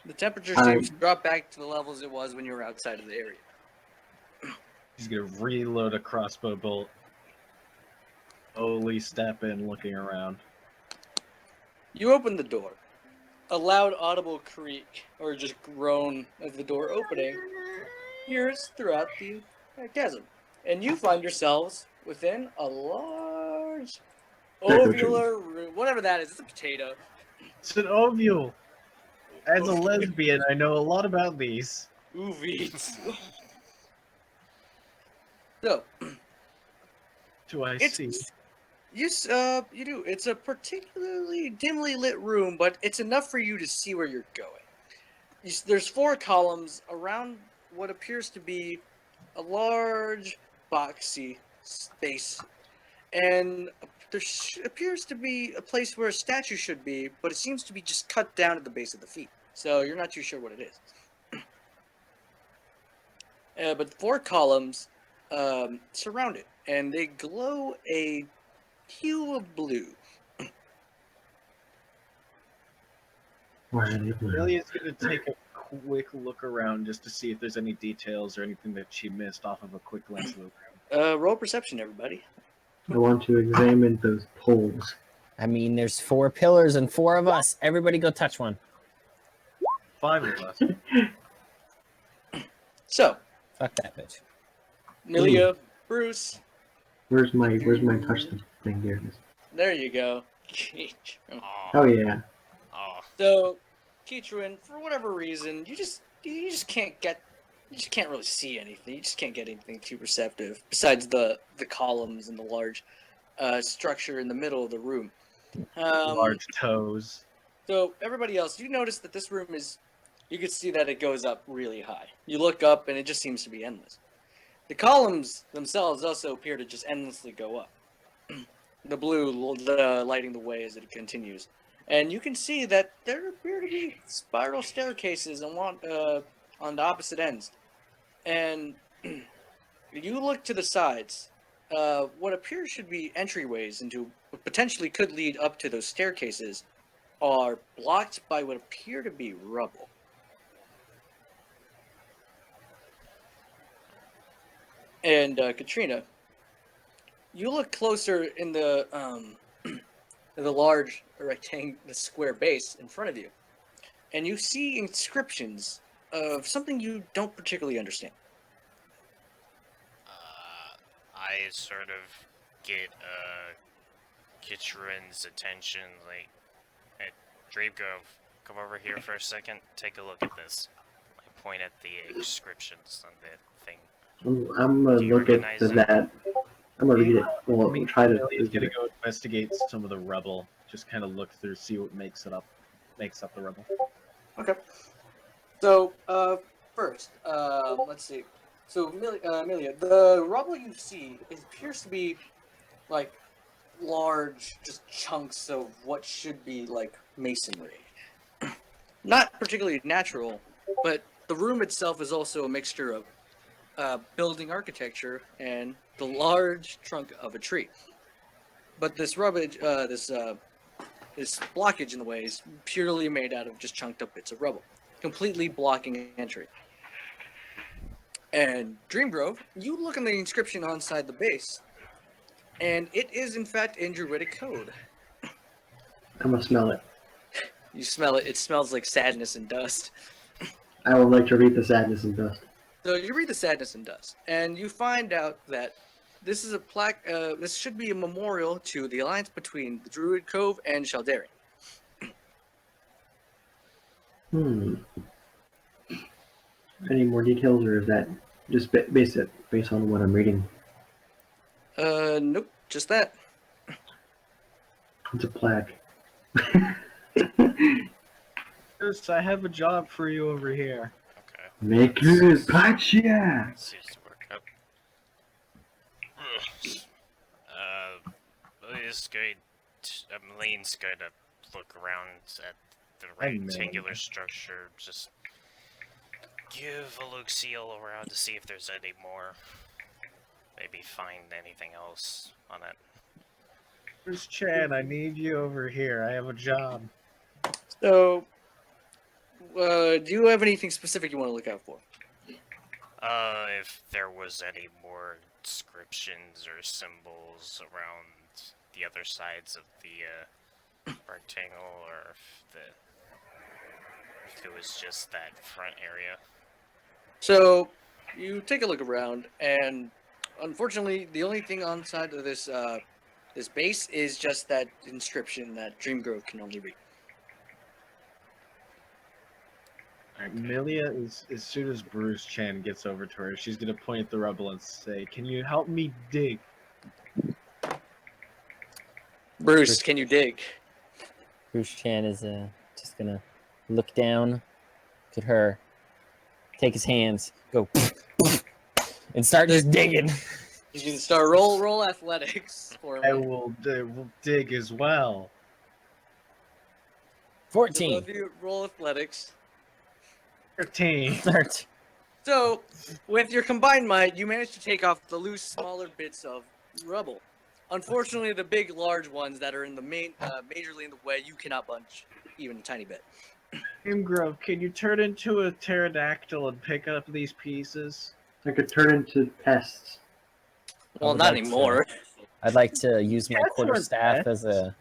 The temperature seems to drop back to the levels it was when you were outside of the area. He's gonna reload a crossbow bolt. Slowly step in, looking around. You open the door. A loud audible creak, or just groan of the door opening, hears throughout the chasm. And you find yourselves within a large ovular room. Whatever that is, it's a potato. It's an ovule. As a lesbian, I know a lot about these. Oovies. So, Do I see? You do. It's a particularly dimly lit room, but it's enough for you to see where you're going. There's 4 columns around what appears to be a large boxy space, and there appears to be a place where a statue should be, but it seems to be just cut down at the base of the feet. So you're not too sure what it is. But the 4 columns surround it, and they glow a hue of blue. Milia's gonna take a quick look around just to see if there's any details or anything that she missed off of a quick glance of the room. Roll perception, everybody. I want to examine those poles. I mean, there's 4 pillars and 4 of us. Everybody go touch one. 5 of us. So, fuck that bitch. Milia, Bruce. Where's my touch thing here? There you go. Oh yeah. So, Kitruin, for whatever reason, you just can't really see anything. You just can't get anything too perceptive besides the columns and the large structure in the middle of the room. Large toes. So everybody else, you notice that this room you can see that it goes up really high. You look up and it just seems to be endless. The columns themselves also appear to just endlessly go up. The blue lighting the way as it continues. And you can see that there appear to be spiral staircases on the opposite ends. And you look to the sides. What appears should be entryways into what potentially could lead up to those staircases are blocked by what appear to be rubble. And Katrina, you look closer in the large the square base in front of you, and you see inscriptions of something you don't particularly understand. I sort of get Kitruin's attention, like, at Dreamgrove, come over here for a second, take a look at this. I point at the inscriptions on the thing. I'm gonna look at that. I'm gonna read it. Well, try to. He's gonna go investigate some of the rubble. Just kind of look through, see what makes up the rubble. Okay. So, first, let's see. So, Milia, the rubble you see appears to be, like, large, just chunks of what should be, like, masonry. Not particularly natural, but the room itself is also a mixture of building architecture and the large trunk of a tree. But this rubbish, this blockage in the way is purely made out of just chunked up bits of rubble, completely blocking entry. And Dreamgrove, you look in the inscription inside the base, and it is in fact in Druidic code. I'm gonna smell it. You smell it. It smells like sadness and dust. I would like to read the sadness and dust. So you read the sadness and dust, and you find out that this is a plaque. This should be a memorial to the alliance between the Druid Cove and Shaldarian. Any more details, or is that just based on what I'm reading? Nope, just that. It's a plaque. Yes, I have a job for you over here. Okay. Make it gotcha! Seems to work out. Malleen's going to look around at the rectangular structure, just give a look-see all around to see if there's any more. Maybe find anything else on it. Where's Chad? I need you over here. I have a job. So, do you have anything specific you want to look out for? If there was any more inscriptions or symbols around the other sides of the rectangle, or if it was just that front area. So, you take a look around, and unfortunately, the only thing on side of this this base is just that inscription that Dreamgrove can only read. Alright, Milia, as soon as Bruce Chan gets over to her, she's gonna point at the rubble and say, "Can you help me dig?" Bruce, can you dig? Rouge Chan is just gonna look down, look at her, take his hands, go, and start just digging. You can start roll athletics for I me. will dig as well. So 14. both of you roll athletics. 13. 13. So, with your combined might, you manage to take off the loose, smaller bits of rubble. Unfortunately, the big, large ones that are in the majorly in the way, you cannot bunch even a tiny bit. Dreamgrove, can you turn into a pterodactyl and pick up these pieces? I could turn into pests. Well, would not like to- anymore. I'd like to use my Cats quarter aren't staff pets. as a.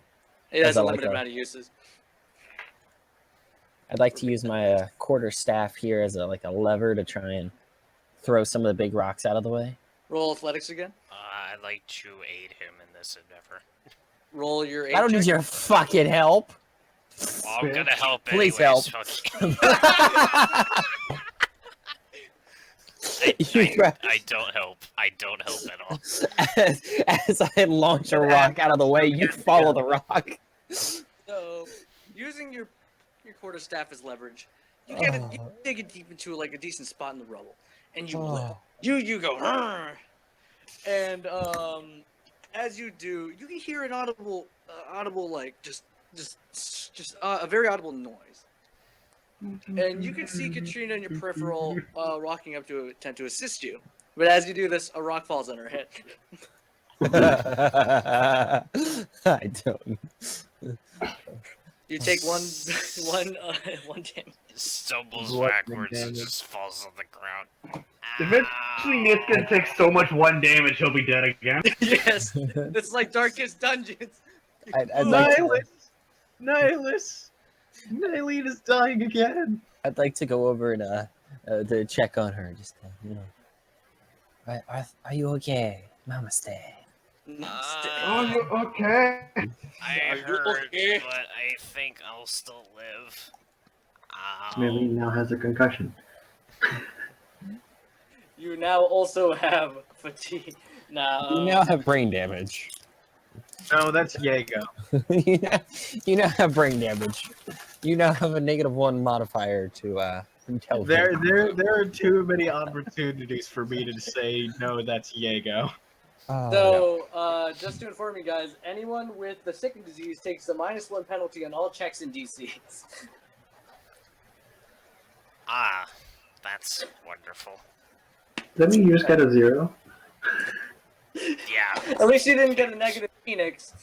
It has As a, a like limited a- amount of uses. I'd like to use my quarter staff here as a lever to try and throw some of the big rocks out of the way. Roll athletics again. I'd like to aid him in this endeavor. Roll your I don't check. need your fucking help. Well, I'm gonna help Please anyways. help. fuck You grab- I don't help. I don't help at all. as I launch a rock out of the way, you follow the rock. So, using your quarter staff as leverage, you get it. You dig it deep into like a decent spot in the rubble, and you lift. You go, "Rrr." And as you do, you can hear an audible like just a very audible noise. And you can see Katrina in your peripheral rocking up to attempt to assist you. But as you do this, a rock falls on her head. I don't. You take one damage. Stumbles What backwards and damage? just falls on the ground. Eventually, Nick's gonna take so much one damage, he'll be dead again. Yes, it's like Darkest Dungeons. I'd like to, Nihilus! Malleen is dying again! I'd like to go over and to check on her. Just are you okay? Namaste. Oh, you okay? I Are you heard, okay? but I think I'll still live. Malleen now has a concussion. You now also have fatigue. Now, You now have brain damage. No, that's Jaego. you now have brain damage. You now have a -1 modifier to intelligence. There are too many opportunities for me to say, no, that's Jaego. So, just to inform you guys, anyone with the sickly disease takes a -1 penalty on all checks and DCs. That's wonderful. Does that mean you just got a 0? Yeah. At least you didn't get a negative Phoenix.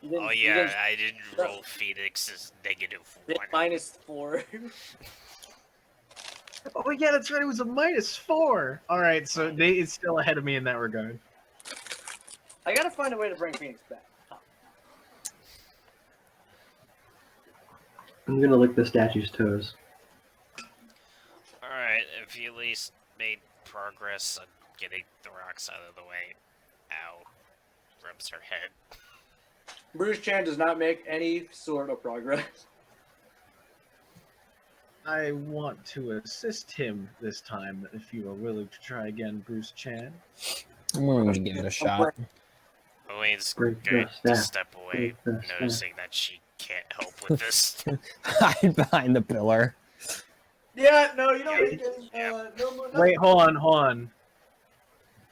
You didn't- Oh you yeah, didn't I didn't roll Phoenix's -1. -4. Oh yeah, that's right, it was a -4! Alright, so it's still ahead of me in that regard. I gotta find a way to bring Phoenix back. I'm gonna lick the statue's toes. Alright, if you at least made progress on getting the rocks out of the way. Ow. Rubs her head. Bruce Chan does not make any sort of progress. I want to assist him this time, if you are willing to try again, Bruce Chan. I'm willing to give it a shot. Elaine's Break the going to staff. step away, Break the staff. noticing that she can't help with this. Hide behind the pillar. Yeah, no, you don't make any. No. Wait, hold on.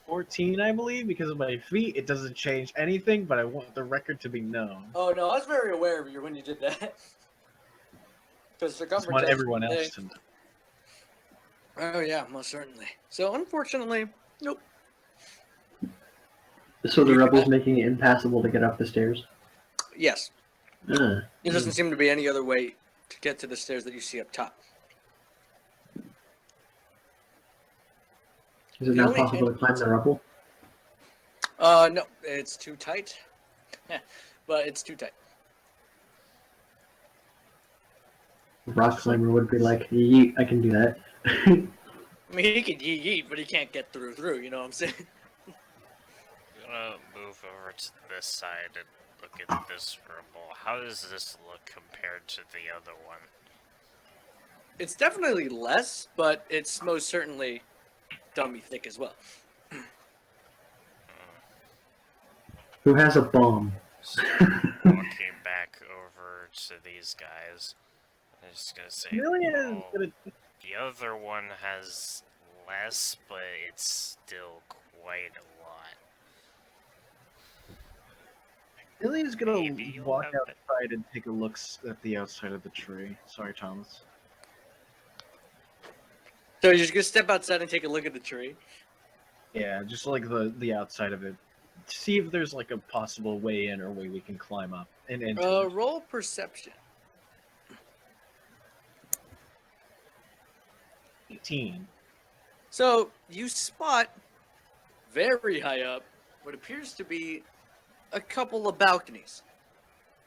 14, I believe, because of my feet. It doesn't change anything, but I want the record to be known. Oh no, I was very aware of you when you did that. Because I just circumference. want everyone else to know. Oh yeah, most certainly. So unfortunately, nope. So the rebel's making it impassable to get up the stairs. Yes, Ah, there doesn't seem to be any other way to get to the stairs that you see up top. Is it The not only possible to climb the rubble? No, it's too tight. But it's too tight. Rock climber would be like, yeet, I can do that. I mean, he can yeet, but he can't get through, you know what I'm saying? I'm gonna move over to this side and look at this rubble. How does this look compared to the other one? It's definitely less, but it's most certainly dummy thick as well. Who has a bomb? So, walking back over to these guys, I'm just gonna say, Milia well, the other one has less, but it's still quite a lot. Milia's gonna Maybe you'll walk have it. outside and take a look at the outside of the tree. Sorry, Thomas. So you're just gonna step outside and take a look at the tree. Yeah, just like the outside of it. See if there's like a possible way in or way we can climb up and into it. Roll perception. 18. So you spot very high up what appears to be a couple of balconies.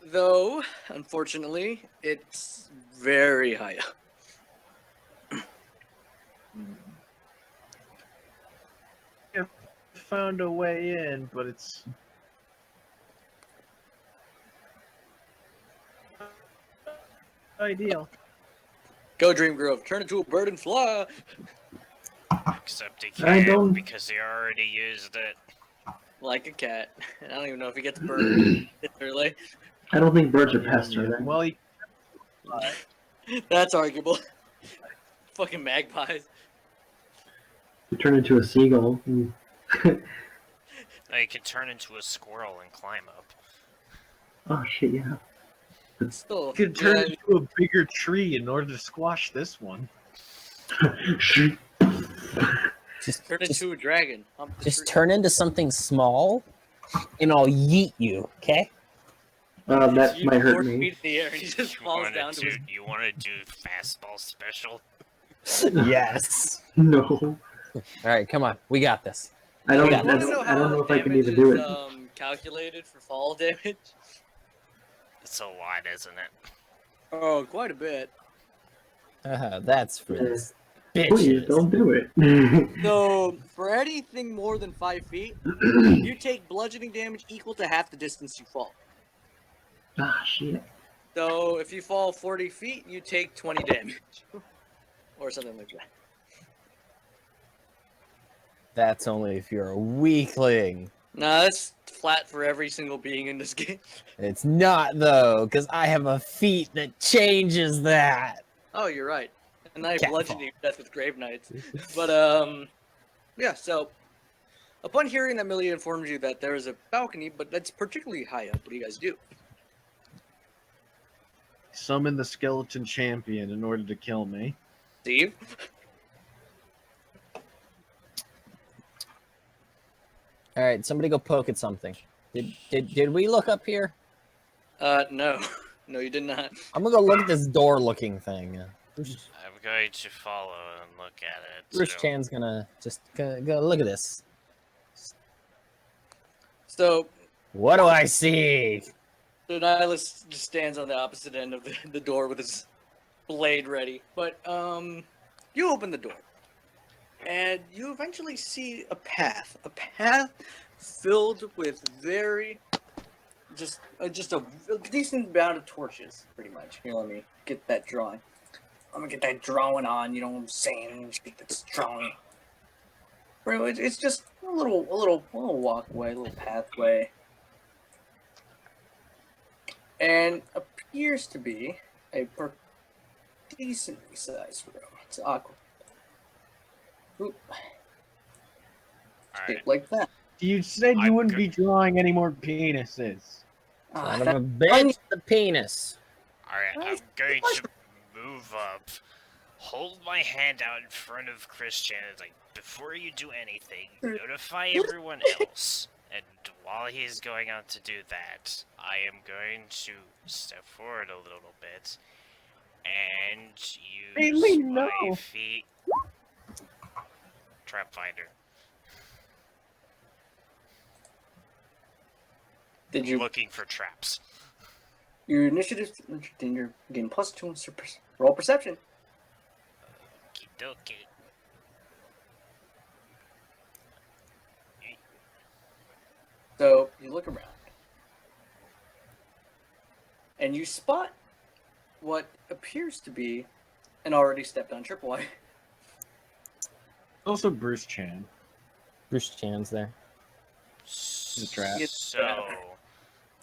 Though, unfortunately, it's very high up. I've found a way in, but it's ideal. Go Dreamgrove, turn into a bird and fly! Except he I can't don't- because he already used it. Like a cat. I don't even know if he gets bird. Literally. I don't think birds are pests, Yeah, are they? well, That's arguable. Fucking magpies. You turn into a seagull. And... Now you can turn into a squirrel and climb up. oh shit, yeah. Still, you could turn yeah, into a bigger tree in order to squash this one. Just, turn just, into a dragon. Hump the just tree. turn into something small, and I'll yeet you. Okay? That You might 4 hurt me. feet in the air and he just falls down to his... You want to do fastball special? Yes. No. All right, come on. We got this. I don't, Yeah. I You wanna don't, I don't know if I can damage even do is, it. Calculated for fall damage? It's a lot, isn't it? Oh, quite a bit. That's for this. Please Bitches. don't do it. So, for anything more than 5 feet, you take bludgeoning damage equal to half the distance you fall. ah, shit. So, if you fall 40 feet, you take 20 damage. Or something like that. That's only if you're a weakling. Nah, that's flat for every single being in this game. It's not, though, because I have a feat that changes that. Oh, you're right. And I Catfall. bludgeoned you to death with Grave Knights. But, yeah, so... Upon hearing that Milia informs you that there is a balcony, but that's particularly high up, what do you guys do? Summon the skeleton champion in order to kill me. Steve? All right, somebody go poke at something. Did we look up here? No. No, you did not. I'm gonna go look at this door-looking thing. I'm going to follow and look at it. Rouge so- Chan's gonna just go look at this. So, What do I see? So Nihilus just stands on the opposite end of the door with his blade ready. But, you open the door. And you eventually see a path. A path filled with very... Just a decent amount of torches, pretty much. Here, let me get that drawing. I'm gonna get that drawing on, you know what I'm saying? Just get this drawing. Bro, it's just a little walkway, a little pathway. And appears to be a decently sized room. It's awkward. Oop. Alright. Shaped like that. You said you I'm wouldn't good. be drawing any more penises. Ah, Son of a bitch, the penis. Alright, I'm going to move up. Hold my hand out in front of Christian. It's like, before you do anything, notify everyone else. And while he's going on to do that, I am going to step forward a little bit and Malleen, use no. my feet. Trap finder. Did you Looking for traps? your initiative? Then you're getting +2 on roll perception. Okie So you look around, and you spot what appears to be an already stepped on tripwire. Also, Bruce Chan. Bruce Chan's there. The trap. So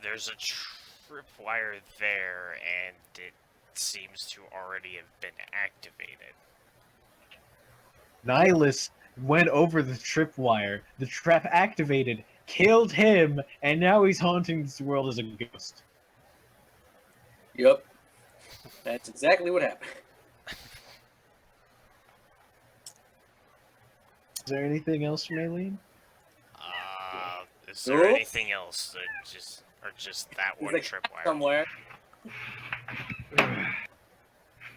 there's a tripwire there, and it seems to already have been activated. Nihilus went over the tripwire. The trap activated, killed him, and now he's haunting this world as a ghost. Yup, that's exactly what happened. Is there anything else, Malleen? Is there Nope. anything else that just that He's one like tripwire? somewhere.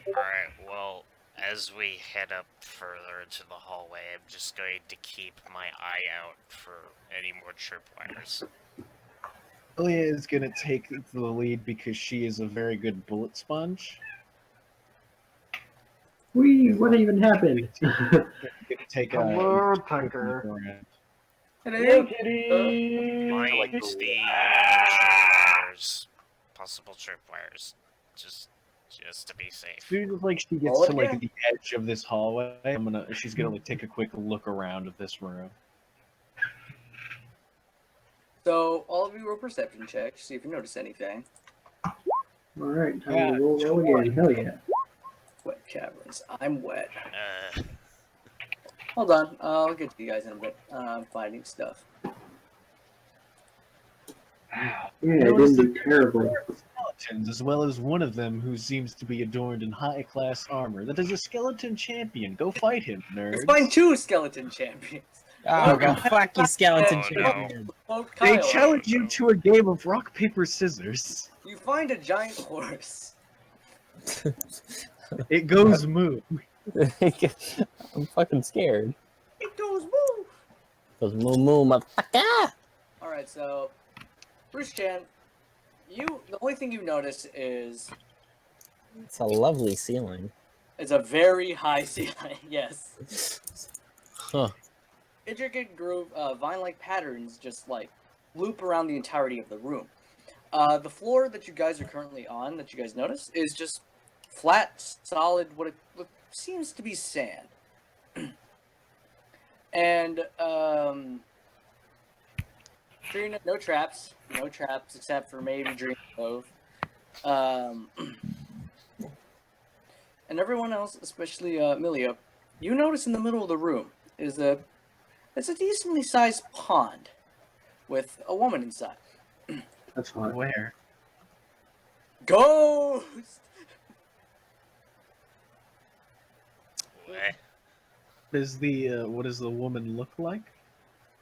Alright, well, as we head up further into the hallway, I'm just going to keep my eye out for any more tripwires. Milia is going to take the lead because she is a very good bullet sponge. Whee! What even happened? Gonna take a Hello, quick Tucker. look around. Hello, kitty. Mind the tripwires, possible tripwires, just to be safe. As soon as like she gets Roll it to like again. the edge of this hallway, she's gonna like take a quick look around of this room. So all of you roll perception checks, see if you notice anything. Alright, time Yeah, to roll again. Hell yeah. Wet caverns. I'm wet. Uh, Hold on, I'll get to you guys in a bit. I'm finding stuff. Yeah, I didn't do terribly. Skeletons, as well as one of them who seems to be adorned in high-class armor. That is a skeleton champion. Go fight him, nerds. Let's find 2 skeleton champions. Oh, go fuck you, skeleton Oh, no. champion. Oh, They Kyle, challenge you no. to a game of rock, paper, scissors. you find a giant horse. It goes moo. I'm fucking scared. It goes woo! Goes moo moo, motherfucker. Alright, so Bruce Chan, the only thing you notice is It's a lovely ceiling. it's a very high ceiling, yes. Huh. Intricate groove, vine-like patterns just like loop around the entirety of the room. The floor that you guys are currently on, that you guys notice, is just flat, solid, what seems to be sand. And, Katrina, no traps except for maybe Dreamgrove. And everyone else, especially Milia, you notice in the middle of the room is it's a decently sized pond with a woman inside. That's hot. Where? Ghost! what? What does the woman look like?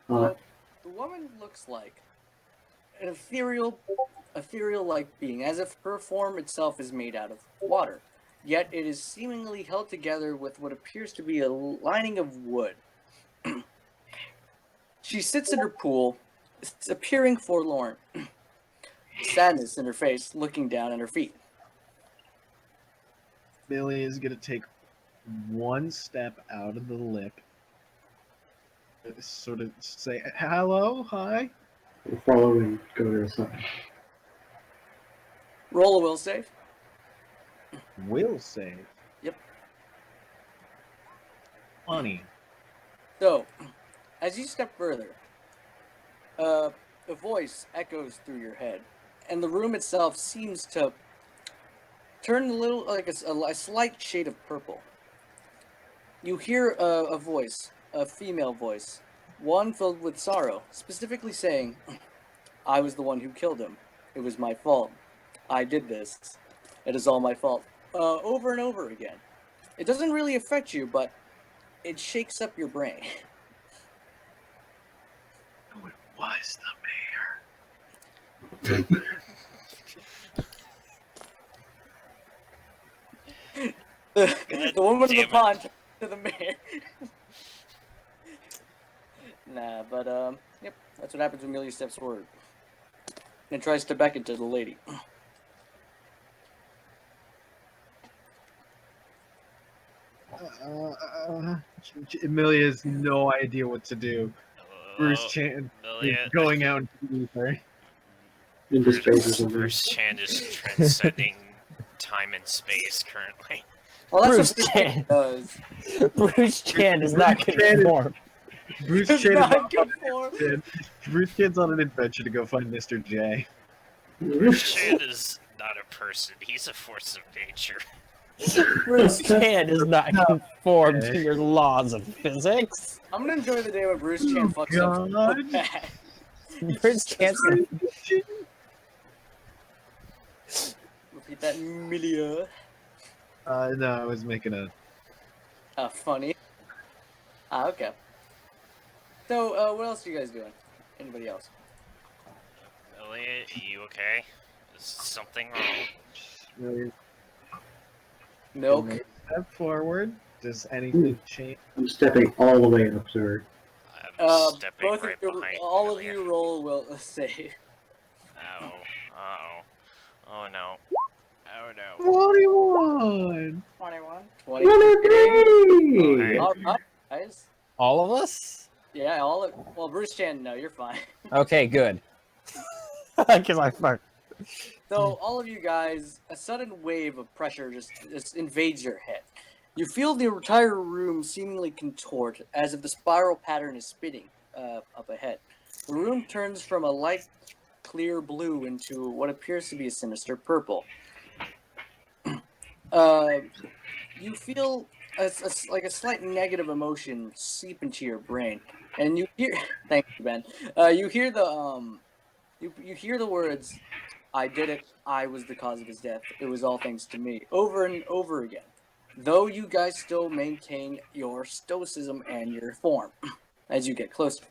Hot. The woman looks like an ethereal-like being, as if her form itself is made out of water. Yet it is seemingly held together with what appears to be a lining of wood. She sits in her pool, appearing forlorn. Sadness in her face, looking down at her feet. Millie is gonna take one step out of the lip, sort of say, "Hello, hi." We'll follow and go to the side. Roll a will save. Will save. Yep. Funny. So, as you step further, a voice echoes through your head, and the room itself seems to turn a little like a slight shade of purple. You hear a voice, a female voice, one filled with sorrow, specifically saying, "I was the one who killed him. It was my fault. I did this. It is all my fault." Over and over again. It doesn't really affect you, but it shakes up your brain. Who was the mayor? The woman in the damn it. pond to the mayor. Nah, but yep, that's what happens when Milia steps forward and tries to beckon to the lady. Amelia has no idea what to do. Bruce Chan is Milia, going out into the ether. into space or something. Bruce Chan is transcending time and space currently. Well, that's Bruce what Chan. does. Bruce Chan is not Bruce Chan is- conform. Bruce Does Chan is not conform. Bruce Chan's on an adventure to go find Mr. J. Bruce Chan is not a person, he's a force of nature. Bruce Chan does not conform to your laws of physics. I'm gonna enjoy the day when Bruce Chan fucks up so God. bad. Bruce Chan's gonna Repeat that, Milia. No, I was making a... Funny. Okay. So, what else are you guys doing? Anybody else? Elliot, are you okay? Is something wrong? Really Milk. step forward. Does anything change? I'm stepping all the way up, sir. I'm stepping Both right of you, behind all of Elliot. you roll will save. Oh, uh-oh. Oh no. Oh no. 21! 21. 23! Alright, guys. all of us? Yeah, well, Bruce Chan, no, you're fine. Okay, good. Because I fuck. So, all of you guys, a sudden wave of pressure just invades your head. You feel the entire room seemingly contort, as if the spiral pattern is spinning up ahead. The room turns from a light, clear blue into what appears to be a sinister purple. You feel like a slight negative emotion seep into your brain, and you hear. Thank you, Ben. You hear the you hear the words, "I did it. I was the cause of his death. It was all thanks to me," over and over again. Though you guys still maintain your stoicism and your form as you get closer.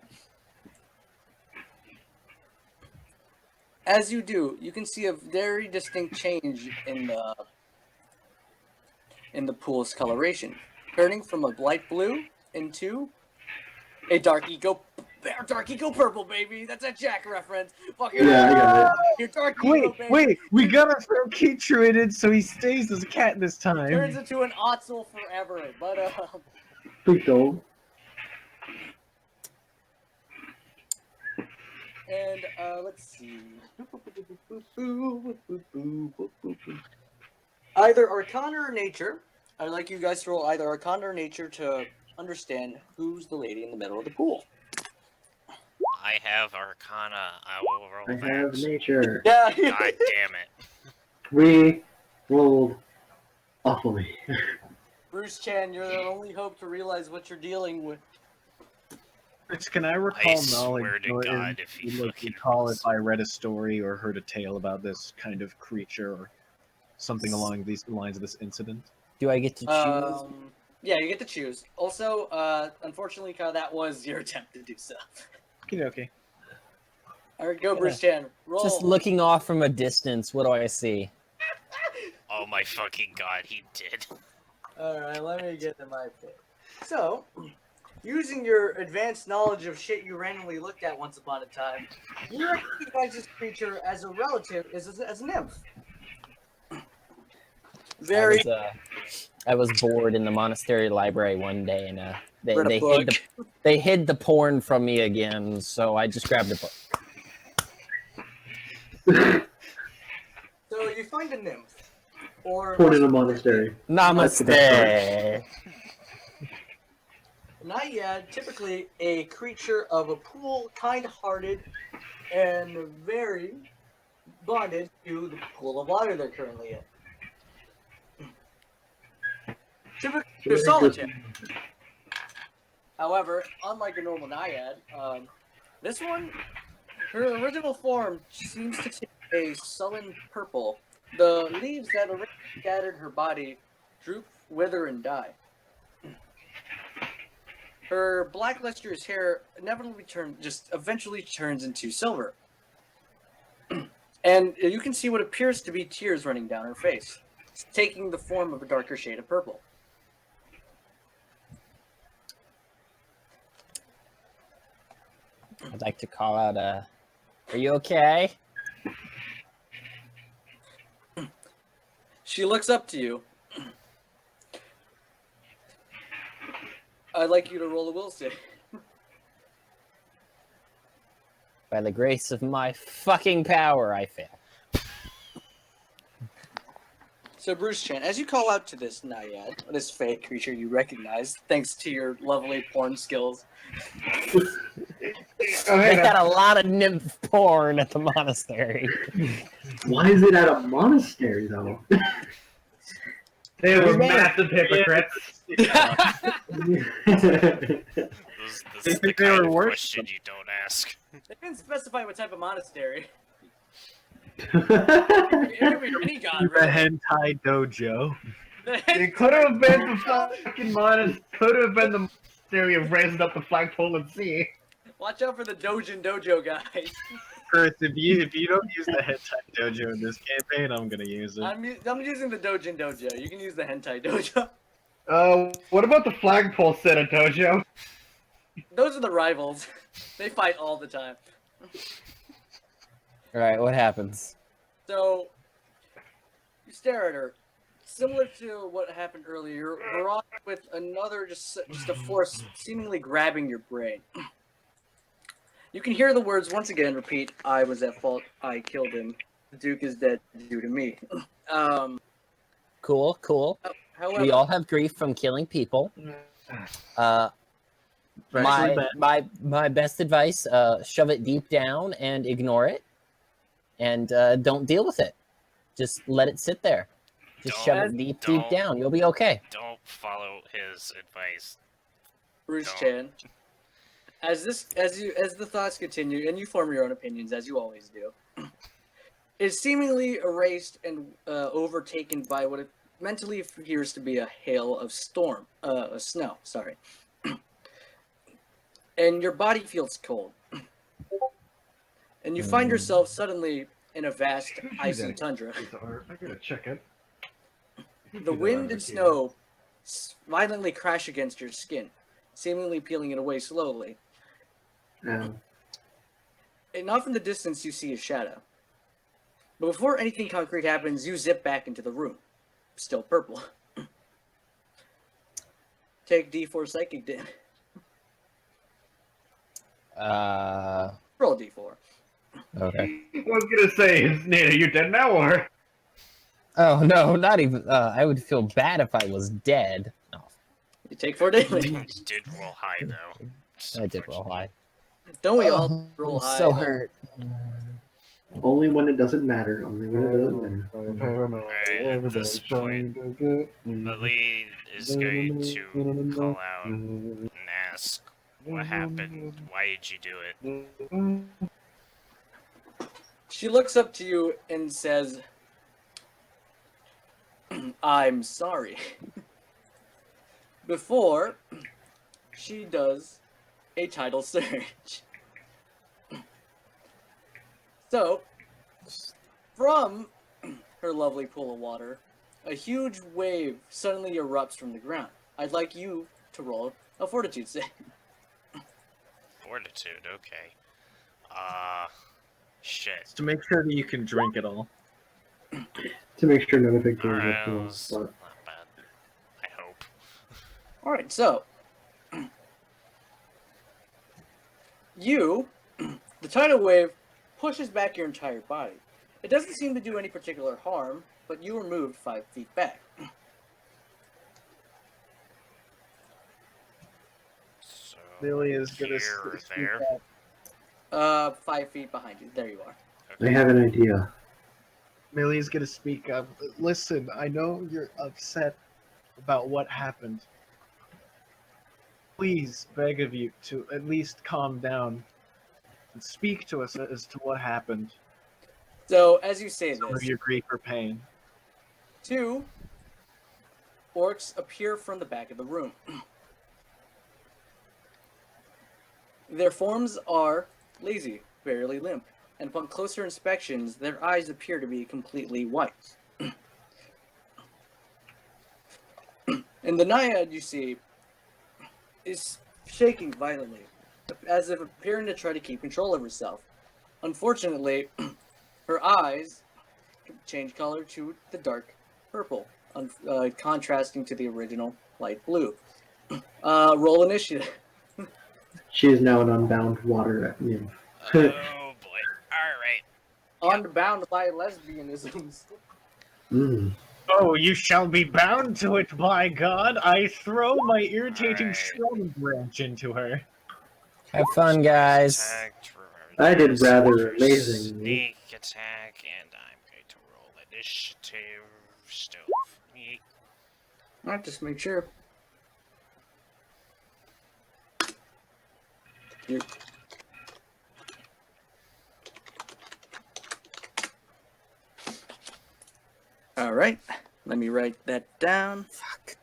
As you do, you can see a very distinct change in the pool's coloration, turning from a light blue into a dark eco purple, baby. That's a Jack reference. Fucking Yeah, I got it. Your dark Wait, eco, baby. wait! We gotta throw Kitruin in so he stays as a cat this time. Turns into an Otzel forever, but Please don't. and let's see. Either Arcana or Nature. I'd like you guys to roll either Arcana or Nature to understand who's the lady in the middle of the pool. I have Arcana. I will roll I have that. nature. Yeah. God damn it. We rolled awfully. Bruce Chan, you're the only hope to realize what you're dealing with. Rich, can I recall knowledge? swear to or God, if he fucking recall rolls. if I read a story or heard a tale about this kind of creature or something along these lines of this incident? Do I get to choose? Yeah, you get to choose. Also, unfortunately, Kyle, that was your attempt to do so. Okay. All right, go, Bruce Chan. Roll. Just looking off from a distance, what do I see? Oh my fucking God, he did. All right, let me get to my pick. So, using your advanced knowledge of shit you randomly looked at once upon a time, you recognize this creature as a relative, as a nymph. Very. I was bored in the monastery library one day, and Read a book. they hid the porn from me again, so I just grabbed a book. So you find a nymph, or Born in a monastery. Namaste. Naiad, typically a creature of a pool, kind-hearted, and very bonded to the pool of water they're currently in. Typically, they're solitary. However, unlike a normal Naiad, this one, her original form seems to take a sullen purple. The leaves that already scattered her body droop, wither, and die. Her black lustrous hair inevitably eventually turns into silver. And you can see what appears to be tears running down her face. taking the form of a darker shade of purple. I'd like to call out, are you okay? She looks up to you. I'd like you to roll a will save. By the grace of my fucking power, I fail. So, Bruce Chan, as you call out to this naiad, this fake creature you recognize, thanks to your lovely porn skills, They had a lot of nymph porn at the monastery. Why is it at a monastery, though? They were Man. massive hypocrites. This They is the think they kind were of worse question you don't ask. they didn't specify what type of monastery. It could be any god, The really. hentai dojo. It could have been the fucking monastery. Could have been the monastery of raising up the flagpole and sea. Watch out for the Dojin Dojo guys. Chris, if you don't use the hentai dojo in this campaign, I'm gonna use it. I'm using the Dojin Dojo. You can use the Hentai Dojo. What about the flagpole set of dojo? Those are the rivals. They fight all the time. All right, what happens? So, you stare at her. Similar to what happened earlier, we're on with another, just a force seemingly grabbing your brain. You can hear the words once again repeat, I was at fault, I killed him, the Duke is dead due to me. Cool. However, We all have grief from killing people. My best advice: shove it deep down and ignore it, and don't deal with it. Just let it sit there. Just shove it deep down. You'll be okay. Don't follow his advice. Bruce No. Chan, as the thoughts continue, and you form your own opinions as you always do, is seemingly erased and overtaken by what it mentally appears to be a hail of snow. Sorry, and your body feels cold, and you find yourself suddenly in a vast icy tundra. I gotta check it. The wind and snow violently crash against your skin, seemingly peeling it away slowly. And off in the distance, you see a shadow. But before anything concrete happens, you zip back into the room. Still purple. Take D4 psychic damage. Roll D4. Okay. I was gonna say, Nate, are you dead now or? Oh no, not even. I would feel bad if I was dead. No, You take 4 damage. You did roll high though. I did roll high. Don't we all roll I'm high? so hurt. Only when it doesn't matter. Only when it doesn't matter. Alright, at this point, Malleen is going to call out and ask what happened. Why did you do it? She looks up to you and says, I'm sorry. Before she does a tidal surge. So, from her lovely pool of water, a huge wave suddenly erupts from the ground. I'd like you to roll a fortitude save. Fortitude, okay. Shit. To make sure that you can drink it all. To make sure none of it goes Alright, up that to was us. not bad. I hope. Alright, so the tidal wave pushes back your entire body. It doesn't seem to do any particular harm, but you were moved 5 feet back. So, Milia's gonna here or speak there. up. 5 feet behind you. There you are. I have an idea. Milia's gonna speak up. Listen, I know you're upset about what happened. Please, beg of you to at least calm down and speak to us as to what happened. So, as you say Some of this, your grief or pain. 2 orcs appear from the back of the room. Their forms are lazy, barely limp, and upon closer inspections, their eyes appear to be completely white. And the Naiad you see is shaking violently, as if appearing to try to keep control of herself. Unfortunately, her eyes change color to the dark purple, contrasting to the original light blue. Roll initiative. She is now an unbound water nymph. Oh boy. Alright. Unbound by lesbianisms. Mm. Oh, you shall be bound to it, by God! I throw my irritating Alright. strong branch into her. Have fun, guys. Attack, I did rather for amazingly. Sneak attack, and I'm going to roll initiative still. Yeet. I'll just make sure. All right, let me write that down. Fuck.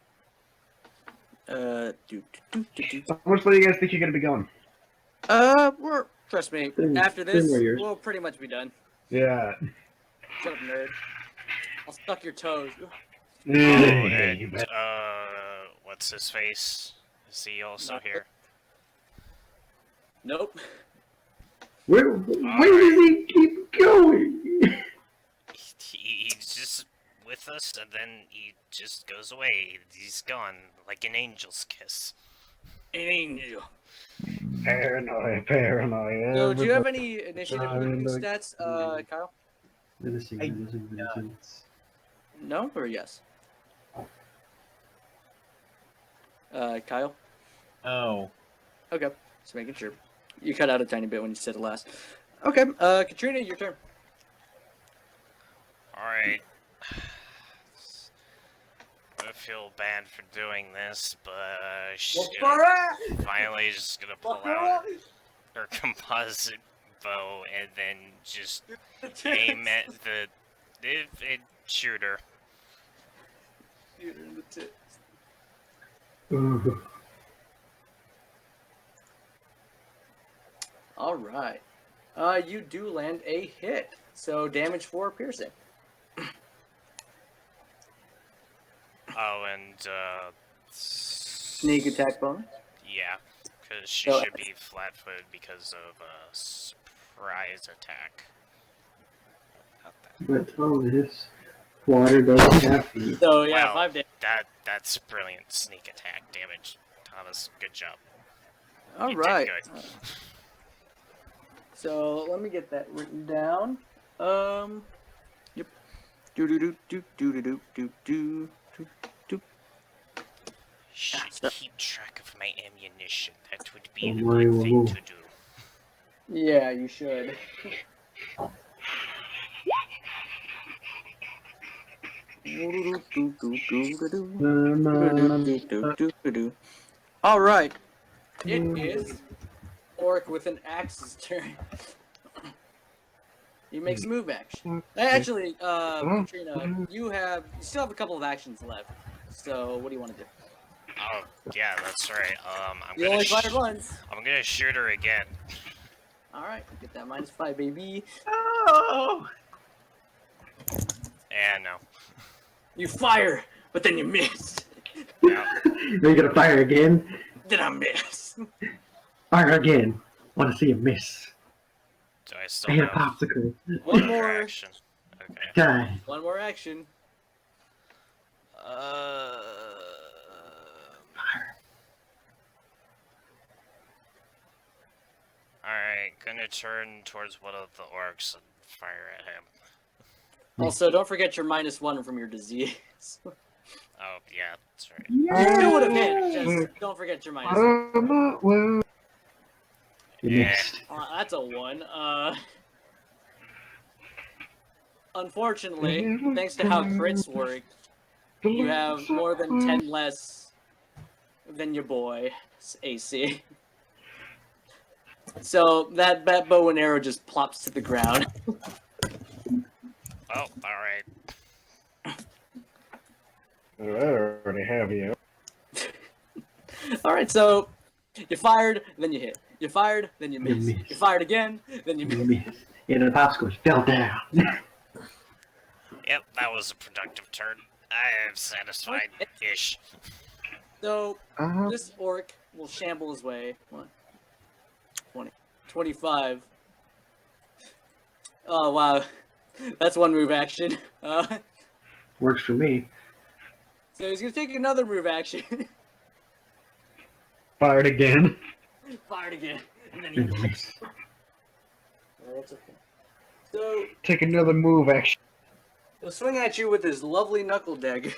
How much do you guys think you're gonna be going? Trust me. Three- After three this, more years. we'll pretty much be done. Yeah. Shut up, nerd. I'll suck your toes. Oh, Yeah, you and, bet. what's his face? Is he also Not- here? Nope. Where does he keep going? He's just with us, and then he just goes away. He's gone, like an angel's kiss. An angel. Paranoia. So, do you have any initiative Sorry, stats, Kyle? Menacing. No or yes? Kyle? Oh. Okay, just making sure. You cut out a tiny bit when you said it last. Okay, Katrina, your turn. Alright. I feel bad for doing this, but she's finally just gonna pull out her composite bow and then just aim at the shoot her. Shoot her in the tits. Ooh. All right. You do land a hit. So damage 4 piercing. Oh, and Sneak attack bonus. yeah, because she So- should be flat-footed because of a surprise attack. Not that. But all this water doesn't have feet. So yeah, Wow. 5 damage. That's brilliant sneak attack damage, Thomas. Good job. All You right. did good. So let me get that written down. Yep. Do do do do do do do do do. Should Stop. keep track of my ammunition. That would be a Don't worry, good thing we'll- to do. Yeah, you should. All right. It is Orc with an axe's turn. He makes a move action. Actually, Katrina, you still have a couple of actions left. So what do you want to do? Oh, yeah, that's right. You only fired once. I'm gonna shoot her again. All right, get that -5, baby. Oh! And no. You fire, but then you miss. No. Are you gonna fire again? Then I miss. Fire again. Want to see a miss? Do I I still hit a have popsicle. One another more. action? Okay. Die. One more action. Alright, gonna turn towards one of the orcs and fire at him. Also, don't forget your -1 from your disease. Oh, yeah, that's right. You still would have hit. Just don't forget your -1. You Yeah. missed. That's a 1. Unfortunately, thanks to how crits work, you have more than 10 less than your boy's AC. So that bow and arrow just plops to the ground. Oh, alright. I already have you. All right, so you fired, then you hit. You fired, then you You missed. missed. You fired again, then you You missed. missed. And the popsicle fell down. Yep, that was a productive turn. I am satisfied-ish. So this orc will shamble his way. 20, 25. Oh wow, that's one move action. Works for me. So he's gonna take another move action. Fired again. Fired again, and then he leaves. That's okay. So Take another move, action. he'll swing at you with his lovely knuckle dagger.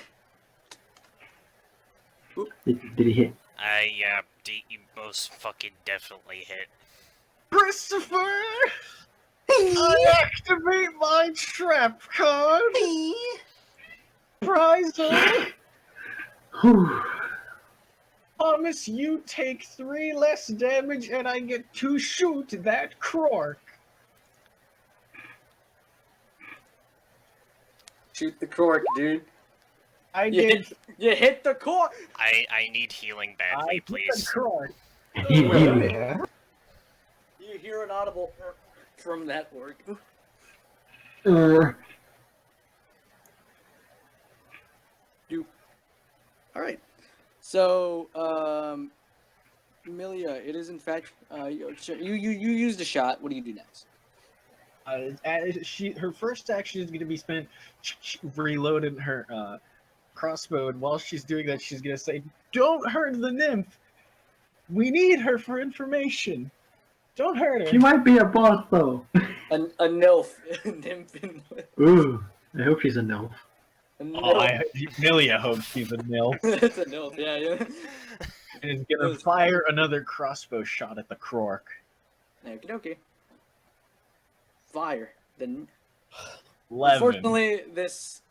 Did he hit? Yeah, you most fucking definitely hit. Christopher! I activate my trap card! Prizel! Whew. Promise you take 3 less damage and I get to shoot that Krork. Shoot the cork, dude. I You get hit the cork. I need healing badly, please. Krork. Yeah. You hear an audible from that orc. All right. So, Milia, it is in fact you used a shot. What do you do next? Her first action is going to be spent reloading her crossbow, and while she's doing that, she's going to say, "Don't hurt the nymph. We need her for information. Don't hurt her." She might be a boss though. A nilf, nymph. Ooh, I hope she's a nymph. Milia hopes she's a nil. It's a nilf, yeah. And is going to fire another crossbow shot at the Krork. Okie dokie. Fire. Then, 11. unfortunately, this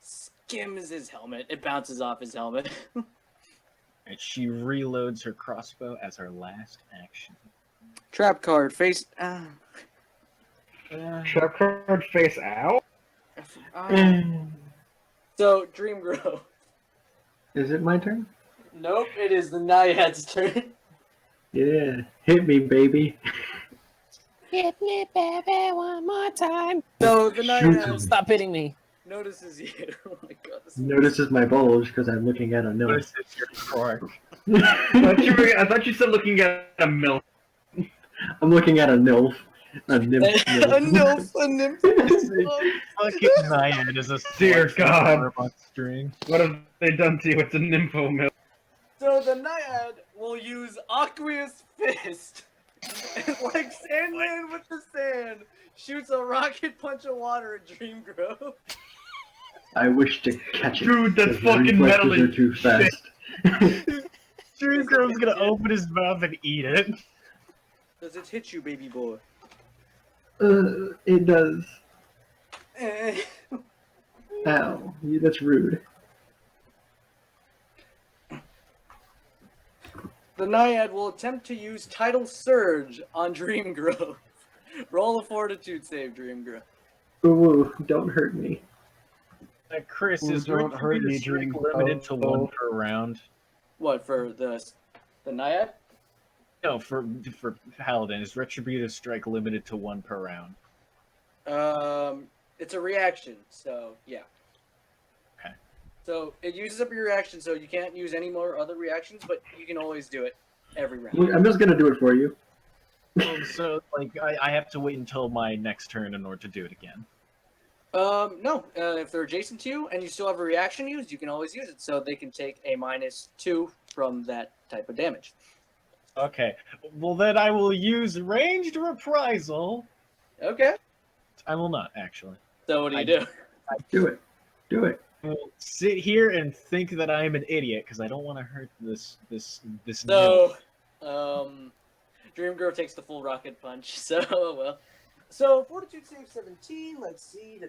skims his helmet. It bounces off his helmet. And she reloads her crossbow as her last action. Trap card face. Trap card face out. So Dreamgrove. Is it my turn? Nope, it is the Naiad's turn. Yeah, hit me, baby. Hit me, baby, one more time. So the Naiad Stop hitting me. notices you. Oh my god. Notices my bulge because I'm looking at a nymph. Notice it's your Krork. I thought you said looking at a milk. I'm looking at a nymph. A nymph. A nymph. Fucking Naiad is a Dear God. on string. What have they done to you? It's a nympho milk. So the Naiad will use Aqueous Fist. And like Sandman with the sand, shoots a rocket punch of water at Dreamgrove. I wish to catch it. Dude, that's but my fucking reflexes metal are too fast. Dreamgrove's gonna open his mouth and eat it. Does it hit you, baby boy? It does. Eh. Ow. That's rude. The Naiad will attempt to use Tidal Surge on Dreamgrove. Roll a Fortitude save, Dreamgrove. Ooh, don't hurt me. Chris, Ooh, is don't hurt me, Dream Dreamgrove. limited to 1 per round? What, for the Naiad? No, for Paladin, is Retributive Strike limited to 1 per round? It's a reaction, so yeah. Okay. So it uses up your reaction, so you can't use any more other reactions, but you can always do it every round. I'm just gonna do it for you. So, like, I have to wait until my next turn in order to do it again. No. If they're adjacent to you and you still have a reaction used, you can always use it, so they can take a -2 from that type of damage. Okay. Well, then I will use Ranged Reprisal. Okay. I will not, actually. So what do you do? Do it. Do it. I will sit here and think that I am an idiot because I don't want to hurt this. So, Dreamgrove takes the full rocket punch. So well. So Fortitude save 17. Let's see.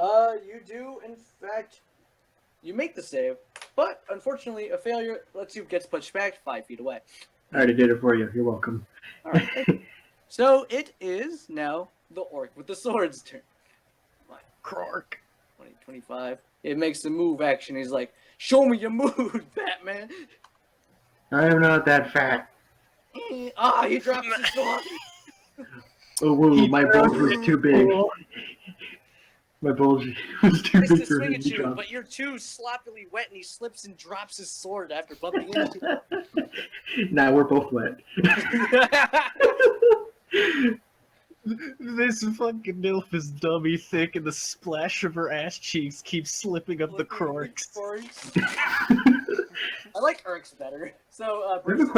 You do in fact. You make the save, but unfortunately, a failure lets you get pushed back 5 feet away. I already did it for you. You're welcome. All right. So it is now the orc with the sword's turn. Krork. 20, 25. It makes the move action. He's like, "Show me your move, Batman." I am not that fat. He drops his sword. Oh, woo, my bulge was too big. My bulge was too Tries to big for swing him at to you, drop. but you're too sloppily wet, and he slips and drops his sword after bumping into Now we're both wet. it. This fucking Nilf is dummy thick, and the splash of her ass cheeks keeps slipping up the corks. I like Eric's better. So, I have Bruce, a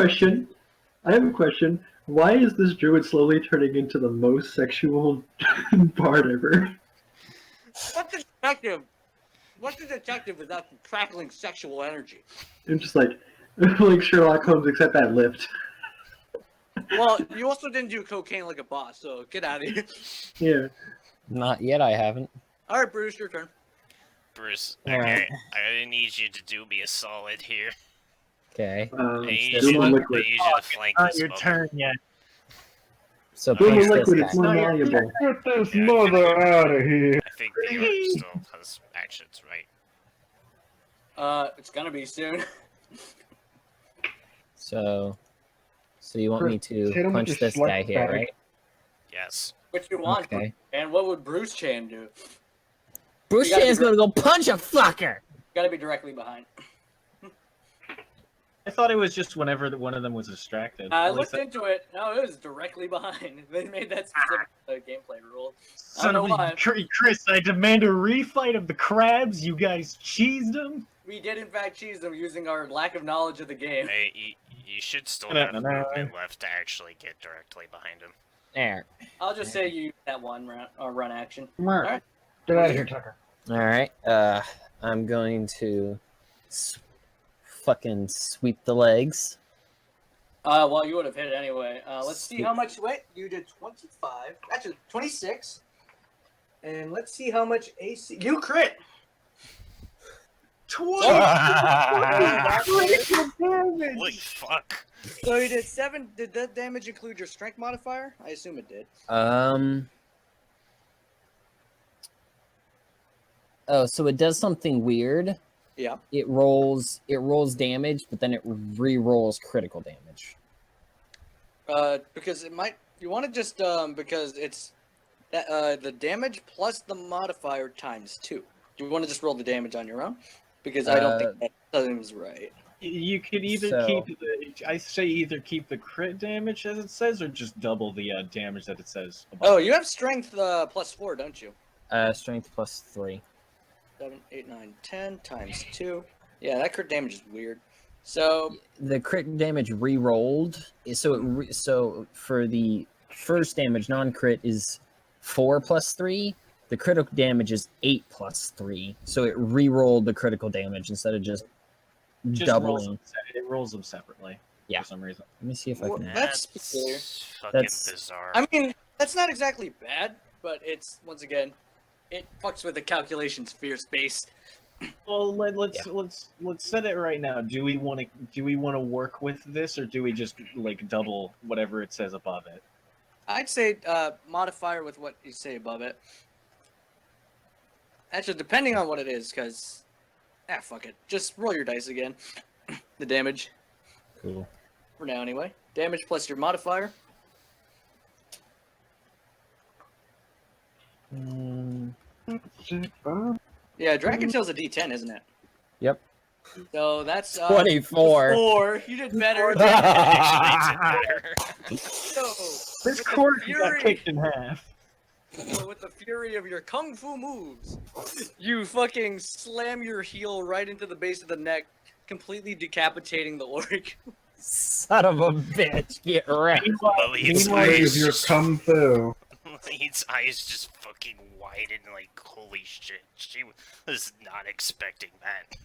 question. Why is this druid slowly turning into the most sexual bard ever? what's the detective? What's the detective without the crackling sexual energy? I'm just like Sherlock Holmes, except that lift. Well, you also didn't do cocaine like a boss, so get out of here. Yeah. Not yet, I haven't. All right, Bruce, your turn. Bruce, Alright. okay, I need you to do me a solid here. Okay. I need this you to, one? I need you to flank Not this your mother. turn yet. So Boom punch this liquid, guy. it's more No, you're- malleable. Get this Yeah, mother out of here. I think the orc still has actions, right? It's gonna be soon. So you want me Hit to him with punch your this guy slut here, bag. right? Yes. What you want? Okay. And what would Bruce Chan do? Bruce You gotta Chan's be gonna go punch a fucker! Gotta be directly behind. I thought it was just whenever one of them was distracted. I At least looked into it. No, it was directly behind. They made that specific gameplay rule. Son of know a why. Chris, I demand a refight of the crabs. You guys cheesed them. We did in fact cheese them using our lack of knowledge of the game. Hey, you should still No, have no, no. movement left to actually get directly behind him. There. I'll just say you use that one run action. Mark, Alright. get out of here, Tucker. Alright, I'm going to fucking sweep the legs. Well, you would have hit it anyway. Let's see how much. Wait, you did 25. Actually, 26. And let's see how much AC. You crit! 20 Holy fuck! So you did 7. Did that damage include your strength modifier? I assume it did. Oh, so it does something weird. Yeah. It rolls damage, but then it re-rolls critical damage. Because it might. You want to just because it's that the damage plus the modifier times 2. Do you want to just roll the damage on your own? Because I don't think that seems right. You could either So- keep the. I say either keep the crit damage as it says, or just double the damage that it says. above. Oh, you have strength plus 4, don't you? Strength plus 3. 7, 8, 9, 10 times 2. Yeah, that crit damage is weird. So The crit damage re-rolled, so for the first damage non-crit is 4 plus 3. The critical damage is 8 plus 3. So it re-rolled the critical damage instead of just Just rolls doubling. them, it rolls them separately. Yeah. For some reason. Let me see if I Well, can add. that's peculiar. fucking That's- bizarre. I mean, that's not exactly bad, but it's once again, it fucks with the calculations fear space. Well, let's set it right now. Do we want to work with this, or do we just like double whatever it says above it? I'd say modifier with what you say above it. Actually, depending on what it is, because fuck it, just roll your dice again. The damage Cool. for now, anyway. Damage plus your modifier. Yeah, Dragon Tail's a D10, isn't it? Yep. So that's 24. 4. You did better. So, This with the cork got fury- kicked in half. So with the fury of your kung fu moves, you fucking slam your heel right into the base of the neck, completely decapitating the orc. Son of a bitch, get wrecked. Maleen's Meanwhile, eyes your just, kung fu. Maleen's eyes just fucking widen, like, holy shit. She was not expecting that.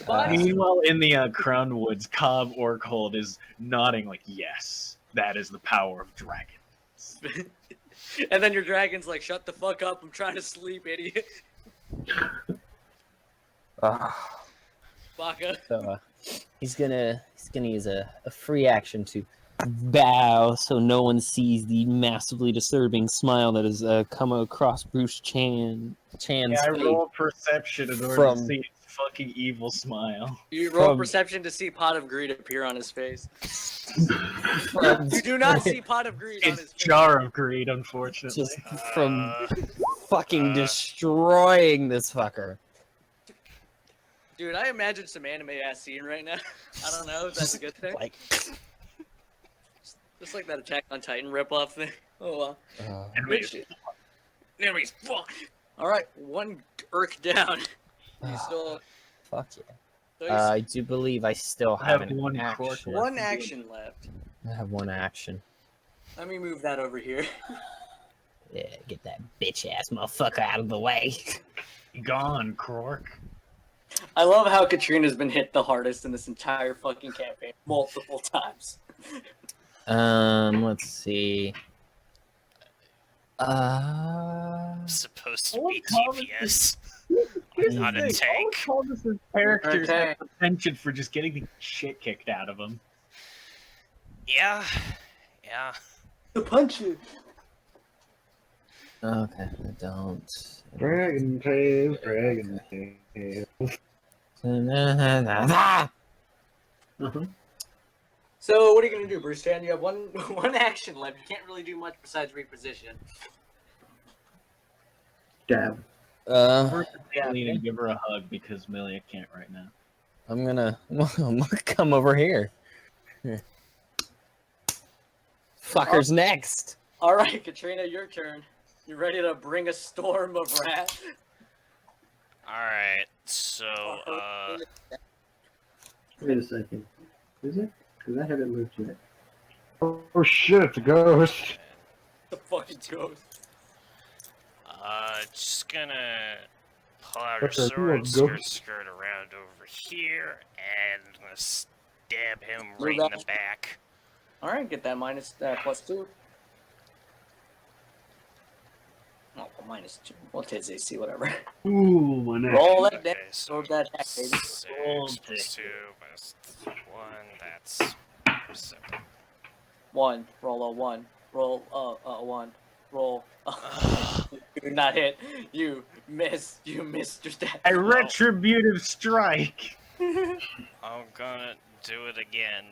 But Meanwhile, in the Crown Woods, Cobb Orkhold is nodding like, "Yes, that is the power of dragons." and then your dragon's like, "Shut the fuck up! I'm trying to sleep, idiot." Baka. So he's gonna use a free action to bow so no one sees the massively disturbing smile that has come across Bruce Chan's Yeah, I face. roll perception in order From- to see his fucking evil smile. You roll From- perception to see Pot of Greed appear on his face. From- You do not see Pot of Greed on his It's face. Jar of Greed, unfortunately. just from fucking destroying this fucker. Dude, I imagine some anime ass scene right now. I don't know if that's a good thing. Like, Just like that Attack on Titan ripoff thing. Oh well. Enemies, fuck. All right, one Urk down. You still. fuck yeah. So you I do believe I still have an one action. one action left. I have one action. Let me move that over here. Yeah, get that bitch ass motherfucker out of the way. Gone, Krork. I love how Katrina's been hit the hardest in this entire fucking campaign multiple times. Let's see. Supposed to Oh, be Thomas DPS. Here's Not the a thing, tank. all of Thomas's characters Okay. have the penchant for just getting the shit kicked out of them. Yeah. Yeah. The punches. Okay, I don't. Dragon tails, dragon tails. Ah! Uh-huh. So what are you gonna do, Bruce Chan? You have one action left. You can't really do much besides reposition. Dab. Malleen and give her a hug because Milia can't right now. I'm gonna come over here. Fucker's next. All right, Katrina, your turn. You ready to bring a storm of wrath? Alright, so, Wait a second. Is it? Because I haven't moved yet. Oh shit, it's a ghost. The fucking ghost. just gonna pull out her That's a sword, cool ghost. skirt around over here, and I'm gonna stab him Move right in that. the back. All right, get that +2. Oh, -2. What's his AC? Whatever. Ooh, my neck. Roll that Okay, down. so Roll that back, baby. 6 plus 2 minus 1, that's 7. 1. Roll a 1. Roll a 1. Roll. You did not hit. You missed. You missed your stat. A retributive strike! I'm gonna do it again.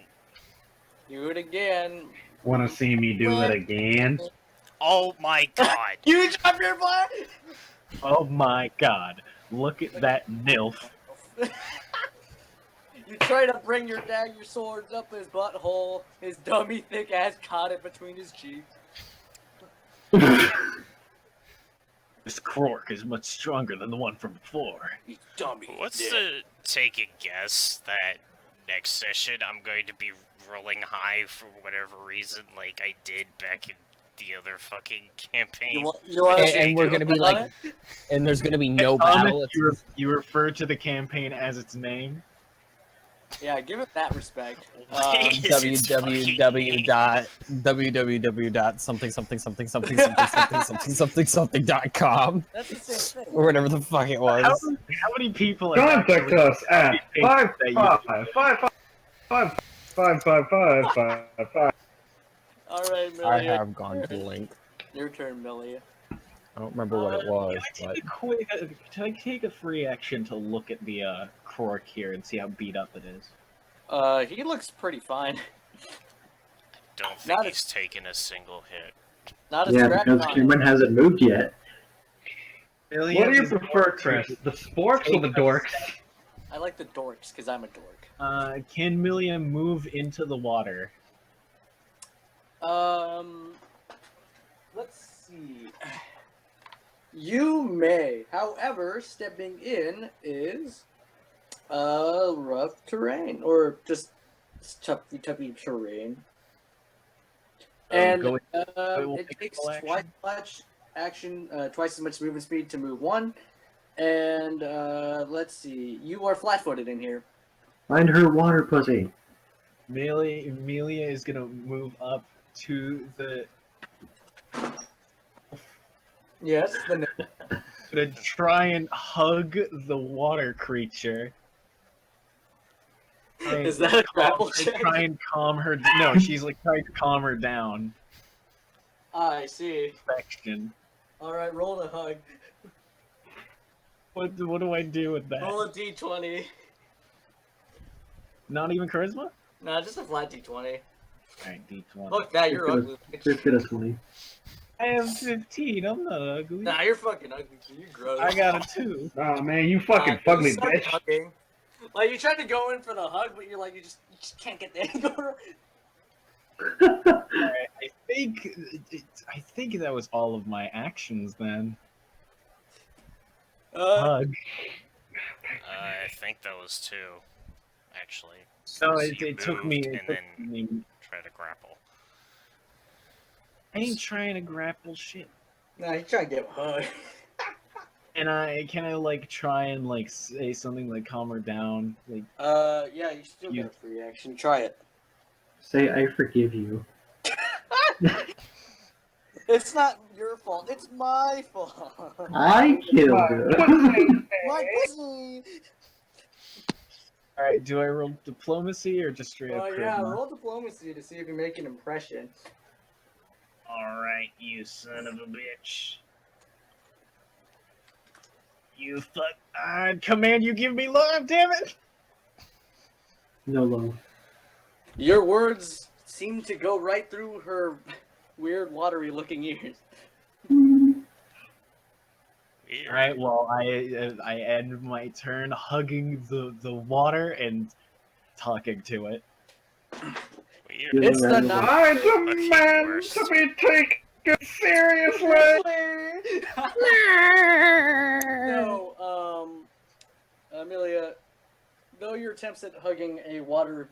Do it again. Wanna see me do it again? Oh my god! You drop your butt. Oh my god. Look at that MILF. You try to bring your dagger swords up his butthole. His dummy thick ass caught it between his cheeks. This Krork is much stronger than the one from before. You dummy. What's dick. to take a guess that next session I'm going to be rolling high for whatever reason, like I did back in the other fucking campaign? You want And we're gonna be like, and there's gonna be no battle. Thomas, you refer to the campaign as its name. Yeah, give it that respect. www.something.com That's the same thing. or whatever the fuck it was. How many people are Contact actually- us at that you- 555555555. All right, I Milia. have gone blank. Your turn, Milia. I don't remember what it was, but Can I take a free action to look at the Krork here and see how beat up it is? He looks pretty fine. Don't think Not he's taken a single hit. Not a Yeah, scratch because on him. Cameron hasn't moved yet. What do you prefer, Chris? The sporks or the dorks? I like the dorks because I'm a dork. Can Milia move into the water? Let's see. You may, however, stepping in is rough terrain or just toughy terrain. And will it take takes full twice as much movement speed to move one. And let's see, you are flat-footed in here. Find her water pussy. Milia is gonna move up to the Yes. to try and hug the water creature. Is that a grapple check? Try and calm her. No, she's like trying to calm her down. I see. Section. All right, roll a hug. What do I do with that? Roll a d20. Not even charisma? Nah, just a flat d20. Alright, D20. Look, that you're ugly. Just get a 20. I have 15. I'm not ugly. Nah, you're fucking ugly. You gross. I got a 2. Oh man, you fucking Dude, fugly suck bitch. hugging. Like you tried to go in for the hug, but you're like you just can't get the angle. Alright, I think that was all of my actions then. Hug. I think that was 2, actually. No, So it you took moved me. and then try to grapple. I ain't trying to grapple shit. Nah, you trying to get hugged. And can I like try and like say something like calm her down? Like Yeah, you still get a free action. Try it. Say, I forgive you. It's not your fault. It's my fault. I killed her. My pussy. alright, do I roll diplomacy or just straight up charisma? Yeah, roll diplomacy to see if you make an impression. Alright, you son of a bitch. You fuck command you give me love, damn it! No love. Your words seem to go right through her weird, watery-looking ears. Weird. Alright, well I end my turn hugging the water and talking to it. Weird. It's the Right. I A few demand worse. to be taken seriously. So, Milia, though your attempts at hugging a water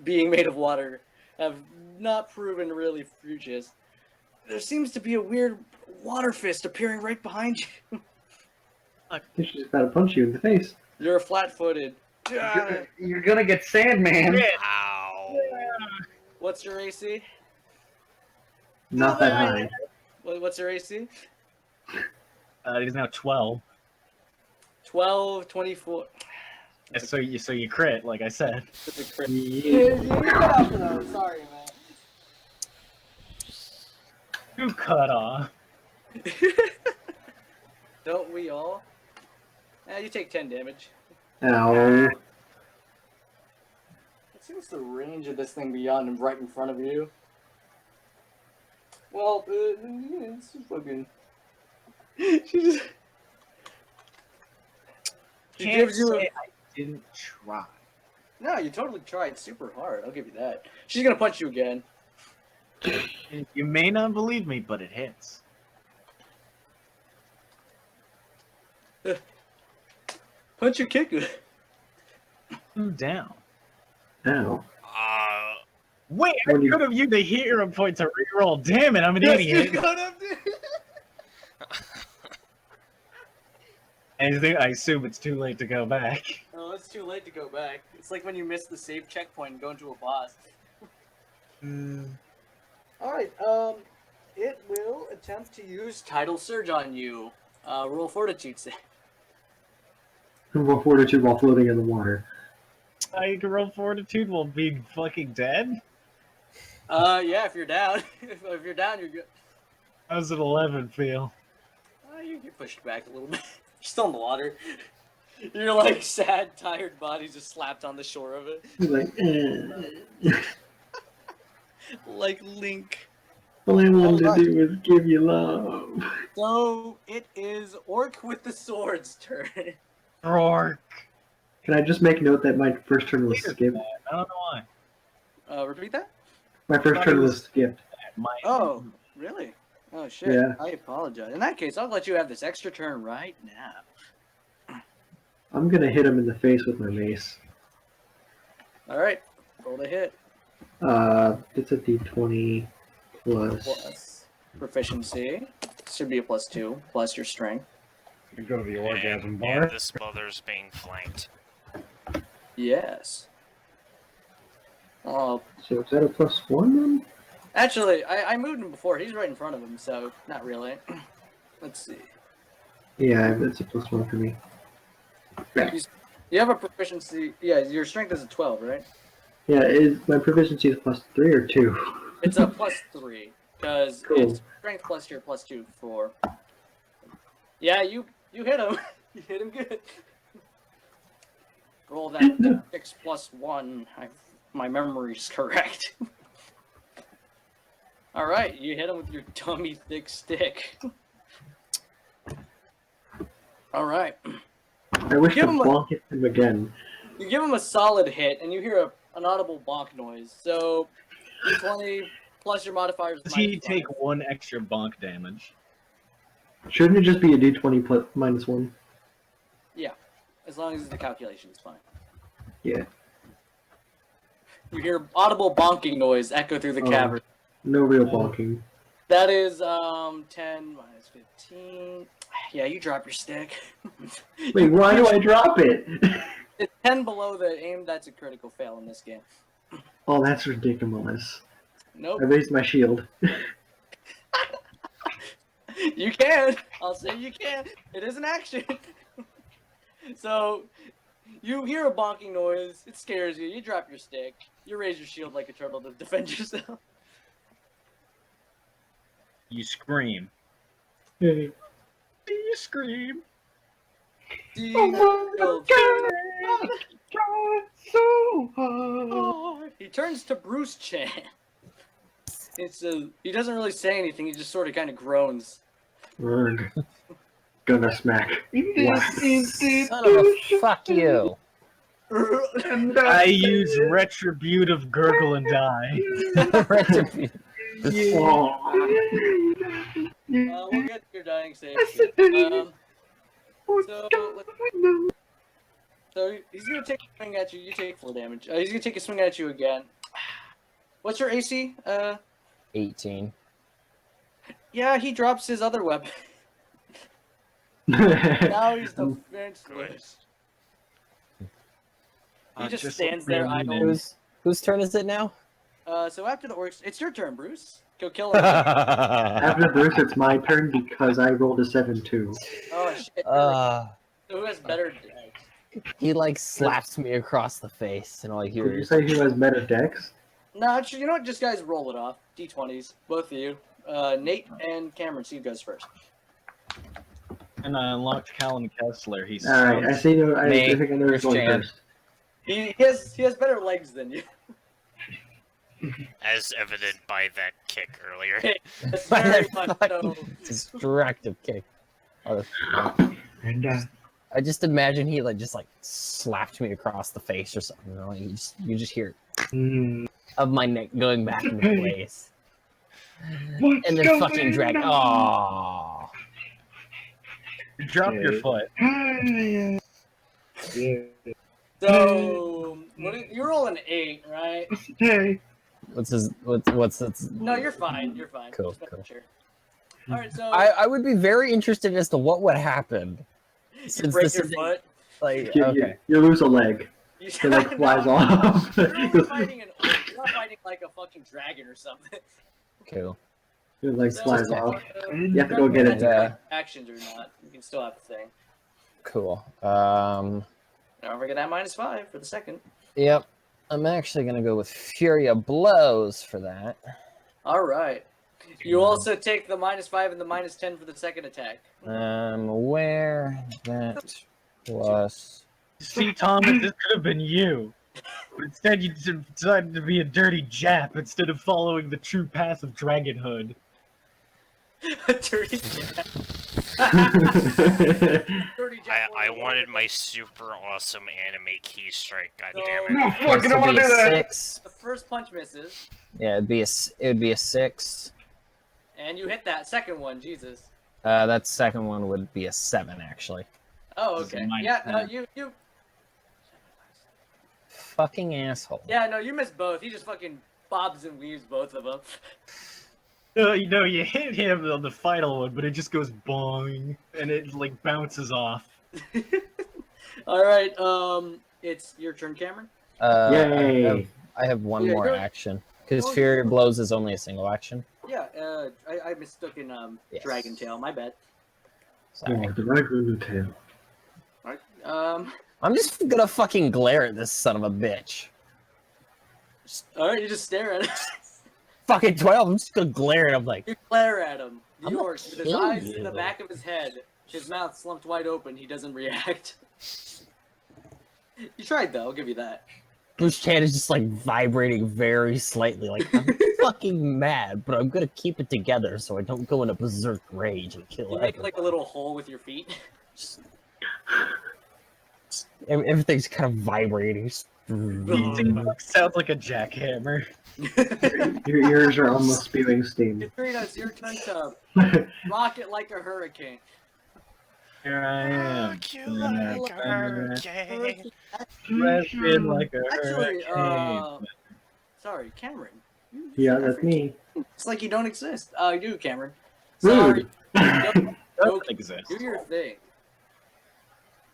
being made of water have not proven really fruitless, there seems to be a weird water fist appearing right behind you. I think she's about to punch you in the face. You're flat-footed. You're gonna get Sandman. Ow. What's your AC? Not that high. What's your AC? It is now 12. 12, 24. So you crit, like I said. That's a crit. Yeah. You cut off for those. Sorry, man. You cut off. Don't we all? You take 10 damage. Ow. What seems the range of this thing beyond and right in front of you? Well, it's fucking. She just. She Can't gives you. say I didn't try. No, you totally tried super hard. I'll give you that. She's gonna punch you again. You may not believe me, but it hits. Punch or kick her. Two down. Ow. Wait, I When you- could have used a hero point to reroll. Damn it, I'm an Yes, you idiot. got him, dude. I assume it's too late to go back. Oh, it's too late to go back. It's like when you miss the save checkpoint and go into a boss. Alright, it will attempt to use Tidal Surge on you. Roll Fortitude save. Roll fortitude while floating in the water. I can roll fortitude while being fucking dead? Yeah, if you're down. if you're down, you're good. How's an 11 feel? You get pushed back a little bit. You're still in the water. Your, like, sad, tired body just slapped on the shore of it. He's like, Like Link. all I wanted to do was give you love. So, it is Orc with the Sword's turn. Rourke. Can I just make note that my first turn was skipped? I don't know why. Repeat that? My first turn was skipped. Oh, really? Oh, shit. Yeah. I apologize. In that case, I'll let you have this extra turn right now. I'm gonna hit him in the face with my mace. Alright. Roll to hit. It's a d20 plus. Plus proficiency. Should be a +2, plus your strength. You go to the orgasm And bar. this mother's being flanked. Yes. So is that a +1 then? Actually, I moved him before. He's right in front of him, so not really. Let's see. Yeah, it's a +1 for me. You have a proficiency. Yeah, your strength is a 12, right? Yeah, my proficiency is +3 or 2? It's a +3 because Cool. it's strength plus your +2 for. Yeah, you hit him. You hit him good. Roll that 6 + 1. My memory's correct. All right, you hit him with your dummy thick stick. All right. I wish to Give him a- bonk him again. You give him a solid hit, and you hear an audible bonk noise. So, D20 plus your modifiers. Does he minus take 5. 1 extra bonk damage? Shouldn't it just be a d20 plus -1? As long as the calculation is fine. Yeah. You hear audible bonking noise echo through the Oh. cavern. No real bonking. That is 10 minus 15. Yeah, you drop your stick. Wait, why do I drop it? It's 10 below the aim. That's a critical fail in this game. Oh, that's ridiculous. Nope. I raised my shield. You can. I'll say you can. It is an action. So, you hear a bonking noise. It scares you. You drop your stick. You raise your shield like a turtle to defend yourself. You scream. Hey. You scream. He turns to Bruce Chan. He doesn't really say anything. He just sort of kind of groans. Urgh. Gonna smack. Son of a fuck you. I use retributive gurgle and die. Retribution. Oh. We'll get to your dying save. So he's gonna take a swing at you. You take 4 damage. He's gonna take a swing at you again. What's your AC? 18. Yeah, he drops his other weapon. Now he's defenseless. He just stands there idle. Whose turn is it now? So after the orcs, it's your turn, Bruce. Go kill him. After Bruce, it's my turn because I rolled a 7-2. Oh shit. So who has better dex? He like slaps me across the face, and all I hear Did you is say who has better dex? No, you know what? Just guys roll it off. D20s, both of you. Nate and Cameron, see who goes first. And I unlocked Callum Kessler. He's Alright, I see. I Nate, think I know who's here's going Jan. first. He has better legs than you. As evident by that kick earlier. It's By very that much fucking so. destructive kick. And I just imagine he just slapped me across the face or something. You know? You just hear of my neck going back into place, and then fucking drag. Oh, drop your foot. So you're rolling 8, right? Hey. what's its? No, you're fine. You're fine. Cool, Just making cool. sure. All right, so I would be very interested as to what would happen. you Since break this your is foot. like you, okay, you lose a leg. You It like flies off. You're only fighting you're not fighting like a fucking dragon or something. cool. It like So, flies uh, off. You have to go get it. Yeah. Actions or not, you can still have the thing. Cool. Now we're gonna have -5 for the second. Yep. I'm actually gonna go with Fury of Blows for that. All right. You also take the -5 and the -10 for the second attack. I'm aware that plus. See, Thomas, this could have been you. But instead, you decided to be a dirty Jap instead of following the true path of dragonhood. Dirty Jack. Dirty Jack I wanted my super awesome anime key strike, So, goddammit. No, fuck, I This don't would want be to a do that. 6. the first punch misses, Yeah, it would be a 6. and you hit that second one. Jesus. That second one would be a 7 actually. Oh, This is okay. minus Yeah, no, 10. you. Fucking asshole. Yeah, no, you missed both. He just fucking bobs and weaves both of them. No, you hit him on the final one, but it just goes boing, and it like bounces off. All right. It's your turn, Cameron. Yay! I have one Yeah, more you're- action because Oh, Fury you're- Blows is only a single action. Yeah. I mistook in Yes. Dragon Tail. My bad. Sorry. Oh, the Dragon tail. All right. I'm just gonna fucking glare at this son of a bitch. All right. You just stare at him. Fucking 12. I'm just gonna glare at him like. You glare at him. The I'm not orc, with his killing eyes in the you. back of his head, his mouth slumped wide open. He doesn't react. You tried though. I'll give you that. Bruce Chan is just like vibrating very slightly, like I'm fucking mad, but I'm gonna keep it together so I don't go in a berserk rage and kill You make everyone. like a little hole with your feet. Everything's kind of vibrating. Sounds like a jackhammer. Your ears are almost spewing steam. Katrina, it's your turn to rock it like a hurricane. Here I am. Rock you like a hurricane. Dressing like a Actually, hurricane. sorry, Cameron. Yeah, that's me. It's like you don't exist. I do, Cameron. Sorry. Rude. Go, Doesn't exist. do your thing.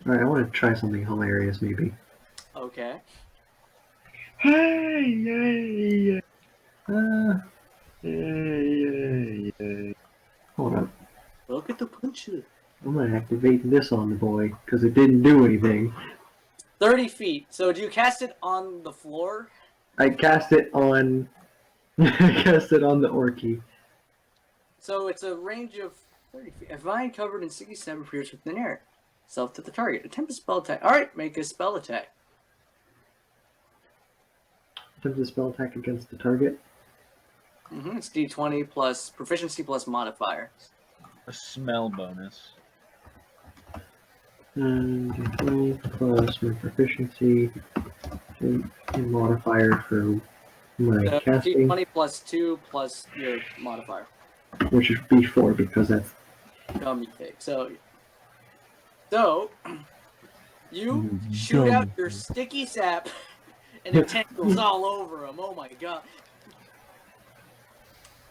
Alright, I want to try something hilarious, maybe. Okay. Hey, yay, Uh, yay. hold up. Look at the punches. I'm gonna activate this on the boy, because it didn't do anything. 30 feet. So do you cast it on the floor? I cast it on... I cast it on the Orky. So it's a range of 30 feet. A vine covered in sticky stem appears within air. Self to the target. Attempt a spell attack. Alright, make a spell attack. Attempt a spell attack against the target. It's d20 plus proficiency plus modifier. A smell bonus. And d20 plus my proficiency. And modifier for my So casting, d20 plus 2 plus your modifier. which would be 4 because that's Dumb you take. So you shoot out your sticky sap and it tangles all over him. Oh my god.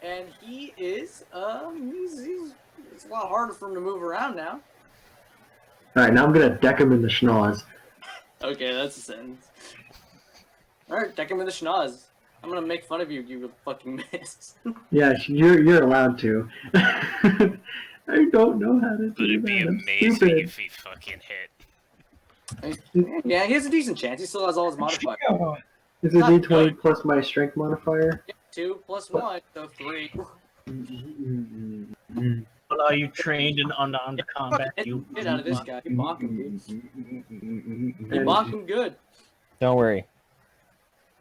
And he is, he's it's a lot harder for him to move around now. Alright, now I'm gonna deck him in the schnoz. Okay, that's a sentence. Alright, deck him in the schnoz. I'm gonna make fun of you, you fucking miss. Yeah, you're allowed to. I don't know how to Would do it be that. I'm amazing stupid. if he fucking hit? Yeah, he has a decent chance. He still has all his modifiers. Is it Not d20 good. plus my strength modifier? 2 plus 1, so 3. Well, are you trained in unarmed combat? You Get out of this guy. You bonk him, dude. You And- bonk him good. Don't worry.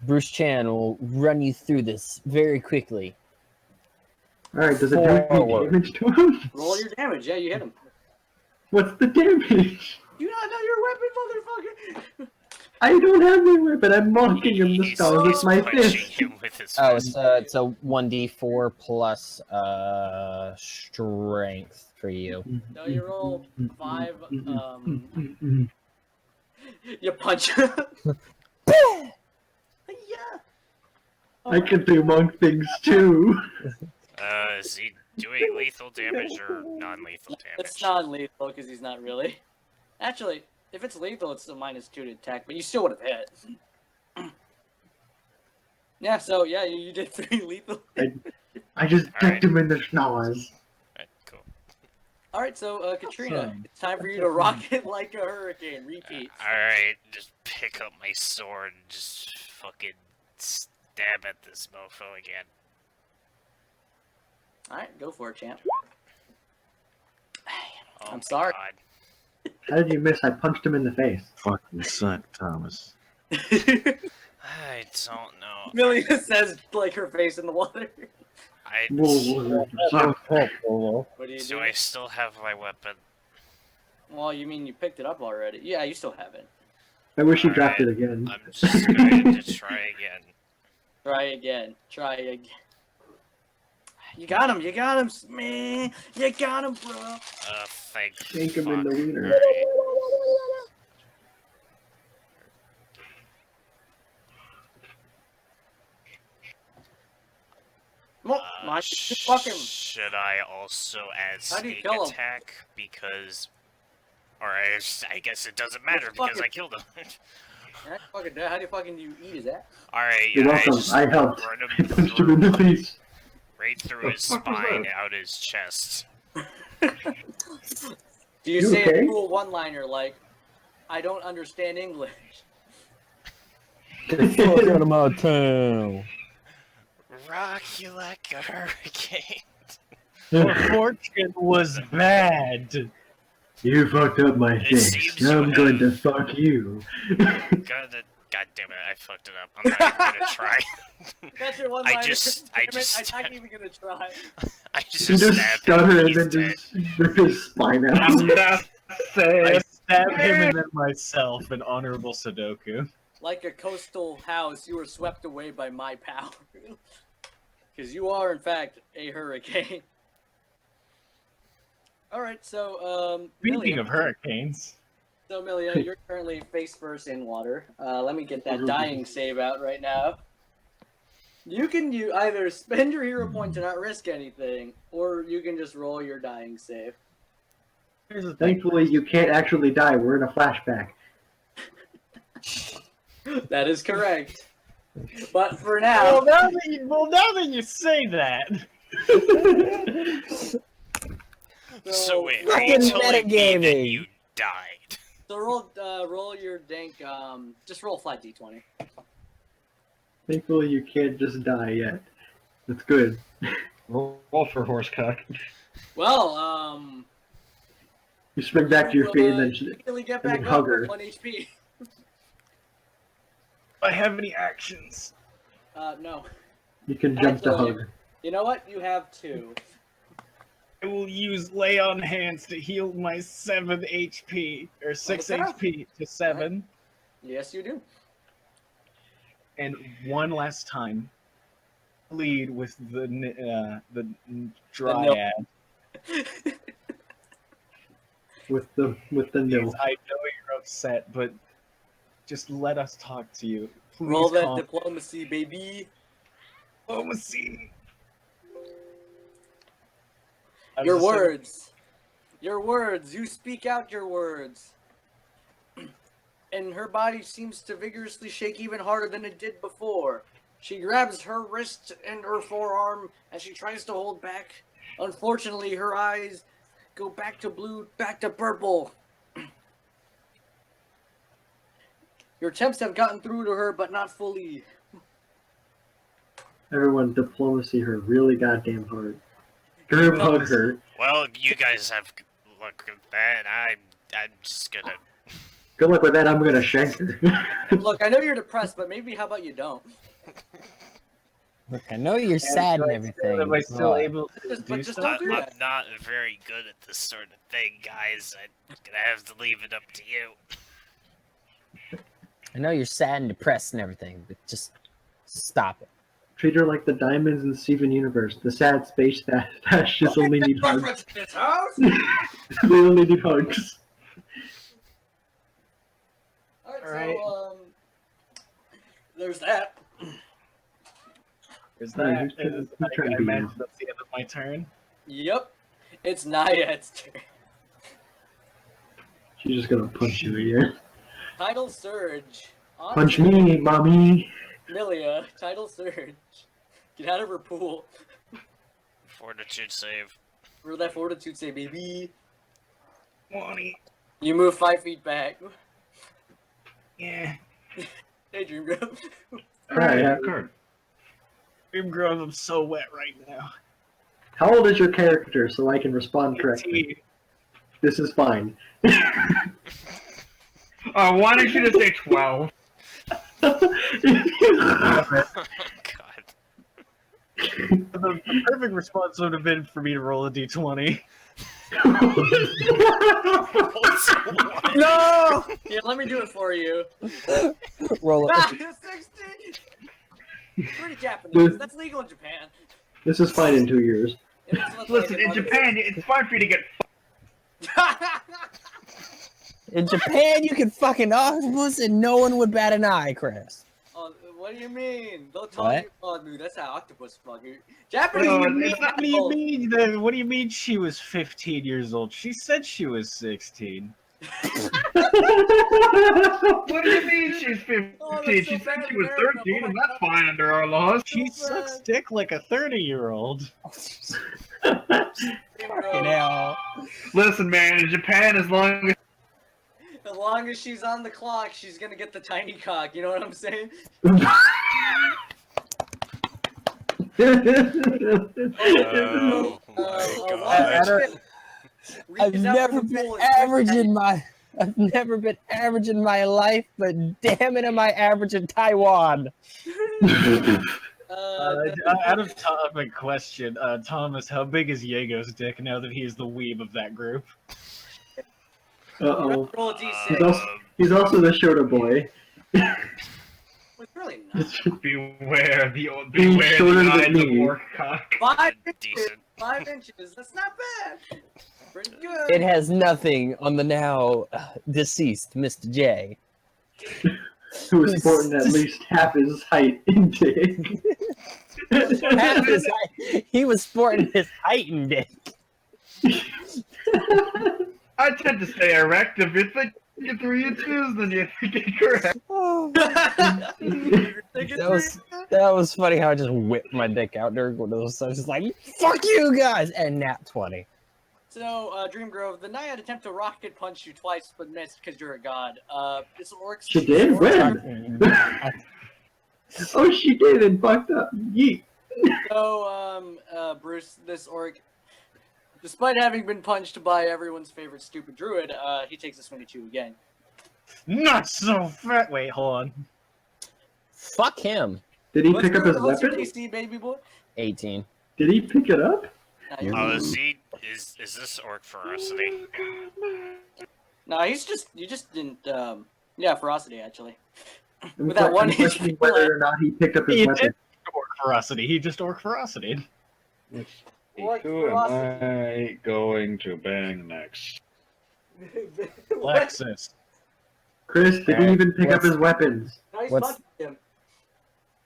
Bruce Chan will run you through this very quickly. Alright, does it do any Forward. damage to him? Roll your damage. Yeah, you hit him. What's the damage? You not know your weapon, motherfucker! I don't have any weapon. I'm mocking him the He's stars with my punching fist. him with his Oh, fist. it's a 1d4 plus strength for you. No, you roll 5, you punch him. Yeah! I can do monk things too. Is he doing lethal damage or non-lethal damage? It's non-lethal because he's not really. Actually, if it's lethal, it's a -2 to attack, but you still would have hit. Yeah, so yeah, you did 3 lethal. I just decked him in the schnoz. Alright, cool. Alright, so Katrina, Awesome. it's time for you to rock it like a hurricane. Repeat. Alright, just pick up my sword and just fucking stab at this mofo again. Alright, go for it, champ. Oh I'm my sorry. God. How did you miss? I punched him in the face. fucking suck, Thomas. I don't know. Milia says, like, her face in the water. I, What do you so do? I still have my weapon. Well, you mean you picked it up already? Yeah, you still have it. I wish you Alright. dropped it again. I'm just going to try again. Try again. Try again. You got him, man. You got him, bro. Thank Shank him in the fuck. wiener. Alright. Well, my fucking. Should I also add How do you sneak kill him? attack because, or I guess it doesn't matter Well, because fuck I it. killed him. How do you fucking you eat his ass? All right, You're yeah, welcome. I just I helped. run I him punched him in the face. right through The his fuck was spine, that? out his chest. Do you You say okay? a cool one-liner like, "I don't understand English"? Fuck out of my town. Rock you like a hurricane. Your fortune was bad. You fucked up my It face. seems Now you I'm going to have- fuck you. Got a God damn it, I fucked it up. I'm not even gonna try. That's your one I liner. just I'm stabbed- not even gonna try. I You just just stabbed stutter him. and He's then dead. just rip his spine out. I'm just I saying. stab him and then myself, an honorable Sudoku. Like a coastal house, you were swept away by my power. Because you are, in fact, a hurricane. Alright, so, Speaking Milia, of hurricanes, so, Milia, you're currently face first in water. Let me get that dying save out right now. You can either spend your hero point to not risk anything, or you can just roll your dying save. here's the thing. Thankfully, you can't actually die. We're in a flashback. That is correct. But for now, Now that you say that, So wait, are you Fucking telling me that metagaming. you died? so roll your dank. Just roll flat d20. Thankfully, you can't just die yet. That's good. Roll for horsecock. Well, You spring back to your feet and then immediately get and back then up hug with her. 1 HP. I have any actions. No. you can jump to Actually- hug. You know what? You have 2. I will use lay on hands to heal my 7 HP or 6 Okay. HP to 7, Yes, you do. and one last time, lead with the dryad. With the nil. I know you're upset, but just let us talk to you. Please Roll that calm. diplomacy, baby. Diplomacy. Your words. Your words. You speak out your words. And her body seems to vigorously shake even harder than it did before. She grabs her wrist and her forearm as she tries to hold back. Unfortunately, her eyes go back to blue, back to purple. Your attempts have gotten through to her, but not fully. Everyone, diplomacy her really goddamn hard. Group hug her. Well, you guys have look at that. I'm just gonna. Good luck with that. I'm gonna shank her. Look, I know you're depressed, but maybe how about you don't? Look, I know you're sad and everything. Am I still but able to Just- do but just stuff? don't do I'm that. not very good at this sort of thing, guys. I'm gonna have to leave it up to you. I know you're sad and depressed and everything, but just stop it. Treat her like the diamonds in Steven Universe. The sad space dash just only need hugs. This house? They only need hugs. Alright, so, there's that. Is Alright, that? who's Is, trying I to be imagine now? that's the end of my turn. Yep. It's Naiad's turn. She's just gonna punch you again. Tidal Surge. On Punch to me, mommy. Milia, Tidal Surge. Get out of her pool. Fortitude save. Roll that fortitude save, baby. 20. You move 5 feet back. Yeah. Hey, Dreamgrove. Alright, Alright, card. Dreamgrove, I'm so wet right now. how old is your character so I can respond correctly? 18. This is fine. Why don't you just say 12? Oh, God. The perfect response would have been for me to roll a d20. No! Yeah, let me do it for you. Roll Ah, it. 16! Pretty Japanese. That's legal in Japan. This is fine in 2 years. It also looks Listen, like in it's Japan, it's fine for you to get. In Japan, you can fucking octopus and no one would bat an eye, Chris. Oh, what do you mean? Don't tell What? me. Oh, dude, that's how octopus fuck you. Japanese. No, people it's not What do you old. mean? What do you mean she was 15 years old? She said she was 16. What do you mean she's 15? Oh, that's so She said bad she was America. 13, Oh and my that's God. fine under our laws. She sucks dick like a 30-year-old. Fucking hell. Listen, man, in Japan, as long as she's on the clock, she's gonna get the tiny cock. You know what I'm saying? Oh, my Oh, God. I don't- Reach I've out never from the been pool and grab average that- in my I've never been average in my life, but damn it, am I average in Taiwan? Out of topic question, Thomas, how big is Yego's dick now that he is the weeb of that group? Uh-oh. Roll a d6. He's also the shorter boy. It's really not. Beware Being the shorter than eyes of me. orc cock. 5 inches. Decent. 5 inches. That's not bad. Pretty good. It has nothing on the now deceased Mr. J. Who was sporting at least half his height in dick. Half his height. He was sporting his heightened dick. I tend to stay erect. If you think you're 3 inches, then you think you're correct. That was funny how I just whipped my dick out during one of those. I was just like, "Fuck you guys!" and nat 20. So, Dreamgrove, the Naiad attempt to rocket punch you twice, but missed because you're a god. This orc's She did? When? Oh, she did and fucked up. Yeet. So, Bruce, this orc, despite having been punched by everyone's favorite stupid druid, he takes a swing at you again. Not so fat. Wait, hold on. Fuck him. Did he What's pick up your- his what's your weapon? DC, baby boy? 18. Did he pick it up? Nah, Is this orc ferocity? no, you just didn't, yeah, ferocity, actually. I'm With that one hit, questioning whether or not he picked up his He weapon. did orc ferocity. He just orc ferocity. What Who am ferocity? I going to bang next? What? Lexus. Chris, did he even pick up What's- his weapons? Nice What's- punch him.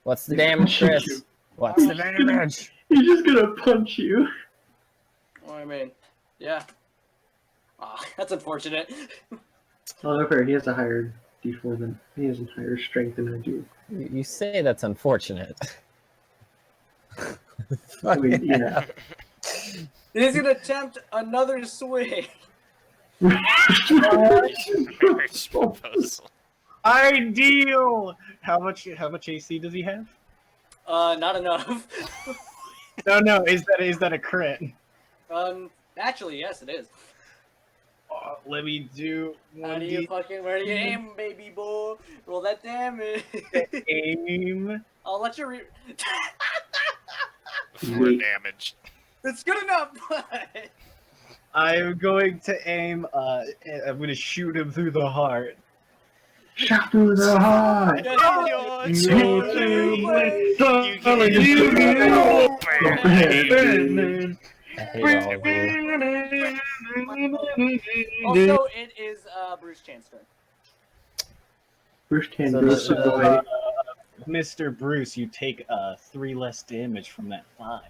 What's the damage, Chris? What's the damage? He's just gonna punch you. Oh, I mean, yeah. Ah, that's unfortunate. Oh, no fair. He has a higher D4 than he has a higher strength than I do. You say that's unfortunate. I mean, yeah. He's gonna attempt another swing. Marriage proposal. Ideal. How much AC does he have? Not enough. No. Is that a crit? Actually, yes, it is. Let me do How do you where do you aim, baby boy? Roll that damage. aim. I'll let you 4 damage. It's good enough, but... I'm going to aim. I'm going to shoot him through the heart. Shot through the heart. I hate all of you. Also, it is Bruce Chan's turn. Bruce can So go this, the way. Mr. Bruce, you take 3 less damage from that 5.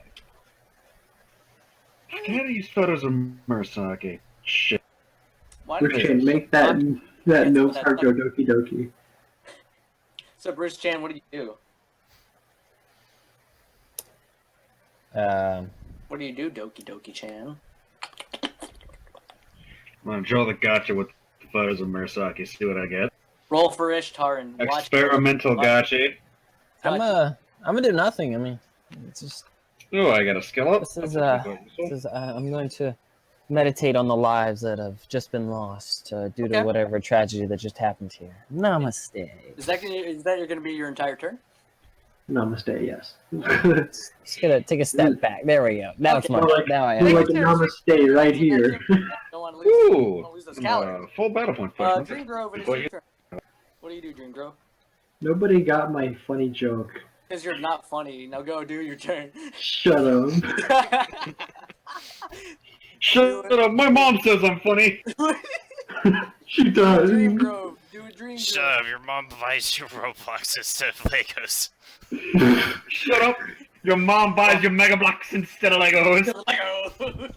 How do you use photos of Murasaki? Shit. Why Bruce don't can you- make that note start go doki doki. So, Bruce Chan, what do you do? What do you do, Doki Doki Chan? I'm gonna draw the gotcha with the photos of Murasaki, see what I get. Roll for Ishtar and watch. Experimental gotcha. I'm gonna do nothing. I mean, it's just Oh, I got a skill up. this is I'm going to meditate on the lives that have just been lost due to Okay. whatever tragedy that just happened here. Namaste. Is that going to be your entire turn? Namaste, yes. Just gonna take a step back. There we go. Now it's Okay. my Like- now I Do am. like a namaste right here. Don't want to Ooh, lose those calories. full battle point. Dreamgrove, it is What your you- turn. What do you do, Dreamgrove? Nobody got my funny joke. Because you're not funny. Now go do your turn. Shut up. Shut up! My mom says I'm funny. She does. Dreamgrove. Do a Dreamgrove. Shut up, your mom buys you Roblox instead of Legos. Shut up! Your mom buys your Mega Blocks instead of Legos.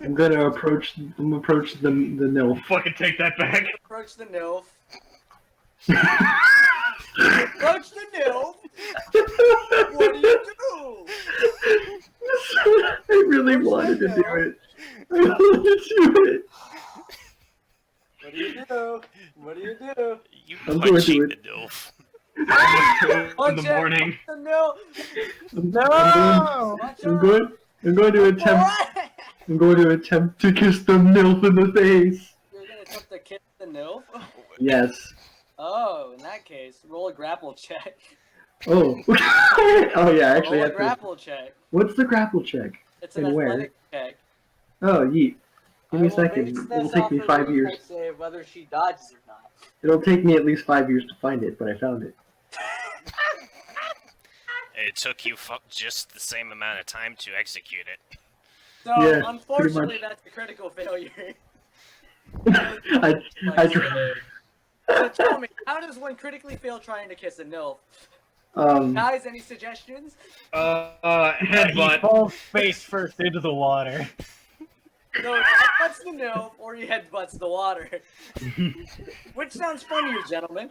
I'm gonna approach the nilf. Fucking take that back. Approach the NILF. Approach the NILF. What do you do? I really wanted to do it. I wanted to do it. What do you do? What do you do? You I'm going to punching it. the DILF. In the morning. The NILF. No! I'm going to attempt. I'm going to attempt to kiss the nilf in the face. You're gonna attempt to kiss the the NILF? Yes. Oh, in that case, roll a grapple check. Oh. Oh yeah, I actually Roll a have to. grapple check. What's the grapple check? It's an And where? athletic check. Oh, yeet. Give me a I will second. base It'll this take off me her 5 years. reflex save, whether she dodges or not. It'll take me at least 5 years to find it, but I found it. It took you just the same amount of time to execute it. So, Yeah, unfortunately, pretty that's a critical failure. I tried. So tell me, how does one critically fail trying to kiss a NILF? Guys, any suggestions? He Headbutt. falls face first into the water. So he headbutts the NILF, or he headbutts the water. Which sounds funnier, gentlemen?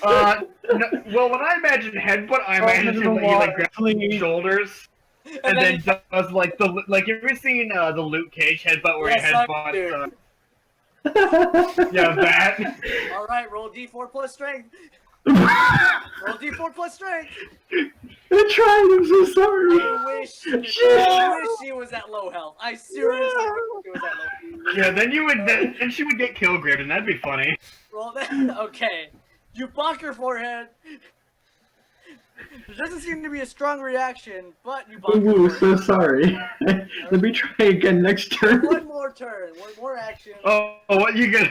No, well, when I imagine headbutt, I imagine him he like grabs his shoulders and then does like the you ever seen the Luke Cage headbutt where Yes, he I headbutts? do. Yeah, that. All right, roll D4 plus strength. Roll D4 plus strength. I tried, I'm so sorry. I wish she was at low health. I seriously wish she was at low health. Yeah, then she would get kill gripped, and that'd be funny. Roll that. Okay. You bonk her forehead. There doesn't seem to be a strong reaction, but you bonk her Ooh, forehead. so sorry. Let me try again next turn. One more turn. One more action. Oh, what you gonna?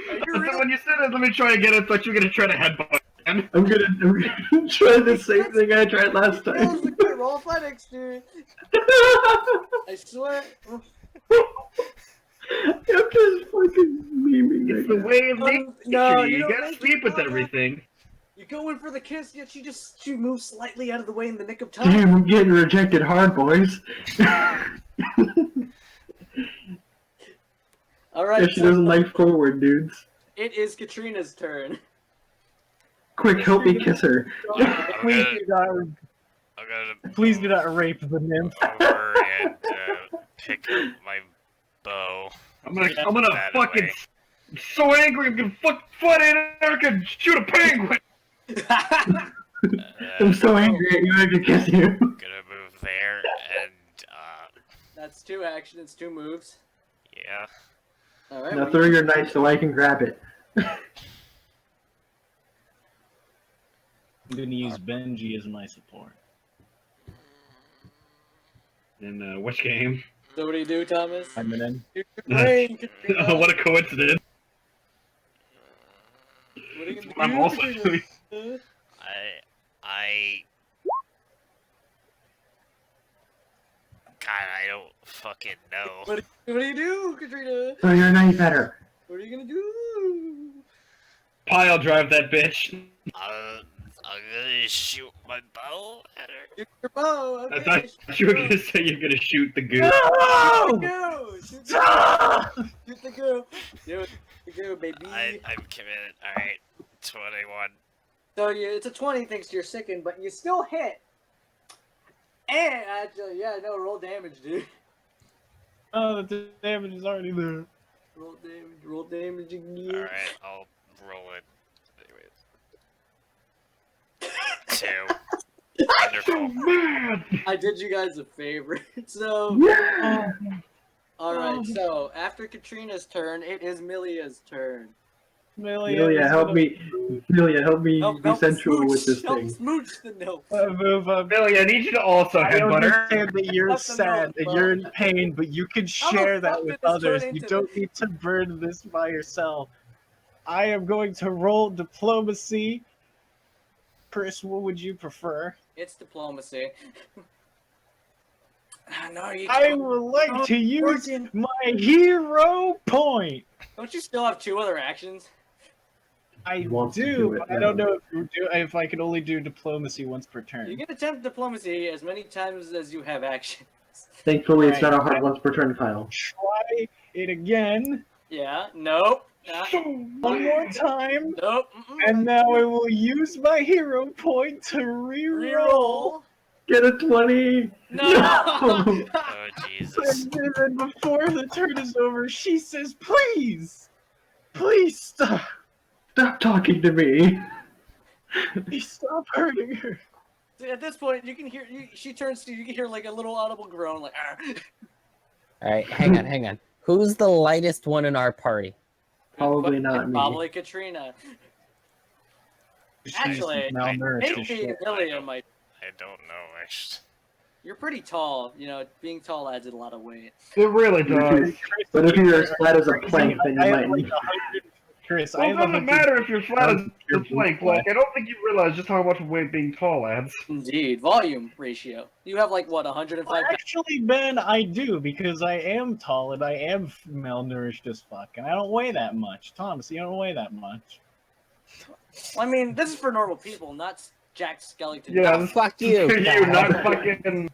Are you really? When you said it, let me try again. I thought you were gonna try to headbutt. Again. I'm gonna try the same thing I tried last time. Roll athletics, dude. I swear. I'm just fucking memeing It's the right way of nature. No, you you don't gotta make sleep it with like that. everything. You go in for the kiss, yet she moves slightly out of the way in the nick of now. time. Damn, I'm getting rejected hard, boys. All right. Yeah, she doesn't like forward, dudes. It is Katrina's turn. Quick, help me kiss her. Please do not, I'm gonna please do not rape the nymph. over and pick up my bow. I'm gonna That fucking. way. I'm so angry. I'm gonna fight Eric and shoot a penguin. I'm so angry at you, I could kiss you. Gonna move there and That's 2 actions, 2 moves. yeah. All right. Now throw your knife so I can grab it. I'm gonna use Benji as my support. In which game? So what do you do, Thomas? I'm in. Use your brain, Katrina. Oh, what a coincidence. What are you gonna I'm do, also Katrina? doing. God, I don't fucking know. What do you do, Katrina? Throw your knife at her. What are you gonna do? Pile drive that bitch. I'm gonna shoot my bow at her. Shoot your bow. I Okay. thought you were gonna say you're gonna shoot the goo. Shoot the goo. Shoot the goo. Shoot the goo, baby. I'm committed. Alright, 21. So it's a 20 thanks to your second, but you still hit. And actually, yeah, no, roll damage, dude. Oh, the damage is already there. Roll damage again. Alright, I'll roll it. Anyways. 2. Wonderful. Man. I did you guys a favor. So, Yeah. alright, so after Katrina's turn, it is Milia's turn. Milia, help me. Milia, help me be central smooch, with this help thing. smooch the note. Move up. Billy, I need you to also I headbutt her. understand that you're That's the sad, note, that bro. you're in pain, but you can How the share that fuck with did this turn others. You into don't need to burn this by yourself. I am going to roll diplomacy. Chris, what would you prefer? It's diplomacy. No, you I would like to use my hero point. Don't you still have 2 other actions? I He wants to do, do it but I now. don't know if I can only do diplomacy once per turn. You can attempt diplomacy as many times as you have actions. Thankfully, it's Right. not a hard once per turn, Kyle. Try it again, Yeah, nope. one more time, Nope. and now I will use my hero point to reroll. Reroll. Get a 20! No! Oh, Jesus. And then before the turn is over, she says, "Please, please stop, Stop talking to me! please stop hurting her." At this point, you can hear. She turns to you. You can hear like a little audible groan, like. "Arr." All right, hang on. Who's the lightest one in our party? Probably not me. Probably Katrina. She's Actually, malnourished as maybe shit. Milia might. I don't know, actually. You're pretty tall. You know, being tall adds a lot of weight. It really does. But if you're as flat as a plank, then I you have might like need. 100. Chris, I Well, it have doesn't 100. matter if you're flat as Your a plank. boot Like, I don't think you realize just how much weight being tall adds. Indeed, volume ratio. You have like what 105 Well, pounds. actually, Ben, I do because I am tall and I am malnourished as fuck, and I don't weigh that much. Thomas, you don't weigh that much. I mean, this is for normal people, not Jack Skellington. Yeah, Oh, this fuck is you. for you, not fucking.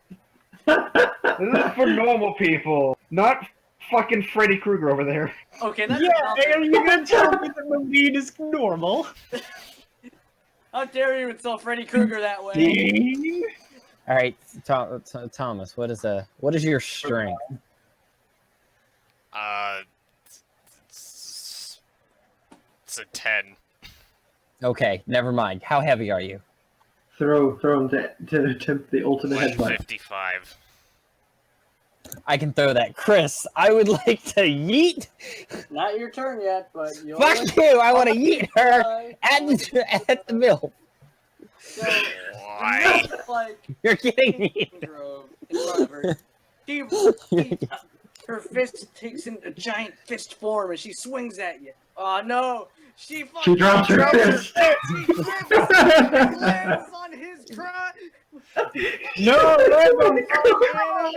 This is for normal people, not fucking Freddy Krueger over there. Okay, that's Yeah, enough. are you gonna tell me that Malleen is normal? How dare you insult Freddy Krueger that way? Ding. All right, Thomas. What is your strength? It's a 10. Okay, never mind. How heavy are you? Throw him to attempt the ultimate headbutt. 155. I can throw that. Chris, I would like to yeet. Not your turn yet, but you'll. Fuck you! I want to yeet her at the mill. So, Why? like You're kidding me. Dreamgrove in front of her. Her fist takes in a giant fist form and she swings at you. Oh no! She fucking drops her fist. She trips and lands on his crotch. No, It lands on my crotch.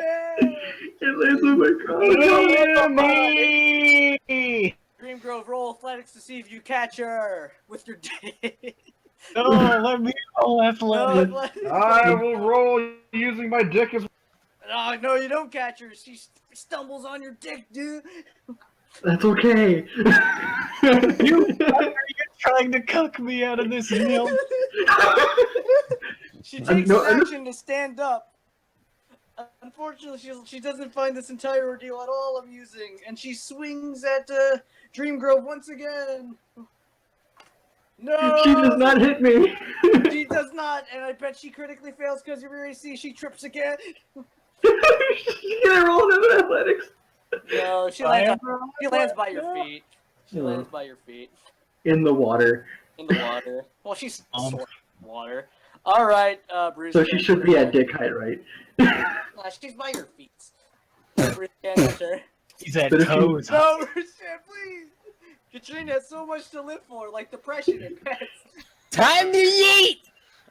Me! Dreamgrove, roll athletics to see if you catch her with your dick. no, let me roll athletics. No, athletics. I will roll using my dick as. Oh, no, you don't catch her. She stumbles on your dick, dude. That's okay. You are trying to cuck me out of this mill. She takes No, an action to stand up. Unfortunately, she doesn't find this entire ordeal at all amusing, and she swings at Dreamgrove once again. No! She does not hit me. She does not, and I bet she critically fails because of your AC. She trips again. She's gonna roll another athletics. No, she lands by your feet. She Yeah. lands by your feet. In the water. In the water. Well, she's sort of water. Alright, Bruce. So she should be at dick height, right? She's by your feet. Bruce, enter. He's at But if you- toes. No, Bruce, please! Katrina has so much to live for, like depression and pets. Time to yeet.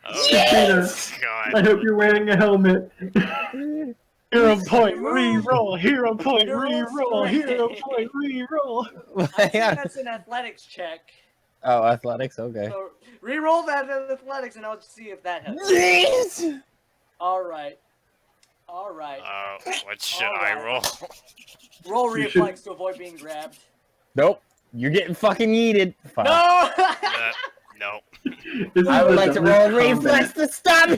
Oh, Yes! God. I hope you're wearing a helmet. Hero point, re-roll. Hero point, You're re-roll. straight. Hero point, re-roll. I think that's an athletics check. Oh, athletics. Okay. So re-roll that in athletics and I'll see if that helps. Yes. Alright. Alright. What should I roll? Roll You reflex to avoid being grabbed. Nope. You're getting fucking yeeted. Fuck. No! Nope. This I is would the like to dumbest roll combat. reflex to stop you.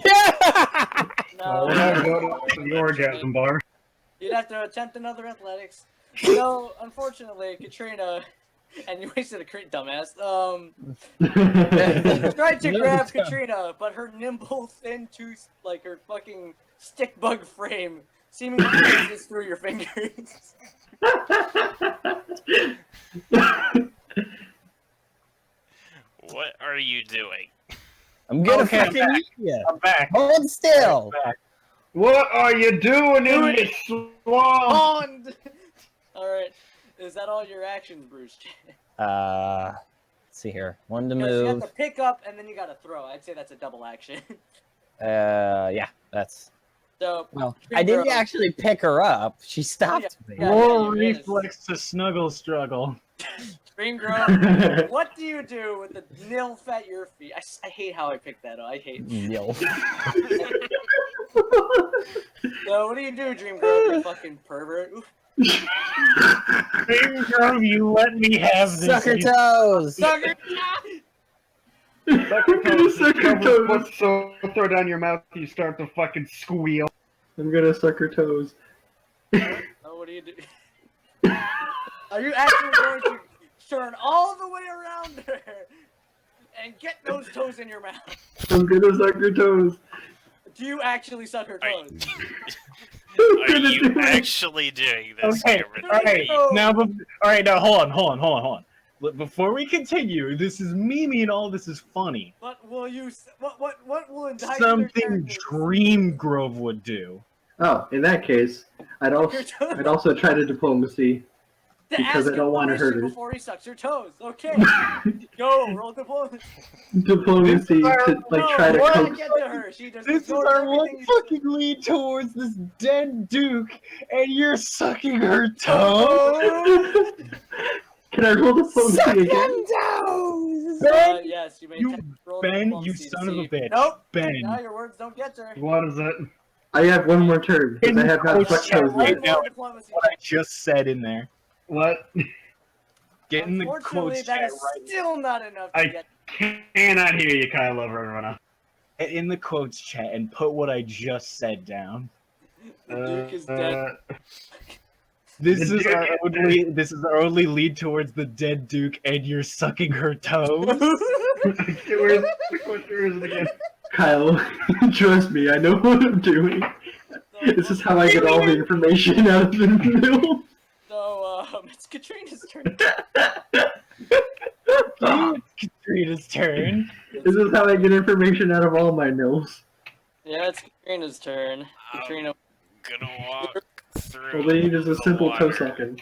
No. We're not going to the orgasm bar. You'd have to attempt another athletics. No, unfortunately, Katrina, and you wasted a crit, dumbass. Tried to grab Katrina, but her nimble, thin tooth, like her fucking stick bug frame, seemingly passes through your fingers. What are you doing? I'm gonna Okay, I'm fucking back. yeet you. I'm back. Hold still. What are you doing in this swamp? Bond! Alright, is that all your actions, Bruce? Let's see here. One to Because you have move. to pick up and then you gotta throw. I'd say that's a double action. Yeah, that's. So, Well, Dreamgrove. I didn't actually pick her up. She stopped me. Yeah, Roll you did. reflex to snuggle struggle. Dreamgrove, what do you do with the nilf at your feet? I hate how I picked that up. I hate No. So, what do you do, Dreamgrove, you fucking pervert? Oof. Dreamgrove, you let me have this. Suck her you- toes. Sucker! Suck your I'm gonna toes. suck her Cover toes. foot, so throw down your mouth, you start to fucking squeal. I'm gonna suck her toes. Oh, what do you do? Are you actually going to turn all the way around her and get those toes in your mouth? I'm gonna suck her toes. Do you actually suck her Are toes? Are you actually doing this? Okay, Cameron? all right. No. Now, all right. Now, hold on. Look, before we continue, this is Mimi and all this is funny. What will you? What will entice your Something characters? Dreamgrove would do. Oh, in that case, I'd also try to diplomacy. To because ask I don't want to hurt information her. before he sucks your toes. Okay, go roll diplomacy. Diplomacy to try to no, coax. get to her. She just This is ignores our one everything you fucking lead towards this dead Duke, and you're sucking her toe. Can I roll diplomacy again? Ben, yes, you may you- roll Ben, diplomacy you to son of a see- bitch. Nope. Ben. Now your words don't get to her. What is it? I have one more turn because I have not Oh, sucked shit, toes right yet. now. Diplomacy What I just said in there. What? Get in the Unfortunately, quotes that chat is right. still not enough to I get. cannot hear you, Kyle, over and on. Get in the quotes chat and put what I just said down. The Duke is dead. This The is Duke our is only. This is our only lead towards the dead Duke, and you're sucking her toes. Where's it again? Kyle, trust me, I know what I'm doing. This is how I get all the information out of the mill. So, it's Katrina's turn. It's Katrina's turn. This is how I get information out of all my mills. Yeah, it's Katrina's turn. Katrina Gonna walk through. All they need is a the simple toe water. sucking.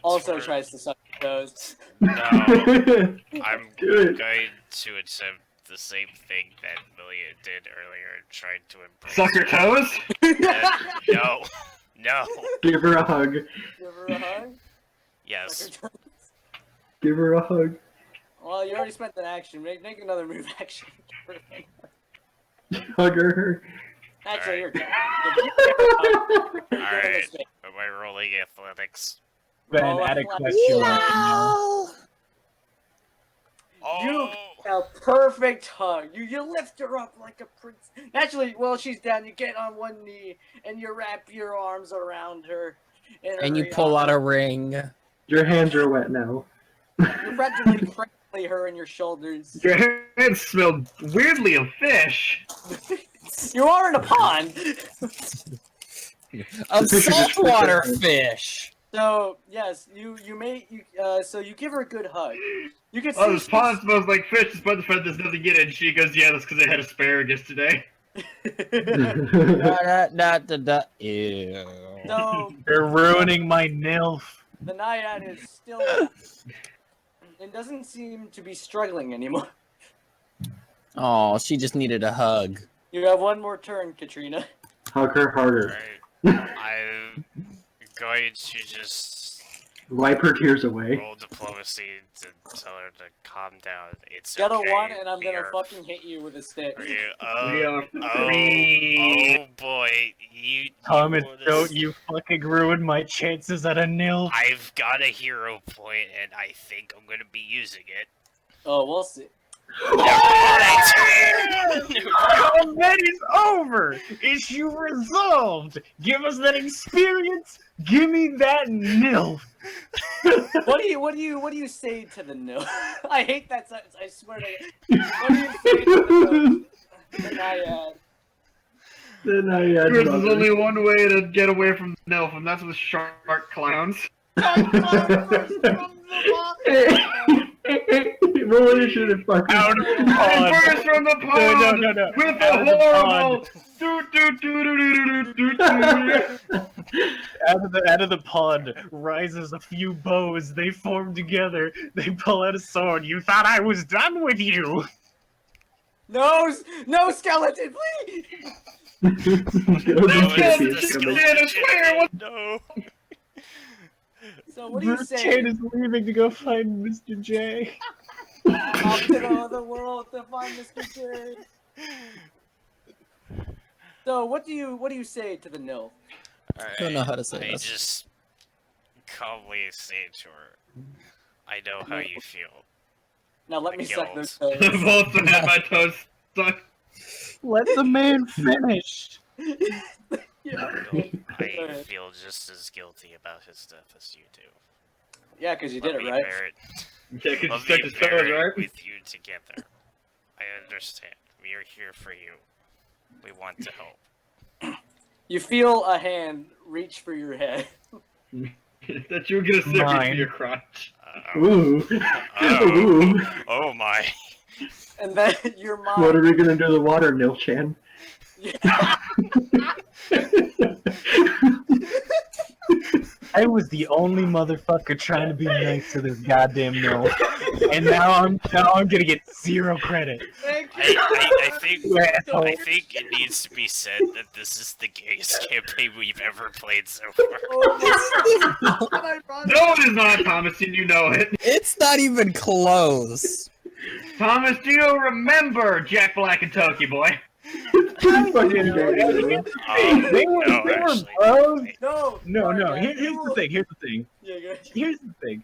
also tries to suck your toes. No, I'm Good. going to attempt the same thing that Milia did earlier and tried to embrace. Suck your toes? No, no. Give her a hug. Give her a hug. Yes. Suck her toes. Give her a hug. Well, you already spent an action. Make another move action. Hug her. Actually, you're good. Alright. Am I rolling athletics? Ben, Oh, add a I- question mark now. Oh! A perfect hug. You lift her up like a prince. Naturally, well, she's down. You get on one knee and you wrap your arms around her. And you pull out a ring. Your hands are wet now. You practically cradle her in your shoulders. Your hands smell weirdly of fish. You are in a pond. Of The fish are just saltwater different. fish. So yes, you so you give her a good hug. You can see Oh, this pond smells like fish, despite the fact there's nothing in it. And she goes, yeah, that's because I had asparagus today. Ew. So You're ruining my nilf. the naiad is still and doesn't seem to be struggling anymore. Oh, she just needed a hug. You have one more turn, Katrina. Hug her harder. Alright. I'm going to just Wipe her tears away. roll diplomacy to tell her to calm down. It's Get okay. a one, and I'm We gonna are- fucking hit you with a stick. are you- We are oh free. boy. You Thomas, wanna don't s- you fucking ruin my chances at a nilf. I've got a hero point, and I think I'm gonna be using it. Oh, we'll see. Combat is over. Issue resolved. Give us that experience. Give me that nilf. What do you say to the no? I hate that sentence. I swear to you. What do you say to the naiad? The naiad There's mother. only one way to get away from the elf, and that's with shark clowns. Roll initiative, fucker. Out of the And pond. first from the pond! No. With Out a of the horrible... pond. Out of the pond rises a few bows. They form together. They pull out a sword. You thought I was done with you. No, skeleton, please. No. So what do you Bruce say? Chan is leaving to go find Mr. J. Off to the other world to find Mr. J. So what do you say to the no? Alright, Don't know how to say I this. just calmly say to her, I know how you feel. Now let me suck Guilt. those I've toes. also had my toes sucked. Let the man finish. Yeah, I feel just as guilty about his death as you do. yeah, because you did Let it me right. bear it. Yeah, because you Let sucked me his bear toes, it right? with you together. I understand. We are here for you. We want to help. You feel a hand reach for your head. that you were gonna sit Mine. to your crotch. Ooh. Oh, Ooh. oh my. And then your mind. What are we gonna do to the water, Nil-chan? I was the only motherfucker trying to be nice to this goddamn mill, and now I'm gonna get zero credit. Thank you. I think Asshole. I think it needs to be said that this is the gayest campaign we've ever played so far. Oh my God. No, it is not, Thomas, and you know it. It's not even close. Thomas, do you remember Jack Black and Toki Boy? Pretty fucking You know, gay. They were no, bros. actually. No. No. Alright, Here's the thing. Yeah, go. Here's the thing.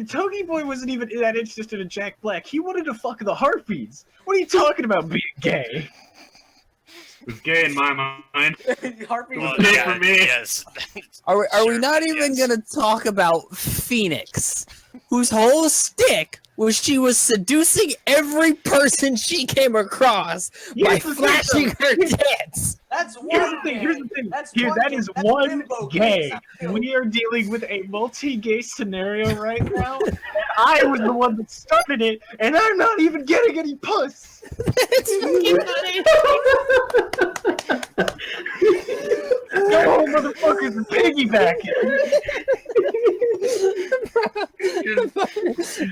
Togi Boy wasn't even that interested in Jack Black. He wanted to fuck the Harpies. What are you talking about being gay? It was gay in my mind. Harpy Well, was gay yeah, for me. yes. Are we Sure, not even yes. gonna talk about Phoenix, whose whole stick was she was seducing every person she came across by Here's the thing, flashing her tits? That's Here's one the thing. gay. Here's the thing. That's Here, one that gay. is That's one bimbo gay. That's not We are dealing with a multi-gay scenario right now. And I was the one that started it, and I'm not even getting any puss. No motherfuckers are piggybacking.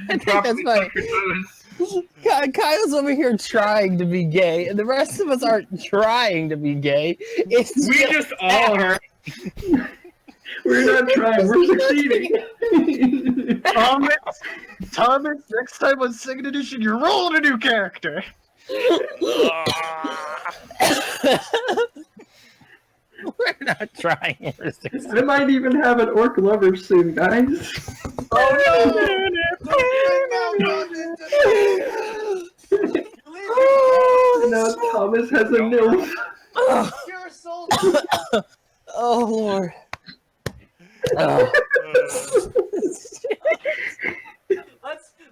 I think that's funny. Kyle's over here trying to be gay, and the rest of us aren't trying to be gay. It's We just all heard. We're not trying, we're succeeding. Thomas, next time on second edition, you're rolling a new character. We're not trying. We're I might even have an orc lover soon, guys. Now Thomas has a nil. You're a soldier. Oh Lord. Oh.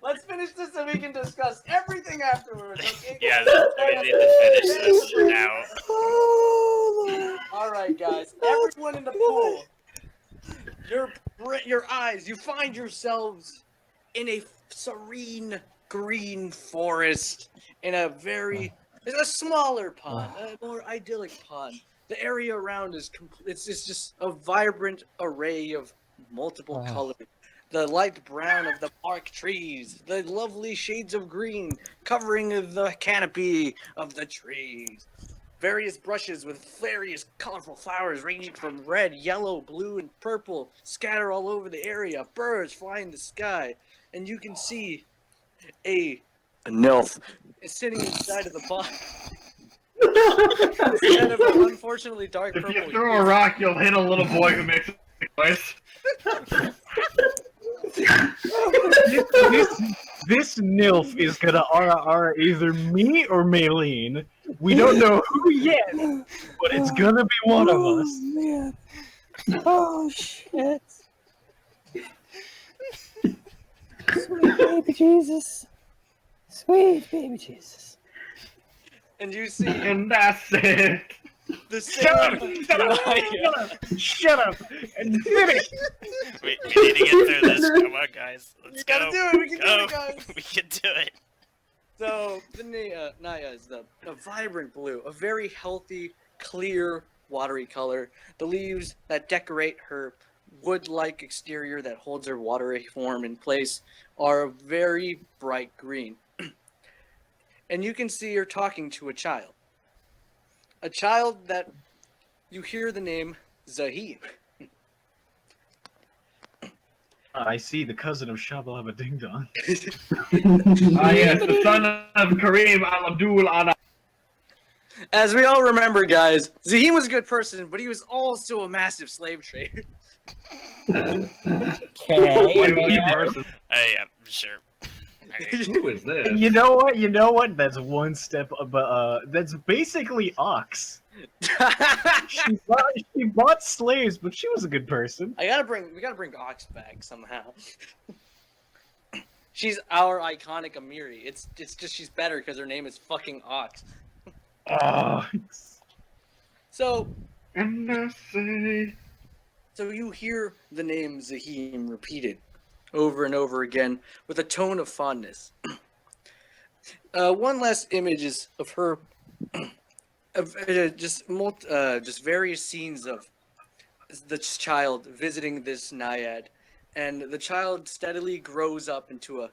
Let's finish this so we can discuss everything afterwards. Okay? Yeah, we need to finish this now. All right, guys. Everyone in the pool. Your eyes. You find yourselves in a serene green forest in a smaller pond, a more idyllic pond. The area around is it's just a vibrant array of multiple colors. The light brown of the bark trees, the lovely shades of green covering the canopy of the trees. Various brushes with various colorful flowers ranging from red, yellow, blue, and purple scatter all over the area. Birds fly in the sky, and you can see a nymph sitting inside of the pond. Instead of an unfortunately dark If purple. you throw a rock, you'll hit a little boy who makes a noise. This NILF is gonna ara either me or Malleen. We don't know who yet, but it's gonna be one of us. Man. Oh shit. Sweet baby Jesus. Sweet baby Jesus. And you see And that's it. the Shut same. up! Shut up! And finish! We need to get through this. Come on, guys. Let's You go. gotta do it. We can do Go. it, guys. We can do it. So the Naya is a vibrant blue, a very healthy, clear, watery color. The leaves that decorate her wood-like exterior that holds her watery form in place are a very bright green. And you can see her talking to a child. A child that you hear the name Zahib. I see the cousin of Shabalaba Ding Dong. Ah, yes, the son of Kareem Al Abdul Ana. As we all remember, guys, Zahim was a good person, but he was also a massive slave trader. Okay. person. Hey, I'm sure. Who is this? You know what? You know what? That's one step above. That's basically Ox. She bought slaves, but she was a good person. We gotta bring Ox back somehow. She's our iconic Amiri. It's just she's better because her name is fucking Ox. Oh, So And I say, So you hear the name Zahim repeated over and over again with a tone of fondness. One last image is of her, of just various scenes of the child visiting this naiad, and the child steadily grows up into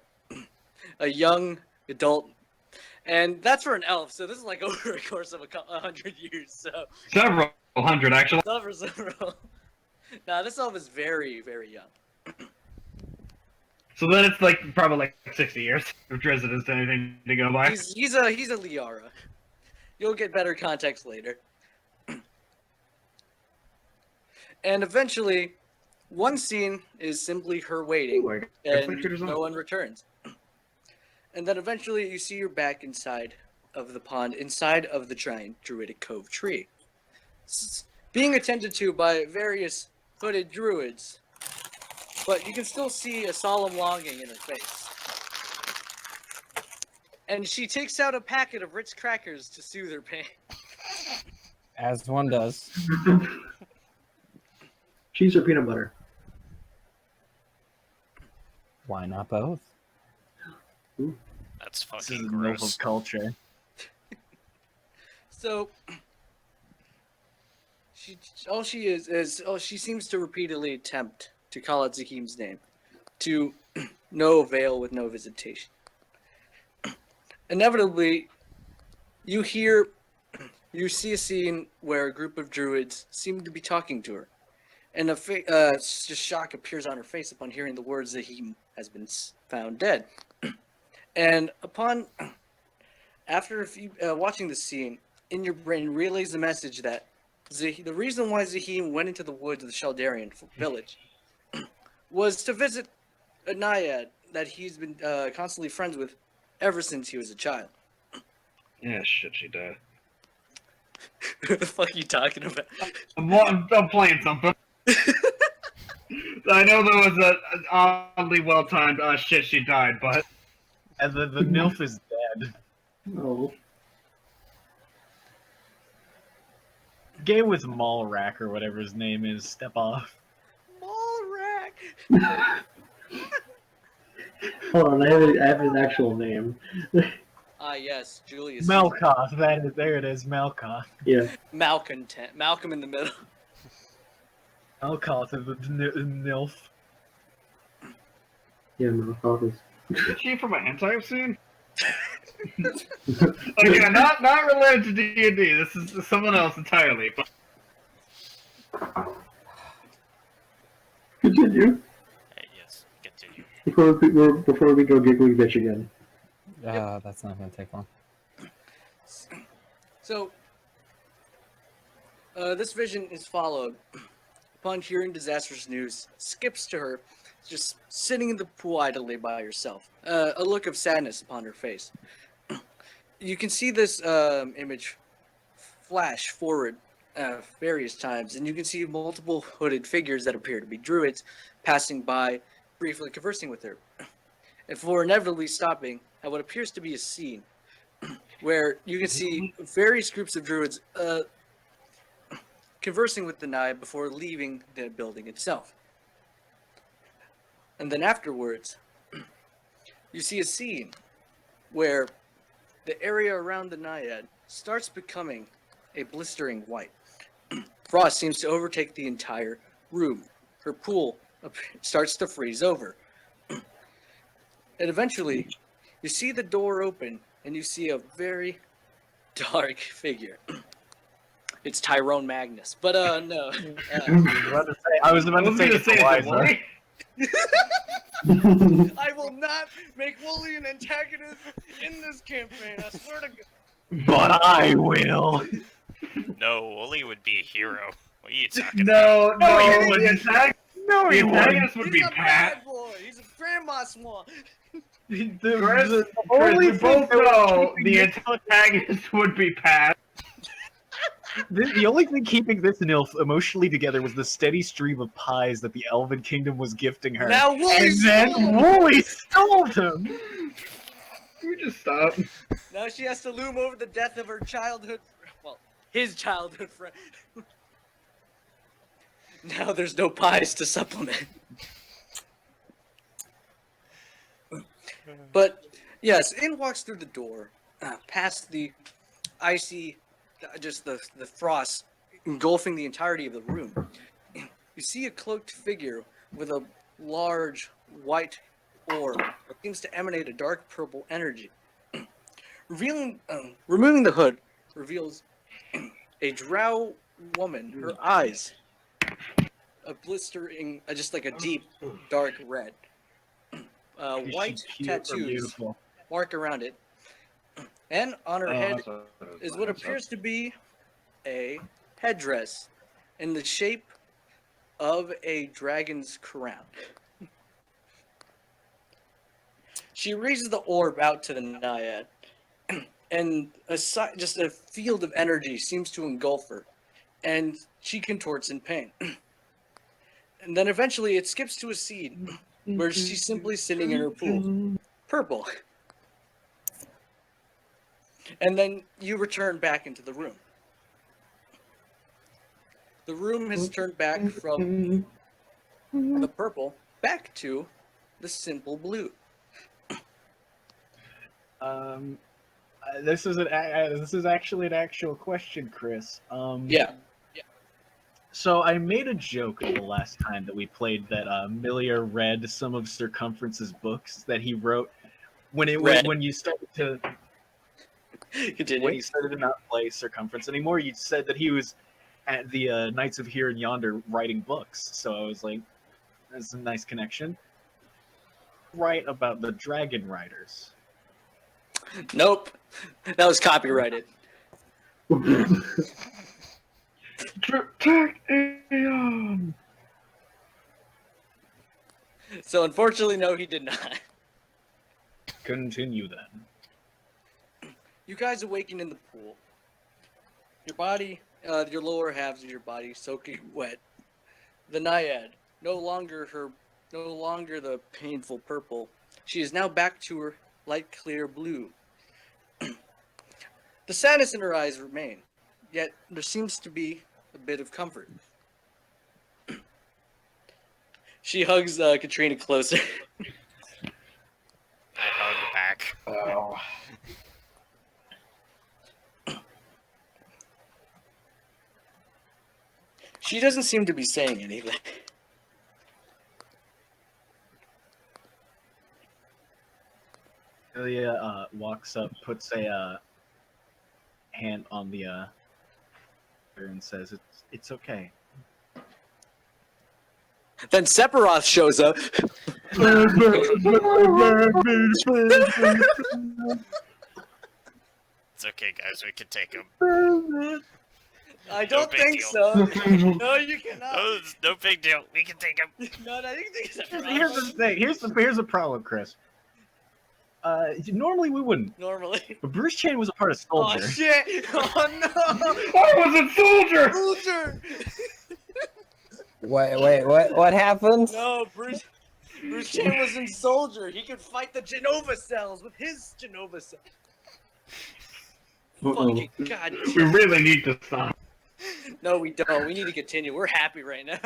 a young adult, and that's for an elf. So this is like over a course of 100 years. So Several hundred, actually. several. Now this elf is very, very young. So then it's like probably like 60 years if Drizzt is anything to go by. He's a Liara. You'll get better context later. And eventually, one scene is simply her waiting, Ooh, I got and pictures on. no one returns. And then eventually, you see her back inside of the pond, inside of the giant Druidic Cove tree, being attended to by various hooded druids. But you can still see a solemn longing in her face. And she takes out a packet of Ritz crackers to soothe her pain. As one does. Cheese or peanut butter? Why not both? That's This is fucking a novel gross. culture. So she seems to repeatedly attempt to call out Zahim's name, to no avail with no visitation. Inevitably, you see a scene where a group of druids seem to be talking to her, and just shock appears on her face upon hearing the words Zahim has been found dead. And after watching the scene, in your brain relays the message that the reason why Zahim went into the woods of the Sheldarian village was to visit a naiad that he's been constantly friends with ever since he was a child. Yeah, shit, she died. What the fuck are you talking about? I'm playing something. I know there was an oddly well-timed shit, she died, but... And the MILF is dead. No. Game with Malrak or whatever his name is. Step off. Malrak! Hold on, I have his actual name. Ah, yes, Julius. Malkoth. There it is. Malkoth. Yeah. Malcontent. Malcolm in the middle. Malkoth is the MILF. Yeah, no, is. Is she from a hentai scene? Again, not related to D&D. This is someone else entirely. But Continue. Yes, continue. Before we go giggly bitch again. That's not going to take long. So, this vision is followed. Upon hearing disastrous news, skips to her, just sitting in the pool idly by herself. A look of sadness upon her face. You can see this image flash forward various times, and you can see multiple hooded figures that appear to be druids passing by, briefly conversing with her. And before inevitably stopping at what appears to be a scene where you can see various groups of druids conversing with the Nai before leaving the building itself. And then afterwards, you see a scene where the area around the Naiad starts becoming a blistering white. Frost seems to overtake the entire room. Her pool starts to freeze over. And eventually, you see the door open, and you see a very dark figure. It's Tyrone Magnus, but no. I was about to say it's Eliza. I will not make Wooly an antagonist in this campaign. I swear to God. But I will. No, Wooly would be a hero. What are you talking about? No, he the antagonist would be He's a Pat. bad boy. He's a grandma swan. The only we thing both that was know keeping the this- antagonist would be Pat. The only thing keeping this NILF emotionally together was the steady stream of pies that the Elven Kingdom was gifting her. Now Wooly and then stole him. Wooly stole them! Can we just stop? Now she has to loom over the death of her childhood, well, his childhood friend. Now there's no pies to supplement. But yes, in walks through the door, past the icy, just the frost engulfing the entirety of the room. You see a cloaked figure with a large white orb that seems to emanate a dark purple energy. Removing the hood reveals a drow woman. Her eyes, a blistering, just like a deep, dark red. Is White she cute or tattoos beautiful? mark around it, and on her head is what appears to be a headdress in the shape of a dragon's crown. She raises the orb out to the naiad, and just a field of energy seems to engulf her, and she contorts in pain. And then eventually it skips to a scene where she's simply sitting in her pool, purple. And then you return back into the room. The room has turned back from the purple back to the simple blue. This is actually an actual question, Chris. Yeah. So I made a joke the last time that we played that Milia read some of Circumference's books that he wrote when you started to when he started to not play Circumference anymore. You said that he was at the Knights of Here and Yonder writing books. So I was like, that's a nice connection. Right about the Dragon Riders. Nope. That was copyrighted. So unfortunately, no, he did not. Continue then. You guys awaken in the pool. Your body, your lower halves of your body soaking wet. The naiad, no longer the painful purple. She is now back to her light clear blue. The sadness in her eyes remain, yet there seems to be a bit of comfort. She hugs Katrina closer. I hug back. Oh. She doesn't seem to be saying anything. Milia walks up, puts a hand on the and says, "It's okay." Then Sephiroth shows up. It's okay, guys. We can take him. I don't big think deal. so. No, you cannot. Oh, it's no big deal. We can take him. No, I didn't think Sephiroth. Here's the thing. Here's the problem, Chris. Normally we wouldn't, Normally. but Bruce Chain was a part of Oh Soldier. shit! Oh no! I was a soldier! Soldier! Wait, what happened? No, Bruce Chain was in Soldier. He could fight the Genova cells with his Genova cells. Fucking god. We really need to stop. No, we don't. We need to continue. We're happy right now.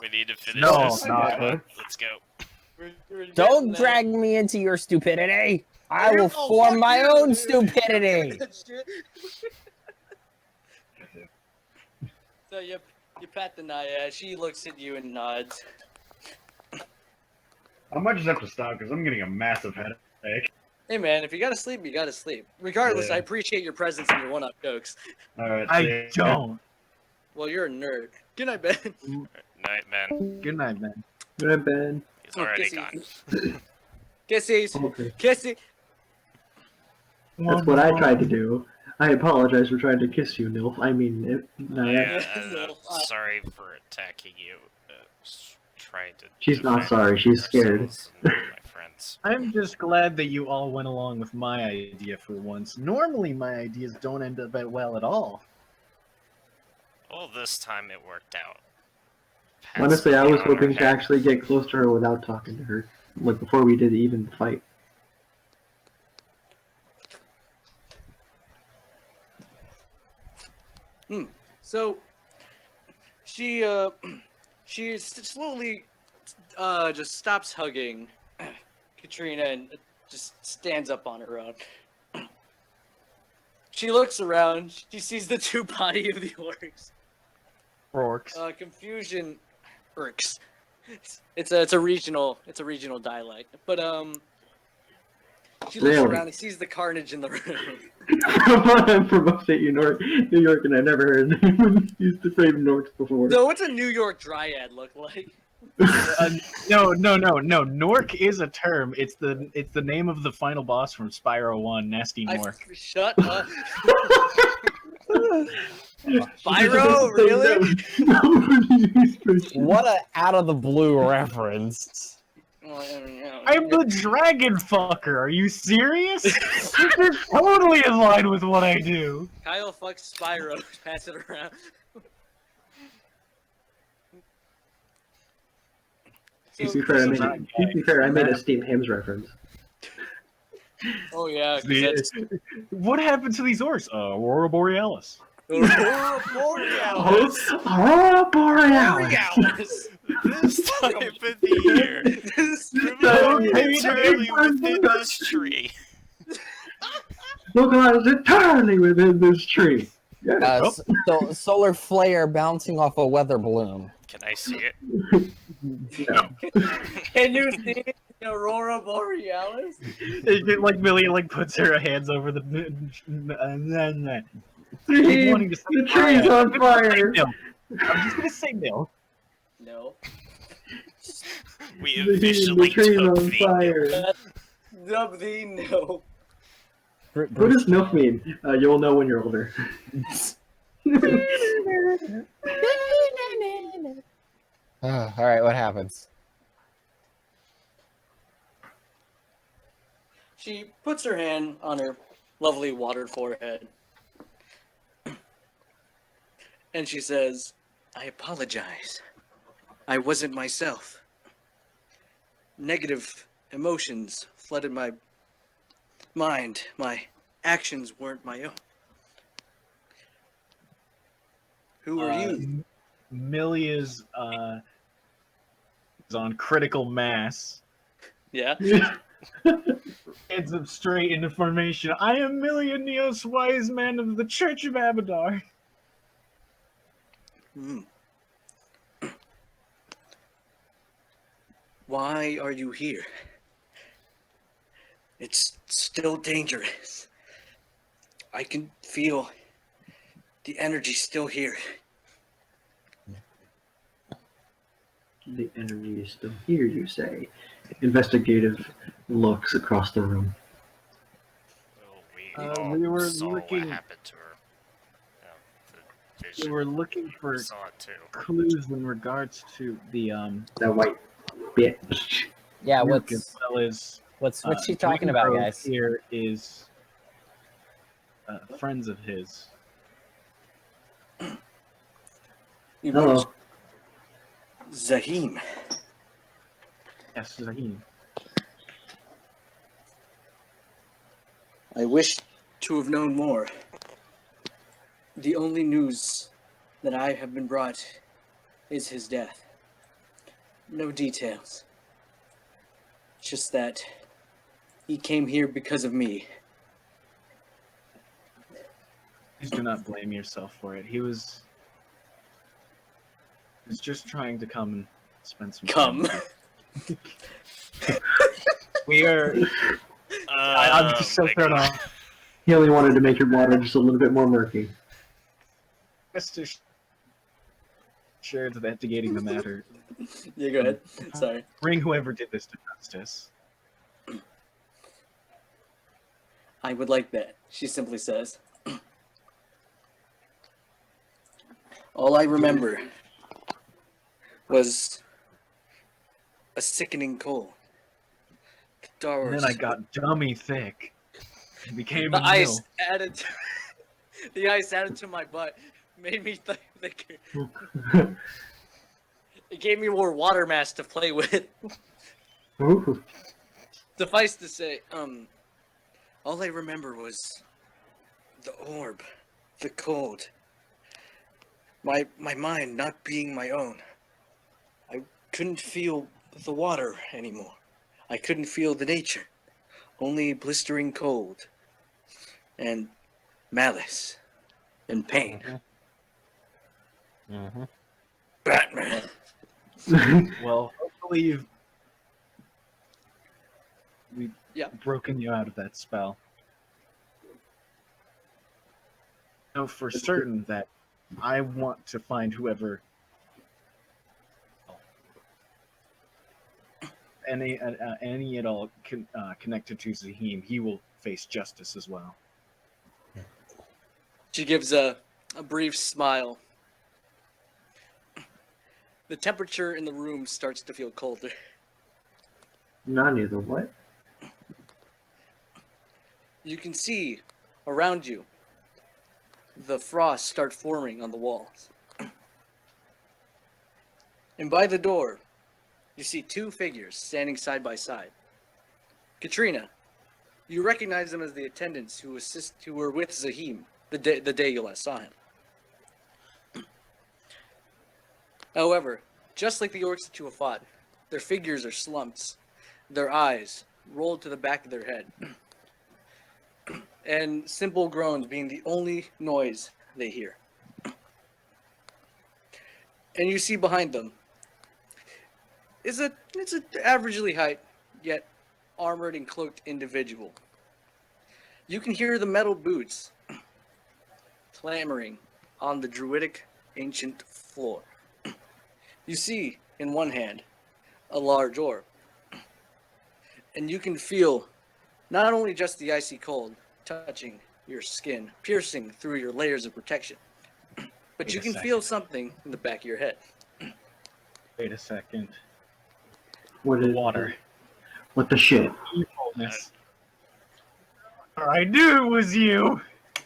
We need to finish No, this. not Come on, good. let's go. We're Don't getting drag me into your stupidity. I there. will Oh, form fuck my you, own dude. stupidity. Shit. So you pat the naiad. She looks at you and nods. I might just have to stop because I'm getting a massive headache. Hey man, if you gotta sleep, you gotta sleep. Regardless, Yeah. I appreciate your presence and your one-up jokes. Alright, I don't. Well, you're a nerd. Good night, Ben. Night, man. Good night, man. Good Ben. He's already Kissy. gone. Kisses. Okay. Kissy. That's what I tried to do. I apologize for trying to kiss you, Nilf. I mean, Yeah, No, sorry for attacking you. Trying to. She's not defend sorry, she's scared. ourselves and my friends. I'm just glad that you all went along with my idea for once. Normally, my ideas don't end up that well at all. Well, this time it worked out. honestly, I was Passed me on hoping her to head. actually get close to her without talking to her. Like, before we did even the fight. So she slowly just stops hugging Katrina and just stands up on her own. She looks around. She sees the two body of the orcs. Orcs. Confusion, orcs. It's a regional dialect. But she looks Really? around and sees the carnage in the room. I'm from upstate New York, and I never heard them use the phrase Norks before. So what's a New York dryad look like? No. Nork is a term. It's the name of the final boss from Spyro 1, Nasty Nork. Shut up. Spyro, really? What a out of the blue reference. I'm the dragon fucker. Are you serious? You're totally in line with what I do. Kyle fucks Spyro. Pass it around. To be fair, I made a Steve Hams reference. Oh yeah. What happened to these orcs? Aurora Borealis. Aurora Aurora Borealis. This time of the year, entirely within this tree. Localized entirely within this tree. Yeah. So solar flare bouncing off a weather balloon. Can I see it? Can you see the Aurora Borealis? Like Milia puts her hands over the. The tree's on fire. I'm just gonna say no. No. We The officially tree's took on the fire. Dub the no. What does milk mean? You'll know when you're older. All right, what happens? She puts her hand on her lovely watered forehead. And she says, I apologize. I wasn't myself. Negative emotions flooded my mind. My actions weren't my own. Who are you? Milia's is on critical mass. Yeah? Heads up straight into formation. I am Milia Nios, wise man of the Church of Abadar. Why are you here? It's still dangerous. I can feel the energy still here. The energy is still here, you say. Investigative looks across the room. Well, we were saw looking. what happened to her. The vision. We were looking for Saw it too. clues in regards to the That white bitch. Yeah, Nuke as well as what's she talking about, Dreamgrove guys? Here is friends of his. Hello. Zahim. Yes, Zahim. I wish to have known more. The only news that I have been brought is his death. No details. Just that he came here because of me. Please do not blame yourself for it. He was just trying to come and spend some time. We are. I'm just so thrown off. He only wanted to make your water just a little bit more murky. Rest assured that investigating the matter. Yeah, go ahead. Sorry. Bring whoever did this to justice. I would like that, she simply says. All I remember was a sickening cold. The And then I got dummy thick. It became the a ice mill. added to, the ice added to my butt made me thicker. It gave me more water mass to play with. Ooh. Suffice to say, all I remember was the orb, the cold, My mind not being my own. I couldn't feel the water anymore. I couldn't feel the nature. Only blistering cold. And malice. And pain. Mm-hmm. Batman. Well, hopefully we've Yeah. broken you out of that spell. I know for certain that I want to find whoever any at all connected to Zahim. He will face justice as well. She gives a brief smile. The temperature in the room starts to feel colder. Nani, the what? You can see around you the frost start forming on the walls. And by the door, you see two figures standing side by side. Katrina, you recognize them as the attendants who were with Zahim the day you last saw him. However, just like the orcs that you have fought, their figures are slumped, their eyes rolled to the back of their head, and simple groans being the only noise they hear. And you see behind them it's an averagely height, yet armored and cloaked individual. You can hear the metal boots clamoring on the druidic ancient floor. You see in one hand a large orb, and you can feel not only just the icy cold touching your skin, piercing through your layers of protection, but Wait you a can second. feel something in the back of your head. Wait a second. What The is water. What the shit? Evilness. I knew it was you!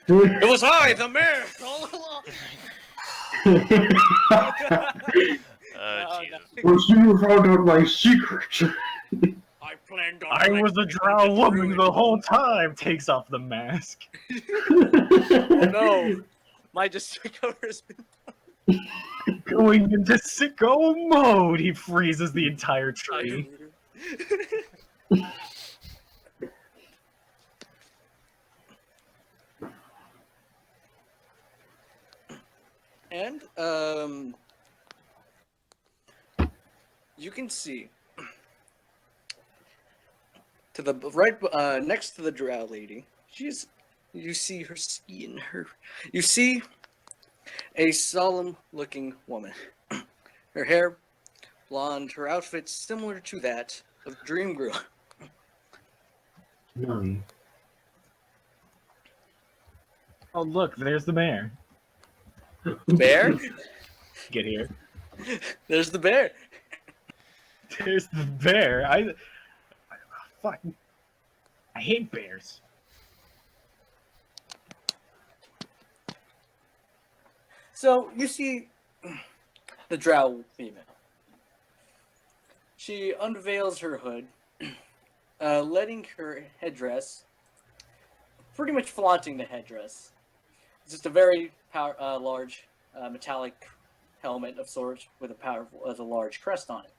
It was I, the mayor, all along. Oh, Jesus. Well, you found out my secret. I planned on. I was a drow woman the whole time! Takes off the mask. Oh no, my discover has been. Going into sicko mode! He freezes the entire tree. And you can see to the right next to the drow lady. You see her skin. You see a solemn-looking woman. Her hair blonde. Her outfit similar to that of Dreamgrove. Nani. Oh look, there's the mayor. Bear? Get here. There's the bear. There's the bear. Fuck. I hate bears. So you see the drow female. She unveils her hood, letting her headdress, pretty much flaunting the headdress. It's just a very large metallic helmet of sorts with a large crest on it.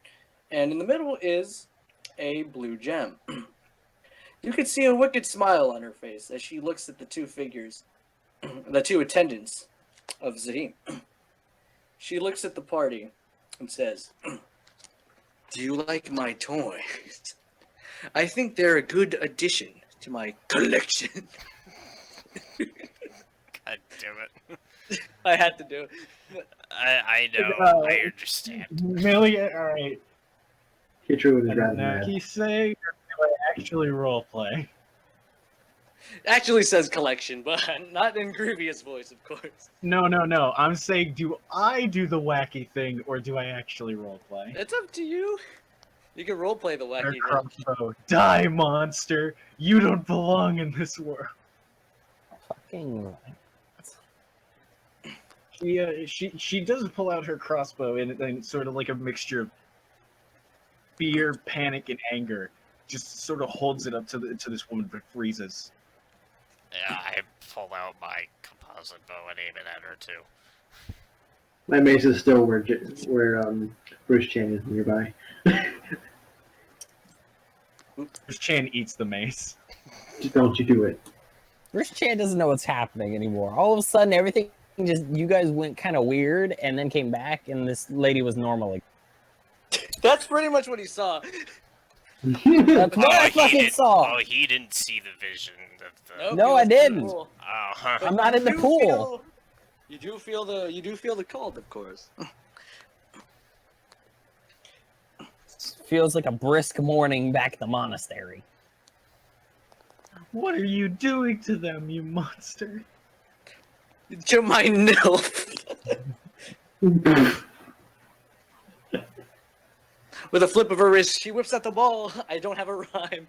And in the middle is a blue gem. You can see a wicked smile on her face as she looks at the two figures, the two attendants of Zahim. She looks at the party and says, "Do you like my toys? I think they're a good addition to my collection." God damn it. I had to do it. I know. I understand. Milia, alright. Kitruin is rather Now, mad. can you say, or do I actually roleplay? Actually says collection, but not in Grievious voice, of course. No. I'm saying, do I do the wacky thing, or do I actually roleplay? It's up to you. You can roleplay the Her wacky thing. crossbow. Die, monster! You don't belong in this world. Fucking She does pull out her crossbow in sort of like a mixture of fear, panic, and anger. Just sort of holds it up to this woman, but freezes. Yeah, I pull out my composite bow and aim it at her too. My mace is still where Bruce Chan is nearby. Bruce Chan eats the mace. Don't you do it. Rich Chan doesn't know what's happening anymore. All of a sudden, everything you guys went kind of weird and then came back, and this lady was normal again. That's pretty much what he saw. That's what I fucking saw. Oh, he didn't see the vision of the. Nope, No, he I was in the didn't. pool. Oh, huh. But I'm not you in the do pool. You do feel the cold, of course. Feels like a brisk morning back at the monastery. What are you doing to them, you monster? To my nil. With a flip of her wrist, she whips out the ball. I don't have a rhyme.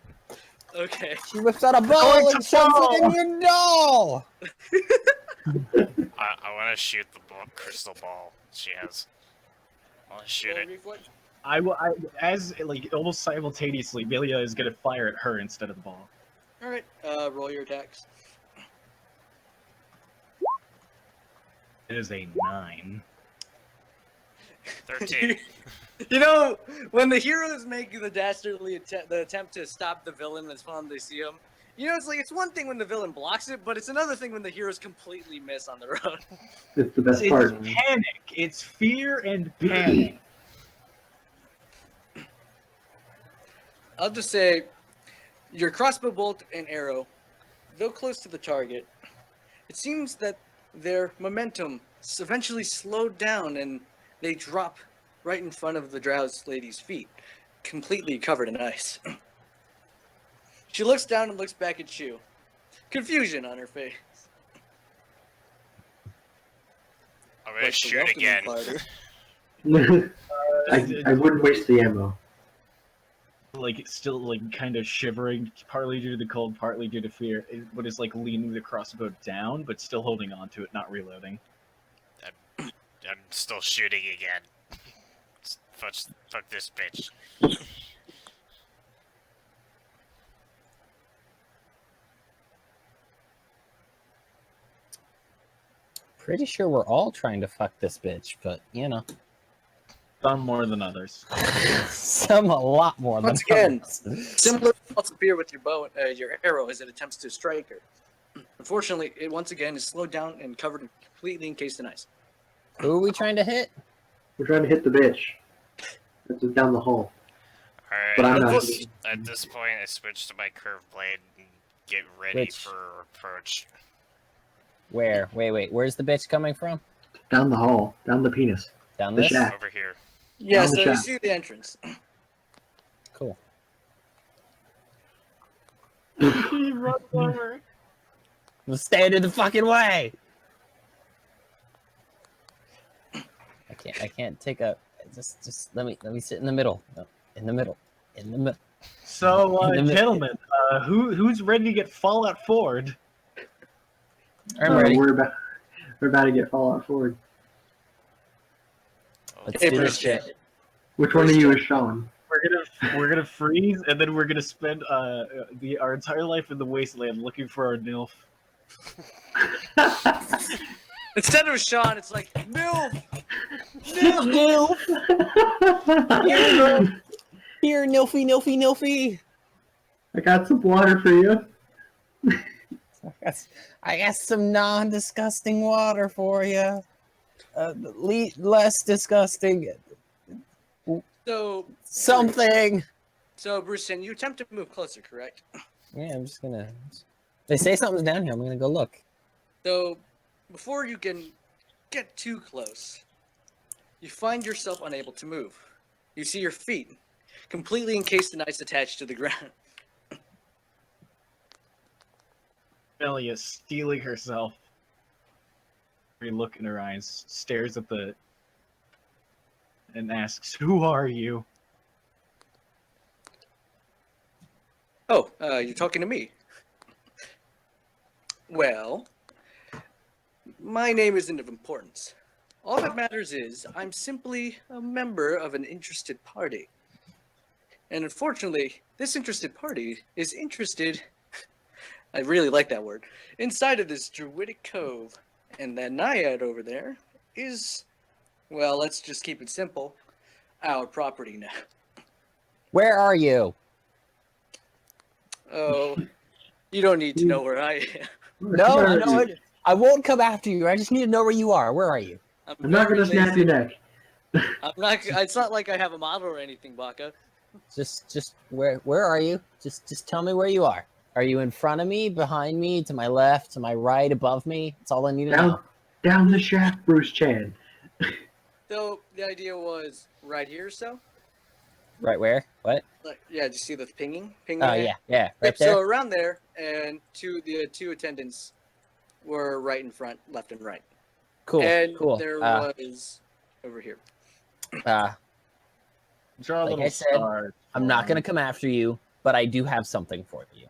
Okay. She whips out a ball and shoves it in your doll. I want to shoot the crystal ball she has. I want to shoot it. As like almost simultaneously, Milia is gonna fire at her instead of the ball. All right. Roll your attacks. It is a 9. 13. You know, when the heroes make the dastardly attempt to stop the villain that's when they see him, you know, it's one thing when the villain blocks it, but it's another thing when the heroes completely miss on their own. It's the best It's part. panic. It's fear and panic. I'll just say, your crossbow bolt and arrow, though close to the target, it seems that their momentum eventually slowed down and they drop right in front of the drowsed lady's feet, completely covered in ice. She looks down and looks back at you. Confusion on her face. I'm gonna Like the shoot welcoming again. party. I wouldn't waste the ammo. Like it's still like kind of shivering, partly due to the cold, partly due to fear, but is like leaning the crossbow down, but still holding on to it, not reloading. I'm still shooting again. Fuck this bitch. Pretty sure we're all trying to fuck this bitch, but you know. Some more than others. Some a lot more than Once again, others. similar results appear with your bow, your arrow as it attempts to strike her. Unfortunately, it once again is slowed down and covered completely encased in ice. Who are we trying to hit? We're trying to hit the bitch. That's down the hole. But I'm Alright, not. at this point I switch to my curved blade and get ready for approach. Where? Wait. Where's the bitch coming from? Down the hall. Down the penis. Down The this? shaft. Over here. Yeah, On the so you shaft. see the entrance. Cool. Let's stand in the fucking way. I can't take a. Just let me sit in the middle. No, in the middle. So, In the mid- gentlemen, who's ready to get Fallout Forward? I'm ready. We're about to get Fallout Forward. Let's Hey, do Bruce this shit. Chan. Which one of you is Sean? We're gonna freeze, and then we're gonna spend our entire life in the wasteland looking for our nilf. Instead of Sean, it's like, MILF! Here, Nilfy. I got some water for you. I got some non-disgusting water for you. Less disgusting. So, Something. so Bruce Chan, you attempt to move closer, correct? Yeah, I'm just gonna. They say something's down here. I'm gonna go look. So, before you can get too close, you find yourself unable to move. You see your feet completely encased in ice attached to the ground. Melia, steeling herself. Every look in her eyes, stares at the and asks, "Who are you?" Oh, you're talking to me. Well, my name isn't of importance. All that matters is I'm simply a member of an interested party. And unfortunately, this interested party is interested, I really like that word, inside of this druidic cove. And that naiad over there is Well, let's just keep it simple. Our property now. Where are you? Oh, you don't need to know where I am. No, I know it. I won't come after you. I just need to know where you are. Where are you? I'm not gonna snap your neck. I'm not. It's not like I have a model or anything, Baka. Just where are you? Just tell me where you are. Are you in front of me, behind me, to my left, to my right, above me? That's all I need to know. Down the shaft, Bruce Chan. So the idea was right here. So. Right where? What? Like, yeah. Did you see the pinging? Oh yeah, right Yep, there. so around there, and the two attendants were right in front, left and right. Cool. And cool. there was over here. Draw a Like little I said, star. I'm not gonna come after you, but I do have something for you.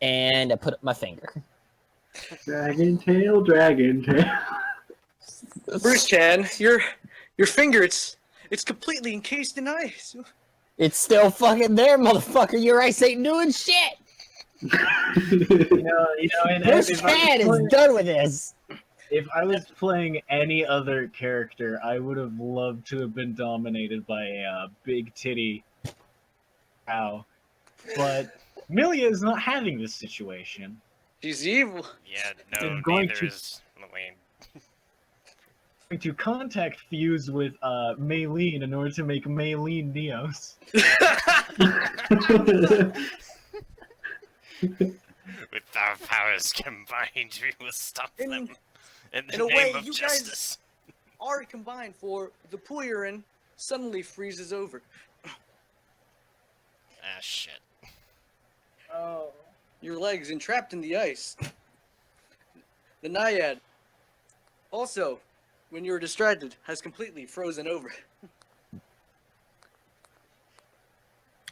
And I put up my finger. Dragon tail, dragon tail. Bruce Chan, your finger, it's completely encased in ice. It's still fucking there, motherfucker. Your ice ain't doing shit. And Bruce if I was Chan is playing- done with this. If I was playing any other character, I would have loved to have been dominated by a big titty cow. But Milia is not having this situation. She's evil. Yeah, I'm no, going neither to- is Malleen. Going to contact fuse with Malleen in order to make Malleen Nios. With our powers combined, we will stop In- them. In the in a name way, of you guys- justice. Already combined for the pool you're in suddenly freezes over. Ah, shit. Oh. Your legs entrapped in the ice. The Naiad, also, when you were distracted, has completely frozen over.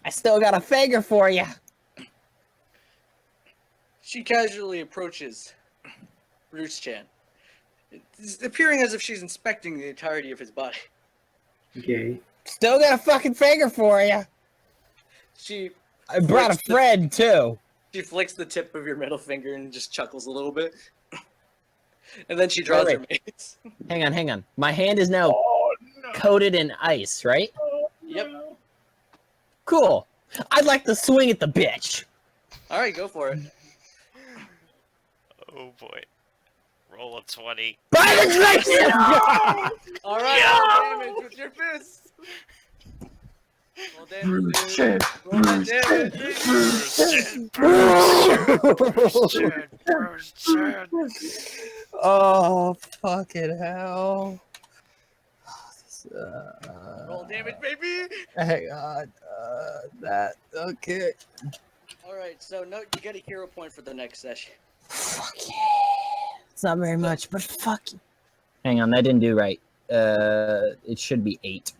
I still got a finger for you. She casually approaches Bruce Chan, it's appearing as if she's inspecting the entirety of his body. Okay. Still got a fucking finger for you. She I brought a flicks the- friend too. She flicks the tip of your middle finger and just chuckles a little bit. And then she draws Wait. her mates. Hang on. My hand is now coated in ice, right? Yep. Cool. I'd like to swing at the bitch. Alright, go for it. Oh boy. Roll a 20. By the direction! Alright, roll damage with your fist. Roll damage, dude. Roll that damage. Oh, fucking hell. Roll damage, baby. Hang on. Okay. Alright, so no, you get a hero point for the next session. Fuck yeah. It's not very much, but fuck you. Hang on, that didn't do right. It should be 8.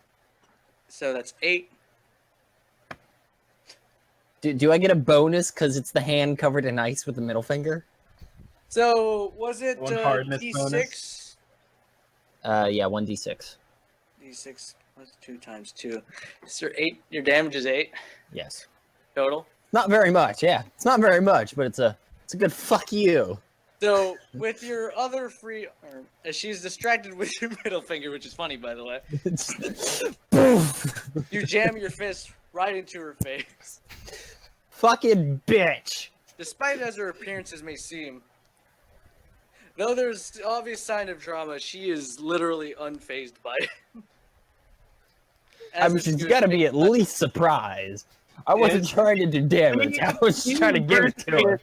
So that's 8. Do I get a bonus because it's the hand covered in ice with the middle finger? So was it One hardness D6? bonus. Yeah, 1d6. D6. What's 2 times 2? So 8. Your damage is 8 Yes. total. Not very much, yeah. It's not very much, but it's a good fuck you. So with your other free arm, as she's distracted with your middle finger, which is funny by the way, you jam your fist right into her face. Fucking bitch. Despite as her appearances may seem, though there's obvious sign of trauma, she is literally unfazed by it. I mean, she's gotta be at least surprised. I wasn't trying to do damage. I was just trying to give it to her.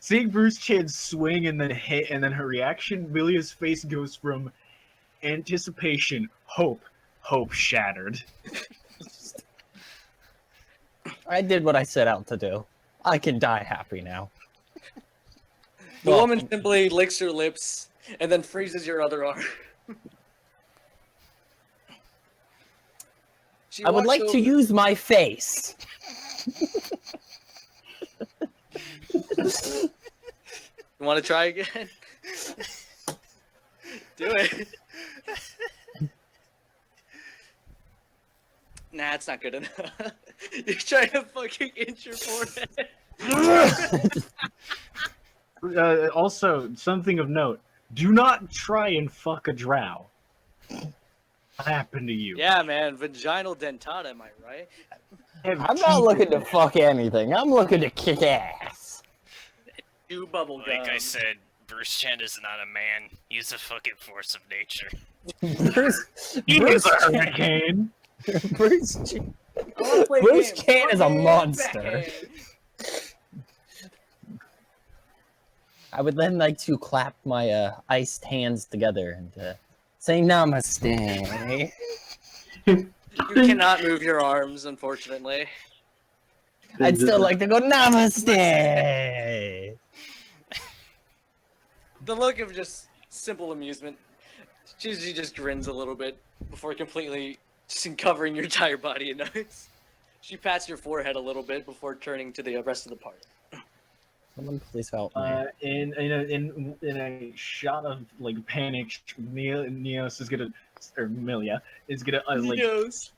Seeing Bruce Chan swing and then hit, and then her reaction, Milia's face goes from anticipation, hope shattered. I did what I set out to do. I can die happy now. The woman simply licks her lips and then freezes your other arm. She I would walks like over- to use my face. You want to try again? Do it. Nah, it's not good enough. You're trying to fucking inch your forehead. Also, something of note: Do not try and fuck a drow. What happened to you? Yeah, man, vaginal dentata, am I right? I'm not looking to fuck anything. I'm looking to kick ass. Do bubble gum. Like I said, Bruce Chen is not a man. He's a fucking force of nature. Bruce a hurricane. Bruce Chen is a monster. I would then like to clap my iced hands together and say namaste. You cannot move your arms, unfortunately. I'd still like to go namaste. The look of just simple amusement. She just grins a little bit before completely just covering your entire body in ice. She pats your forehead a little bit before turning to the rest of the party. Someone please help me. In a shot of like panic, Nios is gonna, or Milia is gonna like Nios.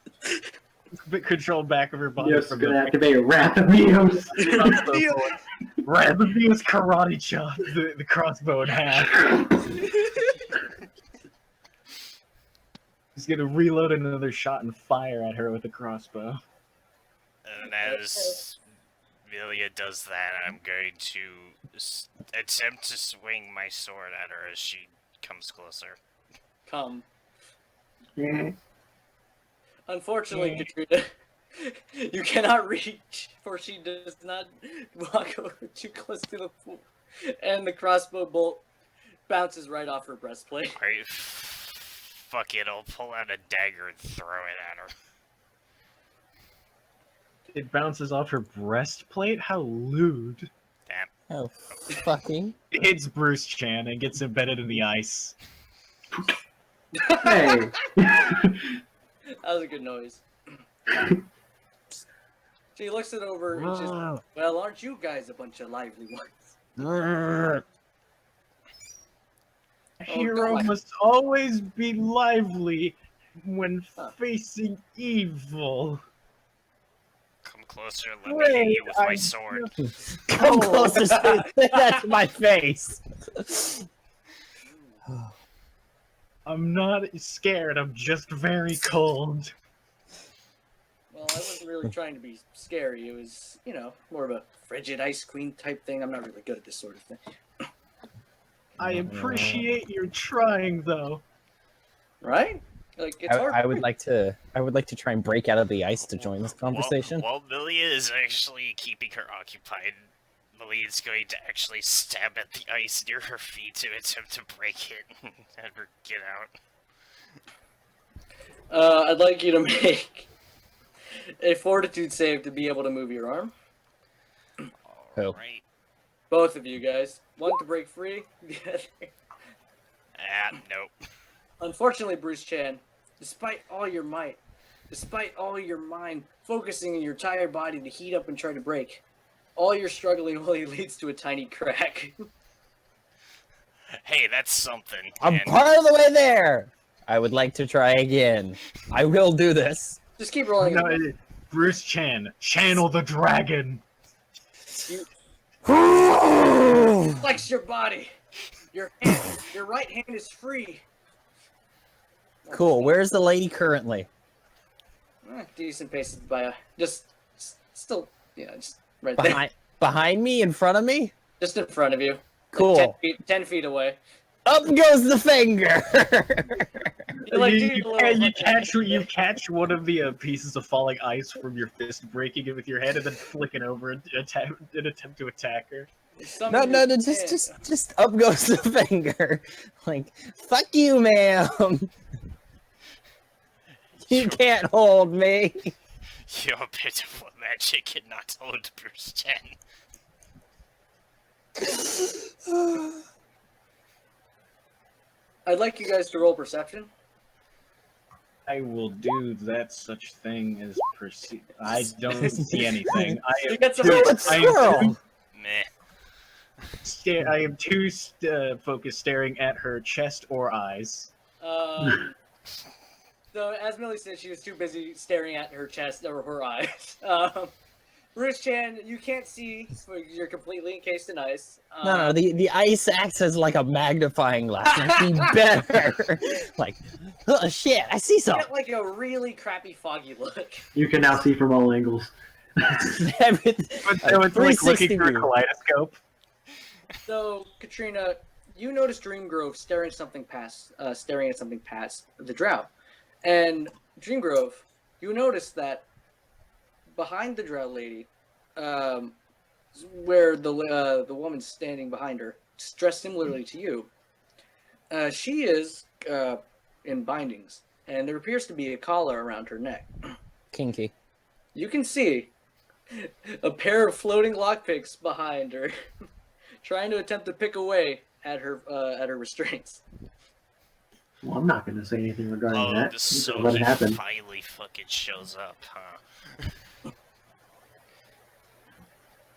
control back of her body. Yes, from gonna the activate Wrath of Nios. Wrath of Nios karate chop the crossbow in half. He's gonna reload another shot and fire at her with a crossbow. And as Milia does that, I'm going to attempt to swing my sword at her as she comes closer. Come. Unfortunately, Katrina, you cannot reach, for she does not walk over too close to the pool, and the crossbow bolt bounces right off her breastplate. Alright, fuck it, I'll pull out a dagger and throw it at her. It bounces off her breastplate? How lewd. Damn. Oh, fucking. It hits Bruce Chan and gets embedded in the ice. Hey. That was a good noise. She looks it over and she's like, well, aren't you guys a bunch of lively ones? A hero must always be lively when facing evil. Come closer, let me hit you with my sword. Come closer, that's my face. I'm not scared, I'm just very cold. Well, I wasn't really trying to be scary. It was, you know, more of a frigid ice queen type thing. I'm not really good at this sort of thing. I appreciate your trying, though. Right? Like, it's hard. I would like to try and break out of the ice to join this conversation. While Milia is actually keeping her occupied, Malee's going to actually stab at the ice near her feet to attempt to break it and have her get out. I'd like you to make a fortitude save to be able to move your arm. Alright. Both of you guys. One to break free, the other. Nope. Unfortunately, Bruce Chan, despite all your might, despite all your mind focusing in your entire body to heat up and try to break, all your struggling only leads to a tiny crack. Hey, that's something. I'm and part of the way there. I would like to try again. I will do this. Just keep rolling. No, Bruce Chan, channel the dragon. Flex your body. Your hand, your right hand is free. Cool. Where's the lady currently? Decent pace by still, yeah, just right there. Behind me? In front of me? Just in front of you. Cool. Like 10 feet away. Up goes the finger. You catch one of the pieces of falling ice from your fist, breaking it with your hand, and then flick it over and attempt to attack her. No, just up goes the finger. Like, fuck you, ma'am. You can't hold me. Your pitiful magic cannot hold Bruce Chen. I'd like you guys to roll perception. I will do that such thing as perceive. I don't see anything. You got some Meh. I am too focused staring at her chest or eyes. So, as Millie said, she was too busy staring at her chest or her eyes. Chan, you can't see. You're completely encased in ice. No, the ice acts as like a magnifying glass. And I see better. Like, oh shit, I see You something. get like a really crappy foggy look. You can now see from all angles. Everything- But so it's like 360 looking through a view. kaleidoscope. So, Katrina, you notice Dreamgrove staring at something past the Drow. And Dreamgrove, you notice that behind the Drow lady, where the woman's standing behind her, dressed similarly to you, she is in bindings, and there appears to be a collar around her neck. Kinky. You can see a pair of floating lockpicks behind her, trying to attempt to pick away at her restraints. Well, I'm not going to say anything regarding Oh, that. so Let he it happen. finally fucking shows up, huh?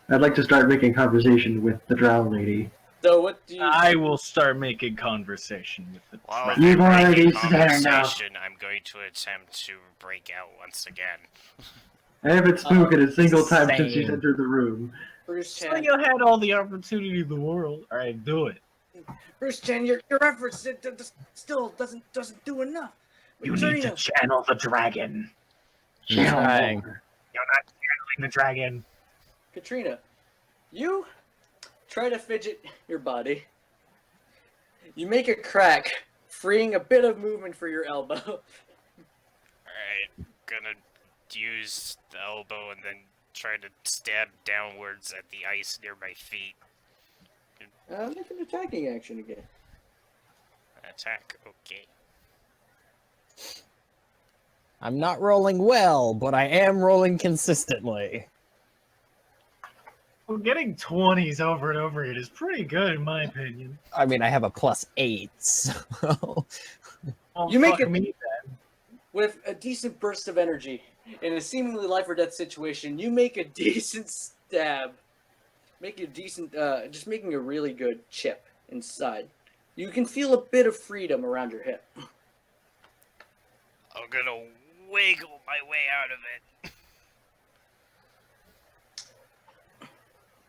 I'd like to start making conversation with the drow lady. So what do you? I will start making conversation with the While trap. I'm You've already making said enough. conversation, I'm going to attempt to break out once again. I haven't spoken a single time since same. she's entered the room. Bruce So Chan, you had all the opportunity in the world. All right, do it. Bruce Chan, your efforts still doesn't do enough. You need to Katrina, channel the dragon. Channel trying. more. You're not channeling the dragon. Katrina, you try to fidget your body. You make a crack, freeing a bit of movement for your elbow. Alright, gonna use the elbow and then try to stab downwards at the ice near my feet. Make an attacking action again. Attack, okay. I'm not rolling well, but I am rolling consistently. Well, getting 20s over and over again is pretty good, in my opinion. I mean, I have a +8, so... Well, You make fuck it- me With a decent burst of energy, in a seemingly life or death situation, you make a decent stab. Make a decent, just making a really good chip inside. You can feel a bit of freedom around your hip. I'm gonna wiggle my way out of it.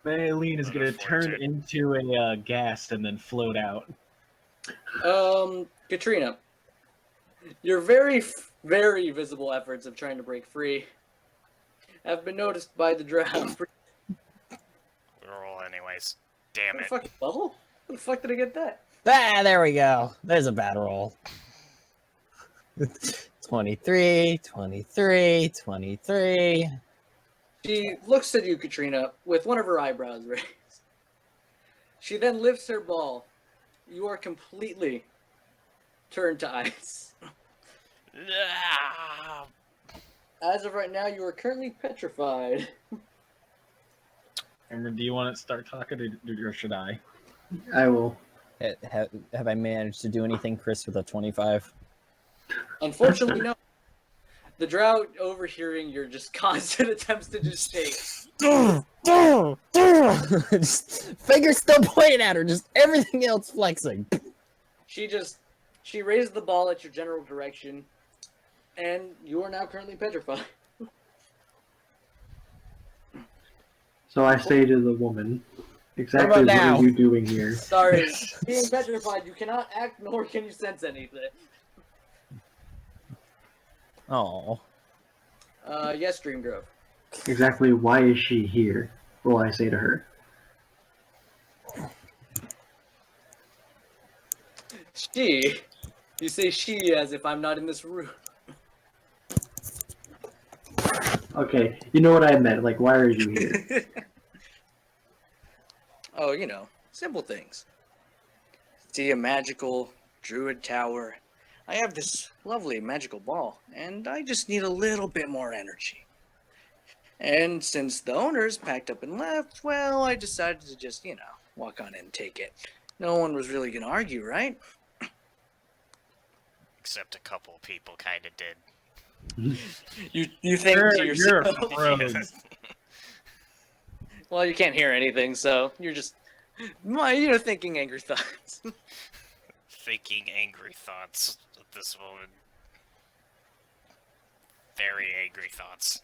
Malleen is going to turn Fortune. into a ghast and then float out. Katrina, your very, very visible efforts of trying to break free have been noticed by the Drow. Roll anyways. Damn it. Fucking bubble? Where the fuck did I get that? Ah, there we go. There's a bad roll. 23, 23, 23. She looks at you, Katrina, with one of her eyebrows raised. She then lifts her ball. You are completely turned to ice. Ah, As of right now, you are currently petrified. And do you want to start talking, or should I? I will. Have I managed to do anything, Chris, with a 25? Unfortunately, no. The Drow overhearing your just constant attempts to just shake. Just fingers still pointing at her, just everything else flexing. She raised the ball at your general direction, and you are now currently petrified. So I say to the woman, exactly about what now? are you doing here? Sorry, being petrified, you cannot act nor can you sense anything. Oh. Yes, Dreamgrove. Exactly why is she here? Will I say to her. She. You say she as if I'm not in this room. Okay, you know what I meant. Like, why are you here? Oh, you know, simple things. See a magical druid tower. I have this lovely magical ball, and I just need a little bit more energy. And since the owners packed up and left, well, I decided to just, walk on in and take it. No one was really gonna argue, right? except a couple people kind of did. You think to You're yourself. a pro. Well, you can't hear anything, so you're just, thinking angry thoughts. Thinking angry thoughts at this moment. Very angry thoughts.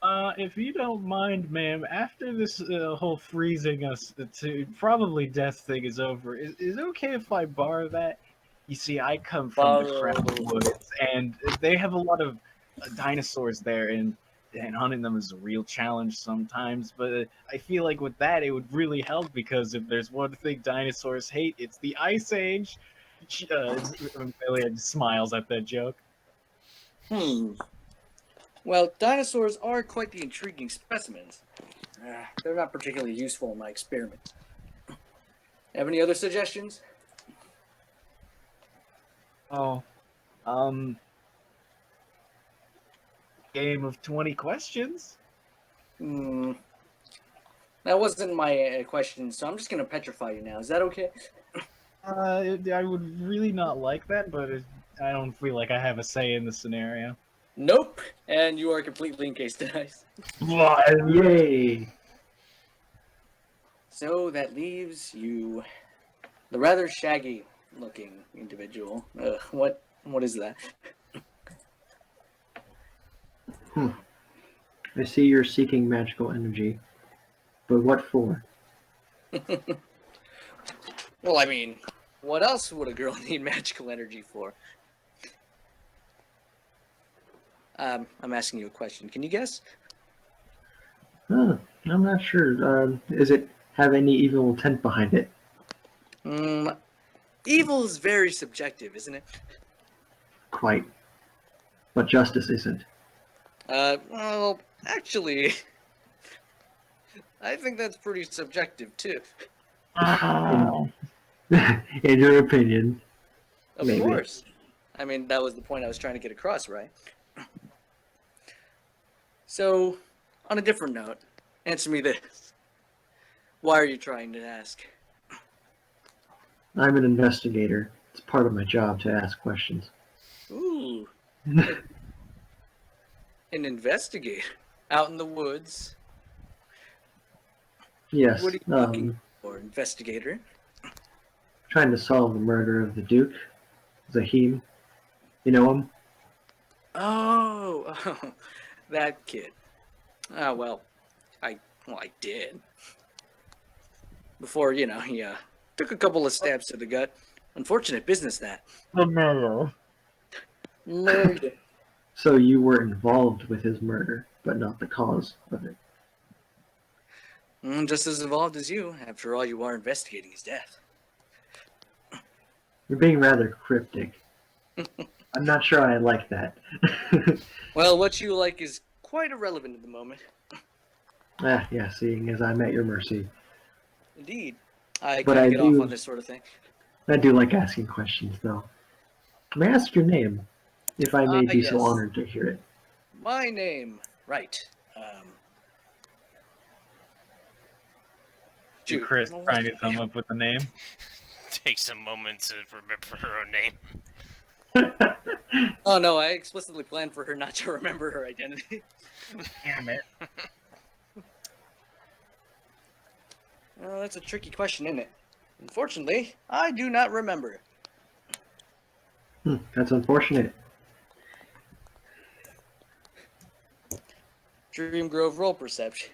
If you don't mind, ma'am, after this whole freezing us to probably death thing is over, is it okay if I borrow that? You see, I come from the Borrow. Crown Woods, and they have a lot of dinosaurs there, and hunting them is a real challenge sometimes. But I feel like with that, it would really help because if there's one thing dinosaurs hate, it's the Ice Age. Milia just smiles at that joke. Well, dinosaurs are quite the intriguing specimens. They're not particularly useful in my experiment. Have any other suggestions? Oh, game of 20 questions. That wasn't my question, so I'm just gonna petrify you now. Is that okay? I would really not like that, but I don't feel like I have a say in the scenario. Nope. And you are completely encased in ice. Yay! So that leaves you, the rather shaggy-looking individual. What is that? I see you're seeking magical energy. But what for? Well, I mean, what else would a girl need magical energy for? I'm asking you a question. Can you guess? I'm not sure. Is it have any evil intent behind it? Evil is very subjective, isn't it? Quite. But justice isn't. Well, actually, I think that's pretty subjective, too. In your opinion. Of Maybe. course. I mean, that was the point I was trying to get across, right? So, on a different note, answer me this. Why are you trying to ask? I'm an investigator. It's part of my job to ask questions. Ooh. An investigator. Out in the woods. Yes. What are you looking for, investigator? Trying to solve the murder of the Duke. Zahim. You know him? Oh, that kid. Well, I did. Before, he took a couple of stabs to the gut. Unfortunate business, that. No. Murder. So you were involved with his murder, but not the cause of it. Just as involved as you. After all, you are investigating his death. You're being rather cryptic. I'm not sure I like that. Well, what you like is quite irrelevant at the moment. Yeah, seeing as I'm at your mercy. Indeed. I But can't I get do- off on this sort of thing. I do like asking questions, though. May I ask your name? If I may be so yes. honored to hear it. My name, right. Shoot. Chris trying to come up with a name. Takes a moment to remember her own name. Oh no, I explicitly planned for her not to remember her identity. Damn it. Well, that's a tricky question, isn't it? Unfortunately, I do not remember. That's unfortunate. Dreamgrove roll perception.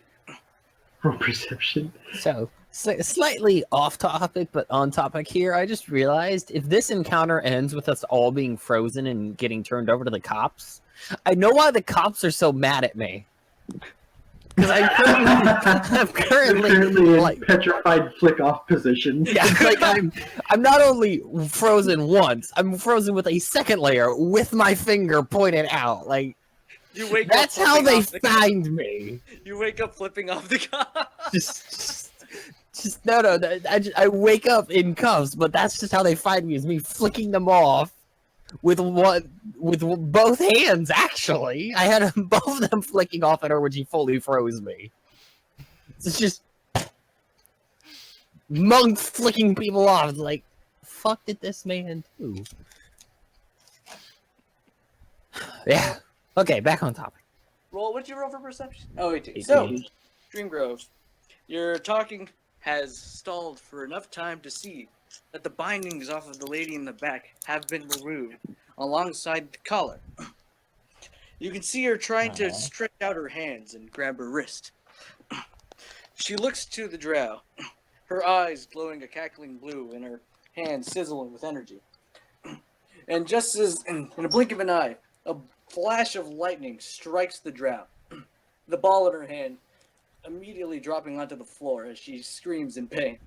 Roll perception. So, slightly off topic, but on topic here, I just realized if this encounter ends with us all being frozen and getting turned over to the cops, I know why the cops are so mad at me. Because I'm currently in like petrified flick off position. yeah, like I'm not only frozen once, I'm frozen with a second layer with my finger pointed out. Like You wake that's up how flipping they off the find me. You wake up flipping off the cops. Just no. I wake up in cuffs, but that's just how they find me. Is me flicking them off with both hands. Actually, I had both of them flicking off at her when she fully froze me. It's just monk flicking people off. It's like, fuck did this man do? Yeah. Okay, back on topic. Roll, what'd you roll for perception? Oh, 18. So, Dreamgrove, your talking has stalled for enough time to see that the bindings off of the lady in the back have been removed alongside the collar. You can see her trying to Aw. stretch out her hands and grab her wrist. She looks to the drow, her eyes glowing a cackling blue and her hands sizzling with energy. And just as, in a blink of an eye, a flash of lightning strikes the drow. The ball in her hand immediately dropping onto the floor as she screams in pain.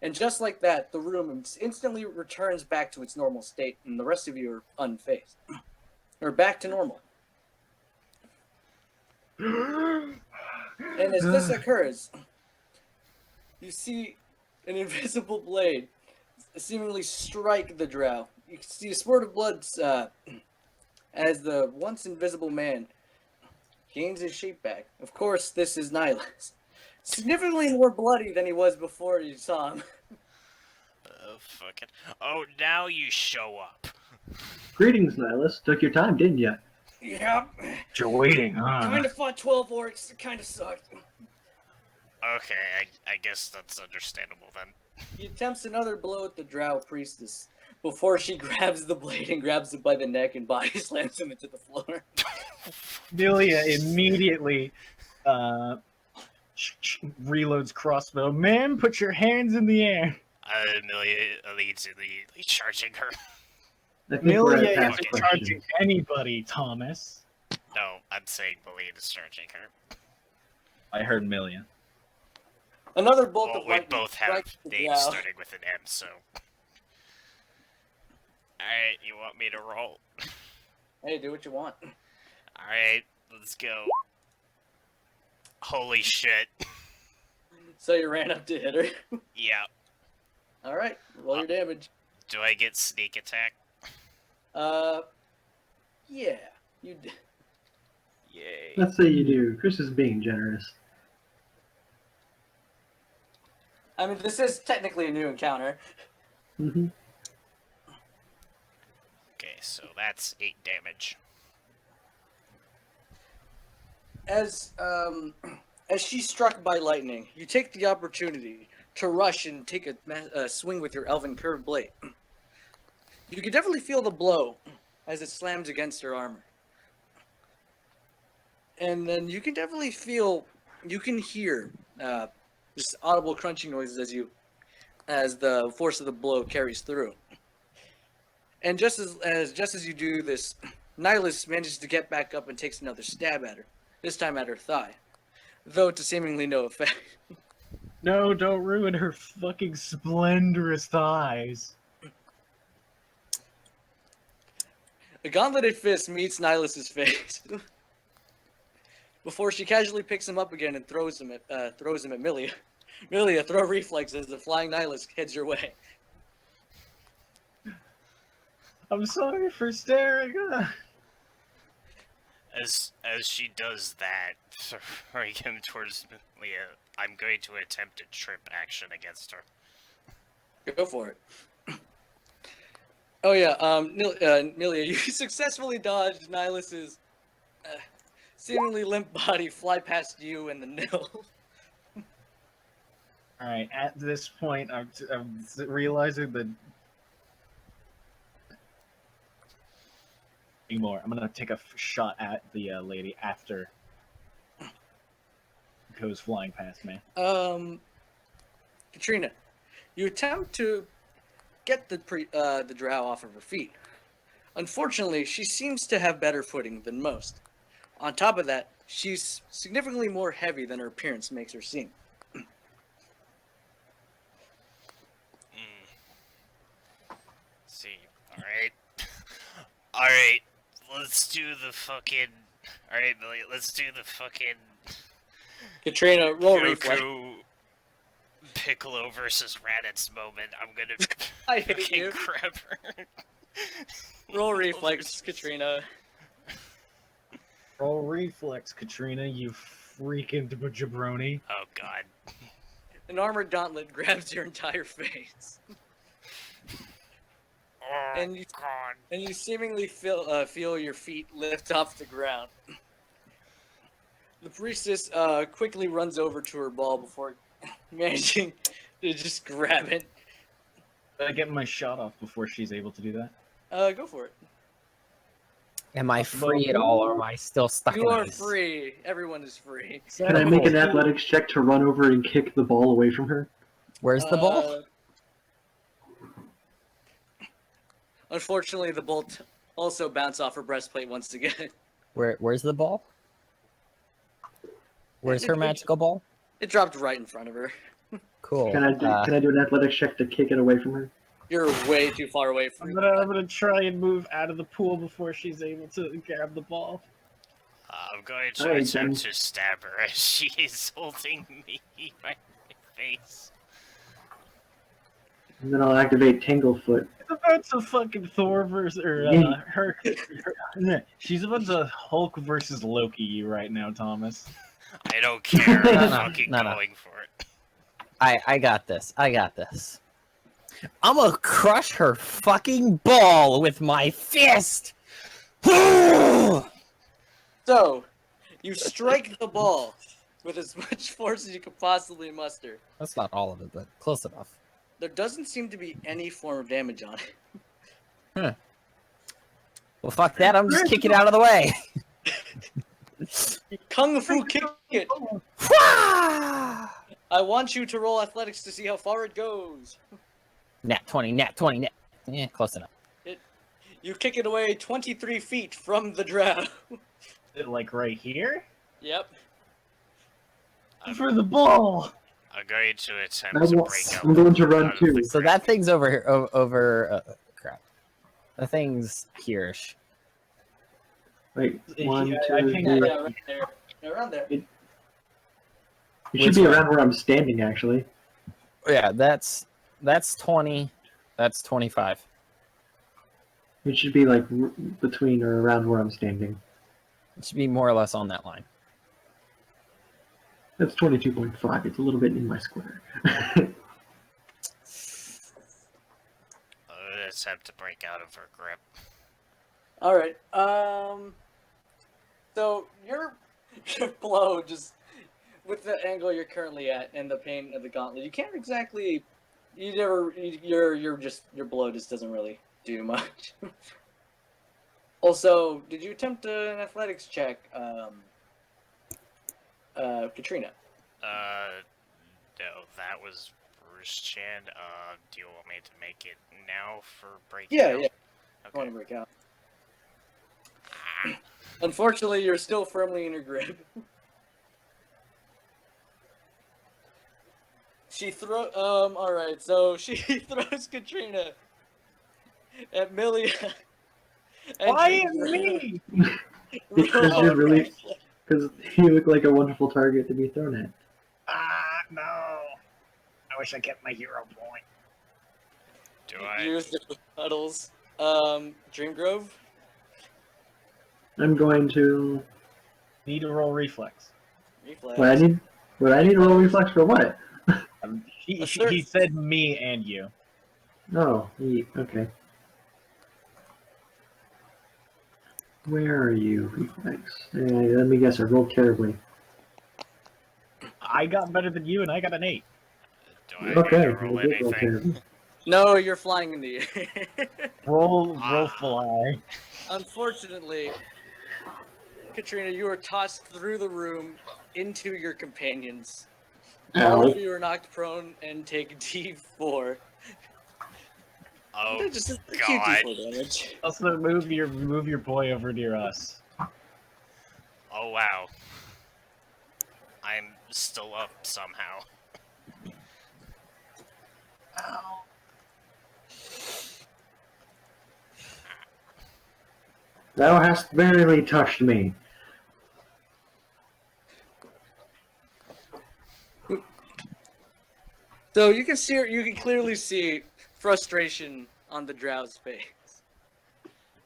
And just like that, the room instantly returns back to its normal state, and the rest of you are unfazed. Or back to normal. And as this occurs, you see an invisible blade seemingly strike the drow. You can see a spurt of blood as the once invisible man gains his shape back. Of course, this is Nihilus. Significantly more bloody than he was before you saw him. Oh, fucking. Oh, now you show up. Greetings, Nihilus. Took your time, didn't you? Yeah. You're waiting, huh? Kind of fought 12 orcs. It kind of sucked. Okay, I guess that's understandable then. He attempts another blow at the drow priestess before she grabs the blade and grabs him by the neck and body slams him into the floor. Milia immediately reloads crossbow. Man, put your hands in the air. Milia leads immediately charging her. I think we're at Milia past isn't questions. charging anybody, Thomas. No, I'm saying Malleen is charging her. I heard Milia. Another bolt Well, of we lightning both have strikes the names drow. starting with an M, so. Alright, you want me to roll? Hey, do what you want. Alright, let's go. Holy shit. So you ran up to hit her. Yeah. Alright, roll your damage. Do I get sneak attack? Yeah, you did. Yay. Let's say you do. Chris is being generous. I mean, this is technically a new encounter. Mm-hmm. Okay, so that's 8 damage. As she's struck by lightning, you take the opportunity to rush and take a swing with your elven curved blade. You can definitely feel the blow as it slams against her armor. And then you can definitely hear just audible crunching noises as the force of the blow carries through. And just as you do this, Nihilus manages to get back up and takes another stab at her, this time at her thigh, though to seemingly no effect. No, don't ruin her fucking splendorous thighs. A gauntleted fist meets Nihilus's face before she casually picks him up again and throws him at Milia. Milia, throw reflex as the flying Nihilus heads your way. I'm sorry for staring. As she does that, throwing him towards Milia, I'm going to attempt a trip action against her. Go for it. Oh yeah, Milia, you successfully dodged Nihilus's seemingly limp body fly past you and the nil. Alright, at this point, I'm realizing that... More. I'm gonna take a shot at the lady after it goes flying past me. Katrina, you attempt to get the drow off of her feet. Unfortunately, she seems to have better footing than most. On top of that, she's significantly more heavy than her appearance makes her seem. See, alright. Alright, let's do the fucking... Alright, Millie, let's do the fucking... Katrina, roll reflex. Goku Piccolo versus Raditz moment. I'm gonna I hate fucking you. grab her. Roll reflex, Katrina. Roll reflex, Katrina, you freaking jabroni. Oh god. An armored gauntlet grabs your entire face. Oh And you- god. And you seemingly feel your feet lift off the ground. The priestess quickly runs over to her ball before managing to just grab it. Did I get my shot off before she's able to do that? Go for it. Am I free at all, or am I still stuck You in are ice? free. Everyone is free. Can I make an athletics check to run over and kick the ball away from her? Where's the ball? Unfortunately, the bolt also bounced off her breastplate once again. Where's the ball? Where's her magical ball? It dropped right in front of her. Cool. Can I do an athletics check to kick it away from her? You're way too far away from I'm gonna try and move out of the pool before she's able to grab the ball. I'm going to Alright, attempt then. to stab her as she is holding me by my face. And then I'll activate Tanglefoot. It's about to fucking Thor versus her. She's about to Hulk versus Loki you right now, Thomas. I don't care. I'm fucking no. going for it. I got this. I got this. I'm gonna crush her fucking ball with my fist. So, you strike the ball with as much force as you could possibly muster. That's not all of it, but close enough. There doesn't seem to be any form of damage on it. Well, fuck that. I'm just kicking it out of the way. Kung Fu kick it! I want you to roll athletics to see how far it goes. Nat 20, nat 20, nat. Yeah, close enough. You kick it away 23 feet from the drow. Like right here? Yep. For the ball! I'm going to attempt to break out. I'm going to run out of too. the So that thing's over here. Crap. The thing's here-ish. Wait, one, Yeah, two, I think Yeah, three. yeah, right there. Yeah, around there. It should be around where I'm standing, actually. Yeah, that's 20. That's 25. It should be like between or around where I'm standing. It should be more or less on that line. That's 22.5. It's a little bit in my square. attempt to break out of her grip. All right. So your blow just with the angle you're currently at and the pain of the gauntlet, you can't exactly. Your blow just doesn't really do much. Also, did you attempt an athletics check, Katrina? No, that was Bruce Chan. Do you want me to make it now for breaking Yeah, out? yeah. I want to break out. Unfortunately, you're still firmly in her grip. She all right, so she throws Katrina at Milia. Why me? Because you're really, because you look like a wonderful target to be thrown at. No. I wish I kept my hero point. Do I? Use the puddles. Dreamgrove. I'm going to. Need to roll reflex. Reflex. What I need to roll reflex for what? He said me and you. Oh, okay. Where are you, reflex? Let me guess. I rolled terribly. I got better than you, and I got an 8. Do I Okay, need to I roll did roll anything? terribly. No, you're flying in the air. Roll fly. Unfortunately, Katrina, you are tossed through the room into your companions. All Ow. of you are knocked prone and take D4. Oh, Just a cute God. D4 damage. Also, move your boy over near us. Oh, wow. I'm still up somehow. Ow. Thou hast barely touched me. So you can clearly see frustration on the drow's face.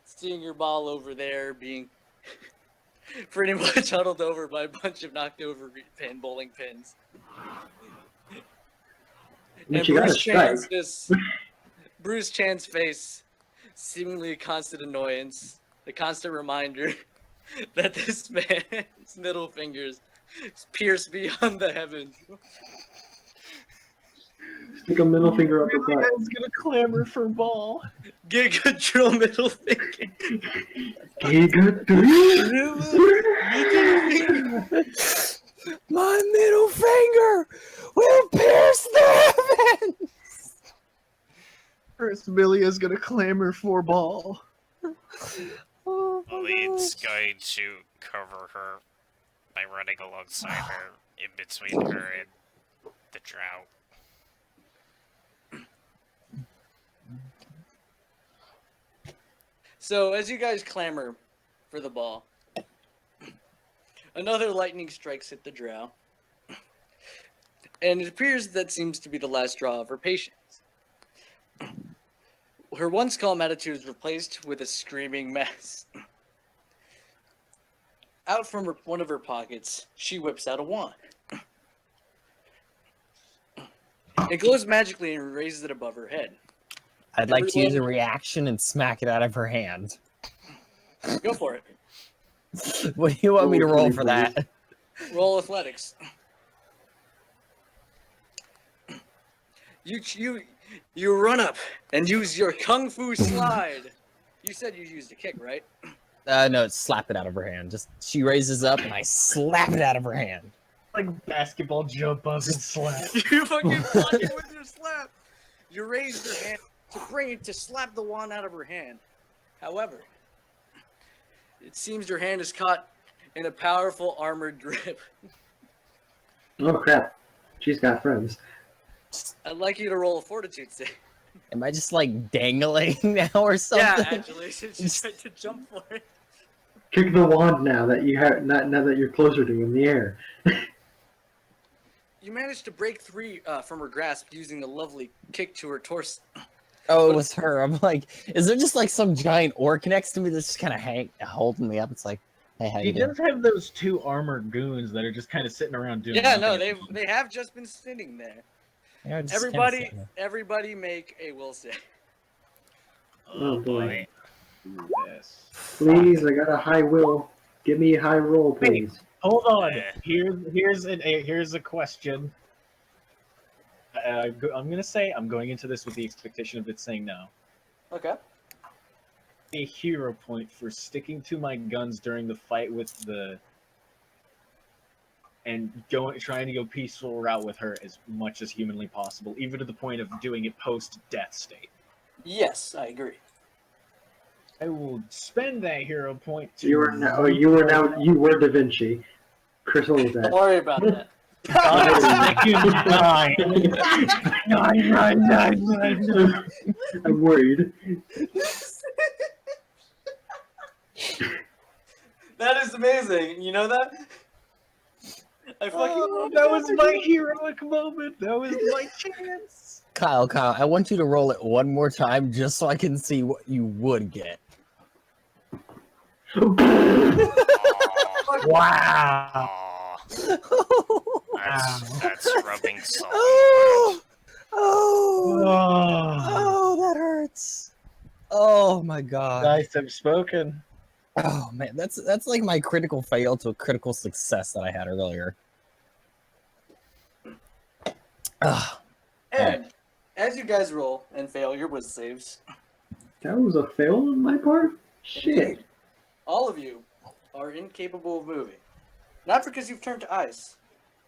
Seeing your ball over there being pretty much huddled over by a bunch of knocked over bowling pins. And You gotta Bruce Chan's face, seemingly constant annoyance, the constant reminder that this man's middle fingers pierce beyond the heavens. Stick a middle finger up the butt. Milia's gonna clamor for ball. Giga drill middle finger. Giga 3. My middle finger will pierce the heavens. First, Milia's gonna clamor for ball. Oh, my Malleen's gosh. going to cover her by running alongside her in between her and the drow. So as you guys clamor for the ball, another lightning strikes hit the drow. And it appears that seems to be the last straw of her patience. Her once calm attitude is replaced with a screaming mess. Out from one of her pockets, she whips out a wand. It glows magically and raises it above her head. I'd like to use a reaction and smack it out of her hand. Go for it. What do you want me to roll for that? Roll athletics. You run up and use your kung fu slide. You said you used a kick, right? No, slap it out of her hand. Just she raises up and I slap it out of her hand. Like basketball jump up and slap. You fucking block it with your slap. You raise your hand to bring it to slap the wand out of her hand. However, it seems your hand is caught in a powerful armored grip. Oh crap. She's got friends. I'd like you to roll a fortitude save. Am I just like dangling now or something? Yeah, actually, since you tried to jump for it. Kick the wand now that you have now that you're closer to in the air. You managed to break free from her grasp using a lovely kick to her torso. Oh, it was her. I'm like, is there just like some giant orc next to me that's just kind of holding me up? It's like, hey, how He you doing? does have those two armored goons that are just kind of sitting around doing Yeah, nothing no, at the moment. they have just been sitting there. Yeah, just kinda Everybody make a will save. Oh boy. Yes. Please, I got a high will. Give me a high roll, please. Hold on. Eh. Here's a question. I'm gonna say I'm going into this with the expectation of it saying no. Okay. A hero point for sticking to my guns during the fight with the and trying to go peaceful route with her as much as humanly possible, even to the point of doing it post-death state. Yes, I agree. I will spend that hero point to. You were Da Vinci. Crystal was Don't that. worry about that. Nine. I'm worried. That is amazing. You know that? I fucking love That was my heroic moment. That was my chance. Kyle, I want you to roll it one more time just so I can see what you would get. Wow. That's rubbing salt. Oh, that hurts. Oh my god. Dice have spoken. Oh man, that's like my critical fail to a critical success that I had earlier. Ugh. And as you guys roll and fail your whiz saves, That was a fail on my part? Shit. all of you are incapable of moving. Not because you've turned to ice,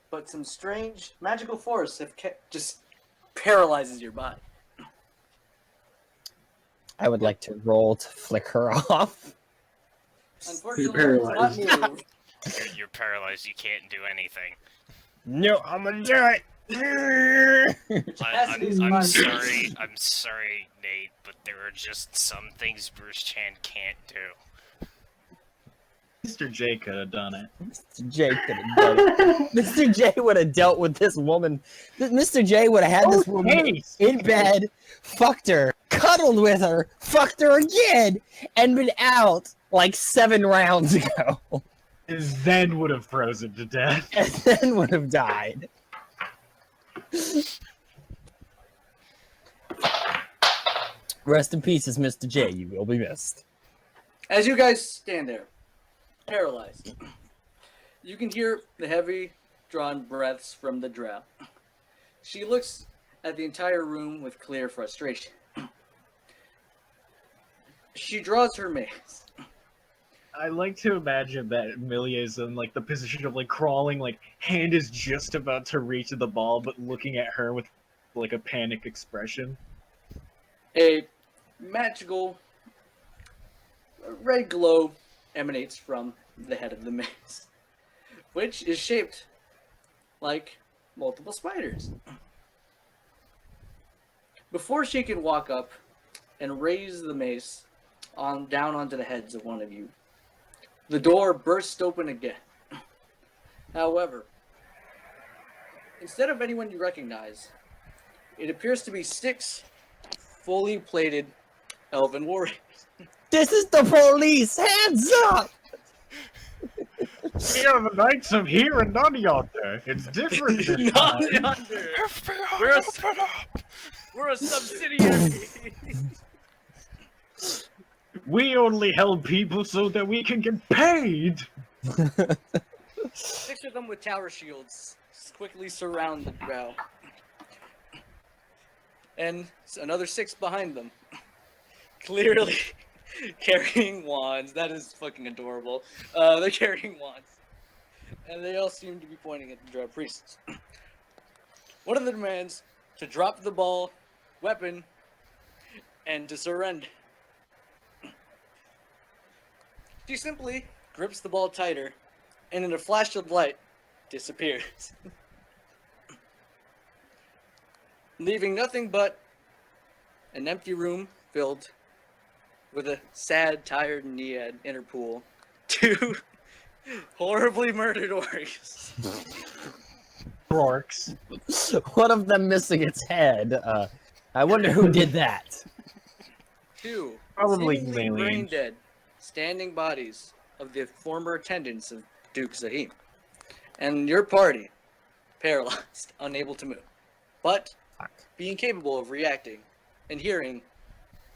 but some strange magical force have just paralyzes your body. I would like to roll to flick her off. Unfortunately, paralyzed. it's not move. You're paralyzed. You can't do anything. No, I'm gonna do it. I'm sorry. I'm sorry, Nate, but there are just some things Bruce Chan can't do. Mr. J could have done it. Mr. J could have done it. Mr. J would have dealt with this woman. Mr. J would have had this woman in bed, fucked her, cuddled with her, fucked her again, and been out like 7 rounds ago. And then would have frozen to death. And then would have died. Rest in pieces, Mr. J. You will be missed. As you guys stand there, paralyzed, you can hear the heavy, drawn breaths from the drow. She looks at the entire room with clear frustration. She draws her mace. I like to imagine that Milia is in like the position of like crawling, like hand is just about to reach the ball, but looking at her with like a panic expression. A magical red glow emanates from the head of the mace, which is shaped like multiple spiders. Before she can walk up and raise the mace down onto the heads of one of you, the door bursts open again. However, instead of anyone you recognize, it appears to be 6 fully plated elven warriors. This is the police! Hands up! We are the Knights of Here and none yonder. It's different this None time. yonder. We're a subsidiary. We only help people so that we can get paid. 6 of them with tower shields quickly surround the drow. And another 6 behind them. Clearly carrying wands. That is fucking adorable. They're carrying wands. And they all seem to be pointing at the drow priests. One of the demands to drop the ball, weapon, and to surrender. She simply grips the ball tighter, and in a flash of light, disappears. Leaving nothing but an empty room filled with a sad, tired Nead in her pool. 2 horribly murdered orcs. Orcs. One of them missing its head. I wonder who did that. 2 Probably seemingly Malleen. brain dead, standing bodies of the former attendants of Duke Zahim. And your party, paralyzed, unable to move, but being capable of reacting and hearing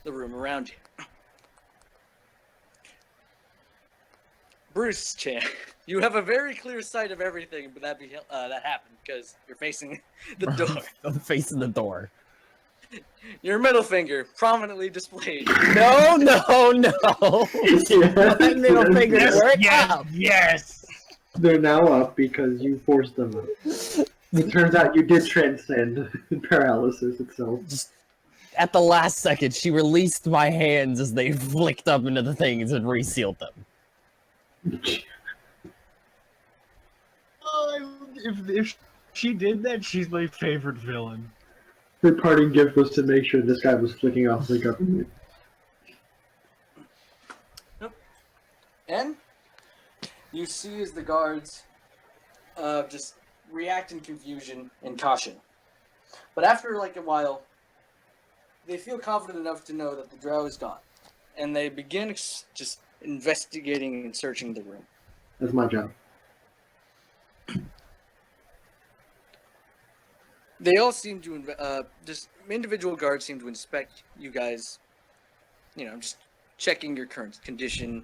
the room around you. Bruce Chan, you have a very clear sight of everything, but that happened because you're facing the door. I'm facing the door. Your middle finger prominently displayed. No, no, no! My middle finger worked Yes, out. yes. They're now up because you forced them up. It turns out you did transcend paralysis itself. Just at the last second, she released my hands as they flicked up into the things and resealed them. If she did that, she's my favorite villain. Her parting gift was to make sure this guy was flicking off the government. And you see as the guards just react in confusion and caution. But after like a while, they feel confident enough to know that the drow is gone. And they begin just investigating and searching the room. That's my job. They all seem to, just individual guards seem to inspect you guys, just checking your current condition,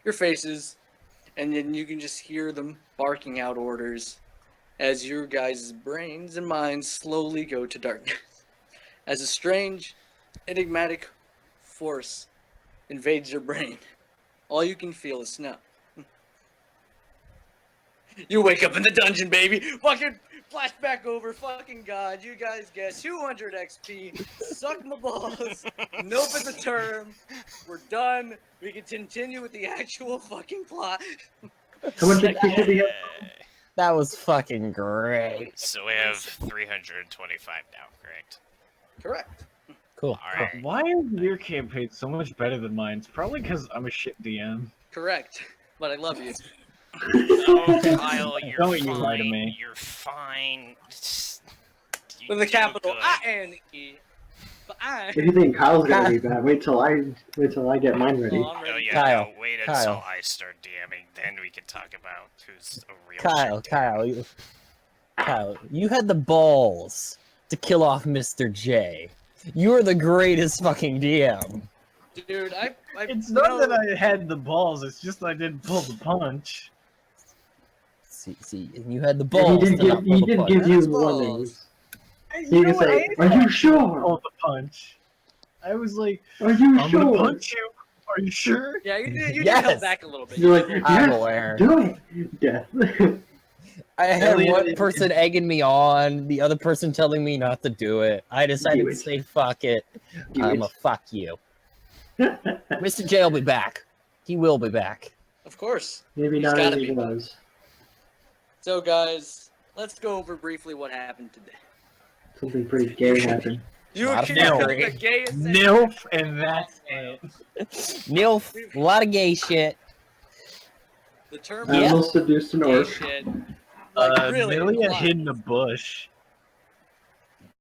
your faces, and then you can just hear them barking out orders as your guys' brains and minds slowly go to darkness. As a strange, enigmatic force invades your brain, all you can feel is snow. You wake up in the dungeon, baby! Fucking flashback over, fucking god, you guys get 200 XP, suck my balls, nope is a term, we're done, we can continue with the actual fucking plot. How much XP did he have? That was fucking great. So we have 325 now, correct? Correct. Cool. Alright. Why is your campaign so much better than mine? It's probably because I'm a shit DM. Correct. But I love you. Oh, Kyle, you're Don't fine. you lie to me. You're fine. You With a do capital good. I-N-E. But If you think Kyle's gonna be bad, wait till I get mine ready. Oh, I'm Oh ready. yeah, Kyle, no, wait Kyle. until I start DMing, then we can talk about who's a real Kyle, you had the balls to kill off Mr. J. You are the greatest fucking DM. Dude, I It's not that I had the balls, it's just I didn't pull the punch. See, and you had the And balls he to not pull did the give punch. you That's warnings. You can say, "Are you sure? Pull the punch. I was like, Are you I'm sure?" gonna punch you. Are you sure? Yeah, you did Yes. held back a little bit. You're like, I'm "Yes, aware. do it." Death. I had Elliot one is- person egging me on, the other person telling me not to do it. I decided Do to it. say fuck it. Do I'm a it. fuck you. Mr. J will be back. He will be back. Of course. Maybe He's not gotta as be. he was. So, guys, let's go over briefly what happened today. Something pretty gay happened. You Lot of accused him of fuckery. the gayest thing. Nilf, and that's it. Nilf, a lot of gay shit. The term Yeah. Animals seduced an gay orc. shit. Like, really Milia implied. hid in a bush.